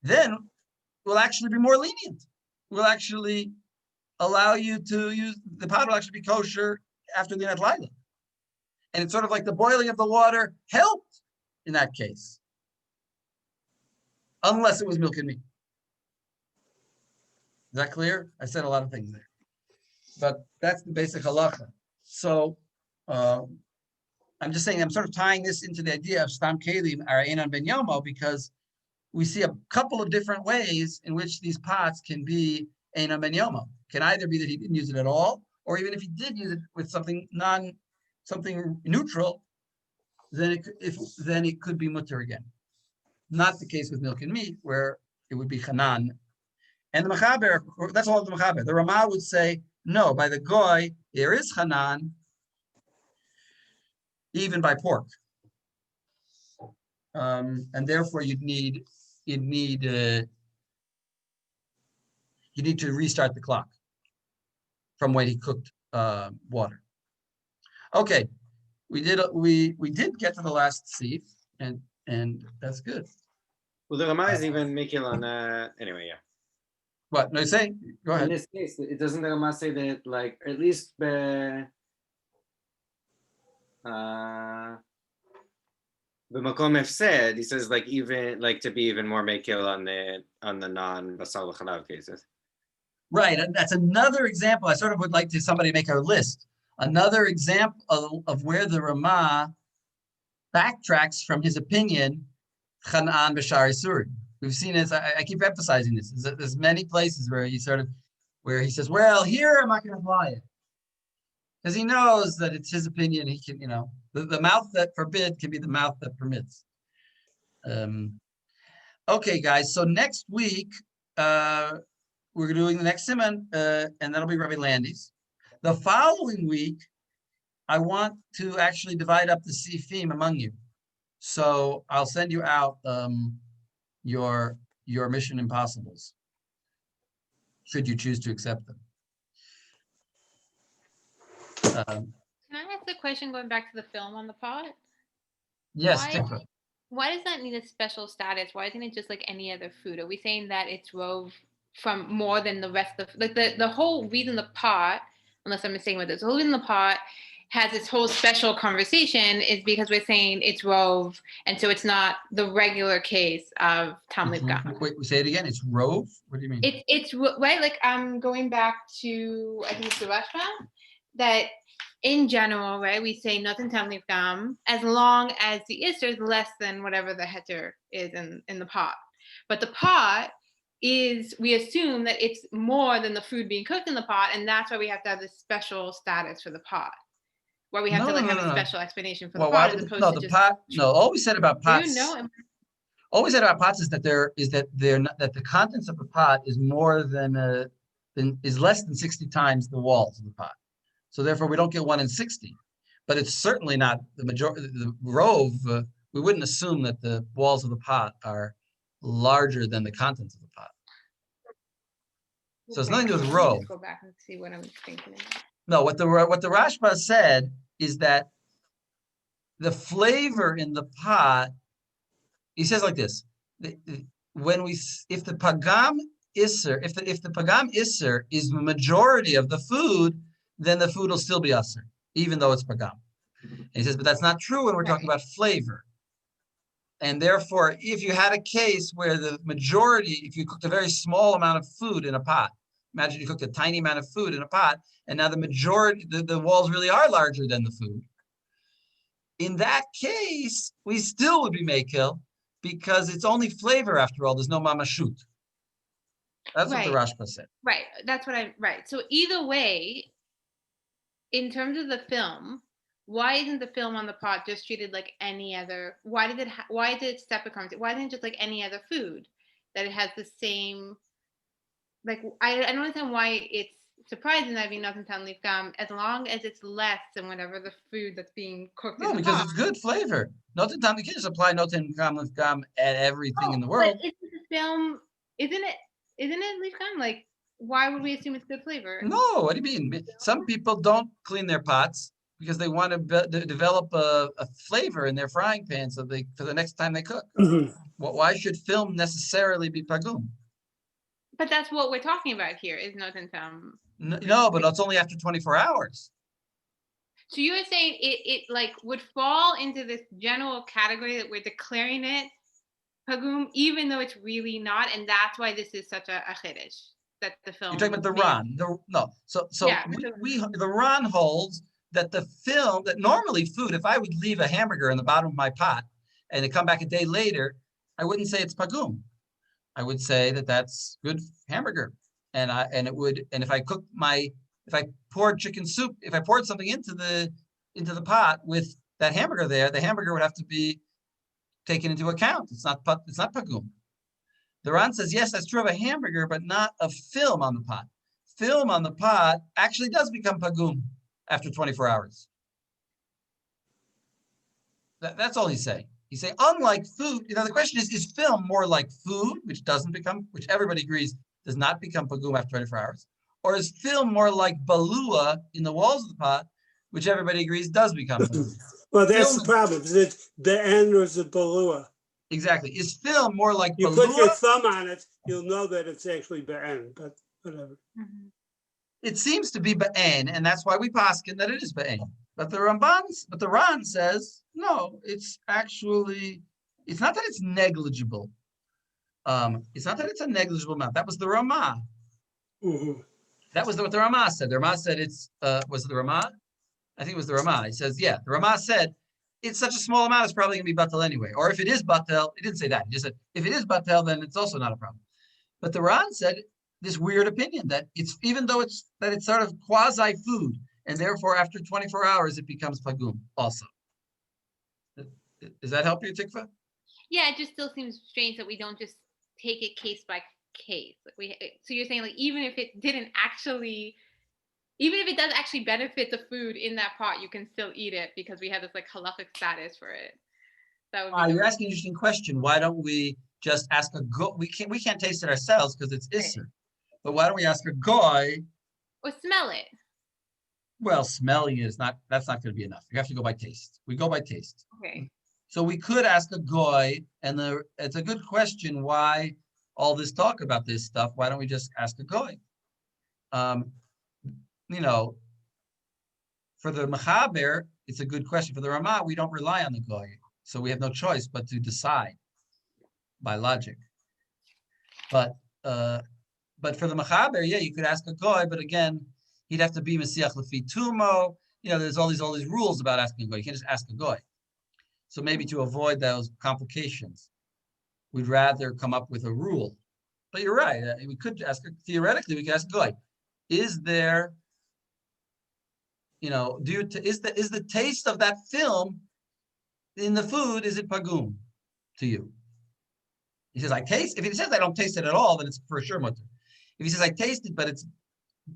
Speaker 1: then we'll actually be more lenient. We'll actually allow you to use, the pot will actually be kosher after the Linat Laila. And it's sort of like the boiling of the water helped in that case, unless it was milk and meat. Is that clear? I said a lot of things there, but that's the basic halacha. So I'm just saying, I'm sort of tying this into the idea of Stam Kelim or Einan Ben Yomo, because we see a couple of different ways in which these pots can be Einan Ben Yomo. Can either be that he didn't use it at all, or even if he did use it with something neutral, then it could be mutter again. Not the case with milk and meat, where it would be chanan. And the Mechaber, that's all of the Mechaber. The Ramah would say, no, by the goy, there is chanan, even by pork. And therefore you'd need to restart the clock from when he cooked water. Okay, we did get to the last seif, and that's good.
Speaker 5: Well, the Ramah is even making on anyway, yeah.
Speaker 1: What? No, say. Go ahead.
Speaker 5: In this case, it doesn't the Ramah say that, like, at least the Makom Efsed, he says, like, even like to be even more makil on the non-basal v'chalav cases.
Speaker 1: Right, and that's another example. I sort of would like to somebody make a list. Another example of where the Ramah backtracks from his opinion, Chanan b'shar Isur. We've seen this. I keep emphasizing this. There's many places where he says, well, here I'm not going to apply it, because he knows that it's his opinion. He can, the mouth that forbid can be the mouth that permits. Okay, guys. So next week we're doing the next Siman, and that'll be Rabbi Landy's. The following week, I want to actually divide up the sifim among you. So I'll send you out your Mission Impossibles, should you choose to accept them.
Speaker 8: Can I ask a question going back to the film on the pot?
Speaker 1: Yes,
Speaker 8: Why-
Speaker 1: Tikva.
Speaker 8: Why does that need a special status? Why isn't it just like any other food? Are we saying that it's rove from more than the rest of like the whole reason the pot, unless I'm mistaken with this, the whole reason the pot has this whole special conversation is because we're saying it's rove, and so it's not the regular case of Talmud Gam.
Speaker 1: Wait, say it again. It's rove? What do you mean?
Speaker 8: It's right, like I'm going back to I think it's the Rashba, that in general, right, we say nothing Talmud Gam as long as the Isser is less than whatever the heter is in the pot. But the pot is, we assume that it's more than the food being cooked in the pot, and that's why we have to have this special status for the pot. Where we have to like have a special explanation for the pot as opposed to
Speaker 1: the
Speaker 8: just
Speaker 1: pot. No, all we said about pots.
Speaker 8: No,
Speaker 1: all we said about pots is that they're not, that the contents of the pot is more than is less than 60 times the walls of the pot. So therefore, we don't get 1 in 60. But it's certainly not the majority. The rove, we wouldn't assume that the walls of the pot are larger than the contents of the pot. So it's nothing to do with rove.
Speaker 8: Go back and see what I'm thinking about.
Speaker 1: No, what the Rashba said is that the flavor in the pot, he says like this: if the pagam isser, if the pagam isser is the majority of the food, then the food will still be usser, even though it's pagam. And he says, but that's not true when we're talking about flavor. And therefore, if you had a case where the majority, if you cooked a very small amount of food in a pot, imagine you cooked a tiny amount of food in a pot, and now the majority, the walls really are larger than the food. In that case, we still would be makil because it's only flavor after all. There's no mamashut. That's what the Rashba said.
Speaker 8: Right. That's what right. So either way, in terms of the film, why isn't the film on the pot just treated like any other? Why did it separate conversation? Why isn't it just like any other food that it has the same? Like I don't understand why it's surprising that being nothing Talmud Gam as long as it's less than whatever the food that's being cooked.
Speaker 1: No, because it's good flavor. Nothing Talmud Gam apply nothing Talmud Gam at everything in the world.
Speaker 8: But isn't the film? Isn't it leaf gum? Like, why would we assume it's good flavor?
Speaker 1: No, what do you mean? Some people don't clean their pots because they want to develop a flavor in their frying pan so for the next time they cook. Why should film necessarily be pagum?
Speaker 8: But that's what we're talking about here, is nothing
Speaker 1: No, but it's only after 24 hours.
Speaker 8: So you're saying it like would fall into this general category that we're declaring it pagum, even though it's really not, and that's why this is such a chiddush that the film.
Speaker 1: You're talking about the Ran. The Ran holds that the film, that normally food, if I would leave a hamburger in the bottom of my pot and it come back a day later, I wouldn't say it's pagum. I would say that that's good hamburger, and if I poured chicken soup, if I poured something into the pot with that hamburger there, the hamburger would have to be taken into account. It's not pagum. The Ran says, yes, that's true of a hamburger, but not a film on the pot. Film on the pot actually does become pagum after 24 hours. That's all he's saying. He's saying, unlike food, the question is film more like food, which everybody agrees does not become pagum after 24 hours? Or is film more like balua in the walls of the pot, which everybody agrees does become pagum?
Speaker 7: Well, that's the problem. Is it the end or is it balua?
Speaker 1: Exactly. Is film more like
Speaker 7: you
Speaker 1: balua?
Speaker 7: Put your thumb on it, you'll know that it's actually ba'en, but whatever.
Speaker 1: It seems to be ba'en, and that's why we paskin that it is ba'en. But the Ran says, no, it's not that it's negligible. It's not that it's a negligible amount. That was the Ramah. That was what the Ramah said. The Ramah said was it the Ramah? I think it was the Ramah. He says, yeah, the Ramah said, it's such a small amount, it's probably going to be batel anyway. Or if it is batel, it didn't say that. He just said, if it is batel, then it's also not a problem. But the Ran said this weird opinion that it's, even though it's sort of quasi food, and therefore after 24 hours, it becomes pagum also. Does that help you, Tikva?
Speaker 8: Yeah, it just still seems strange that we don't just take it case by case. So you're saying like even if it does actually benefit the food in that pot, you can still eat it because we have this like halachic status for it. That would be
Speaker 1: you're asking an interesting question. Why don't we just ask a goy? We can't taste it ourselves because it's isser. But why don't we ask a goy?
Speaker 8: Or smell it.
Speaker 1: Well, smelling that's not going to be enough. You have to go by taste. We go by taste.
Speaker 8: Okay.
Speaker 1: So we could ask a goy, and it's a good question. Why all this talk about this stuff? Why don't we just ask a goy? You know, for the Mechaber, it's a good question. For the Ramah, we don't rely on the goy, so we have no choice but to decide by logic. But for the Mechaber, yeah, you could ask a goy, but again, he'd have to be Mesiach Lefi Tumo. You know, there's all these rules about asking a goy. You can't just ask a goy. So maybe to avoid those complications, we'd rather come up with a rule. But you're right. We could ask, theoretically, we could ask a goy, is there, you know, is the taste of that film in the food, is it pagum to you? He says, I taste. If he says I don't taste it at all, then it's for sure mutter. If he says I taste it, but it's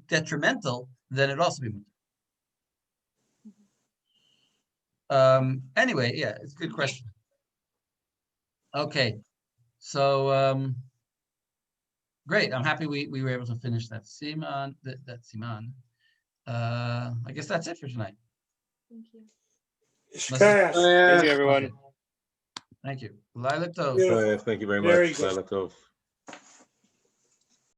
Speaker 1: detrimental, then it also be mutter. Anyway, yeah, it's a good question. Okay, so great. I'm happy we were able to finish that Siman. That Siman. I guess that's it for tonight.
Speaker 8: Thank you.
Speaker 7: Shkach.
Speaker 4: Thank you, everyone.
Speaker 1: Okay. Thank you. Laila Tov.
Speaker 7: Beautiful.
Speaker 2: Thank you very
Speaker 7: Very
Speaker 2: much.
Speaker 7: good.
Speaker 2: Laila Tov.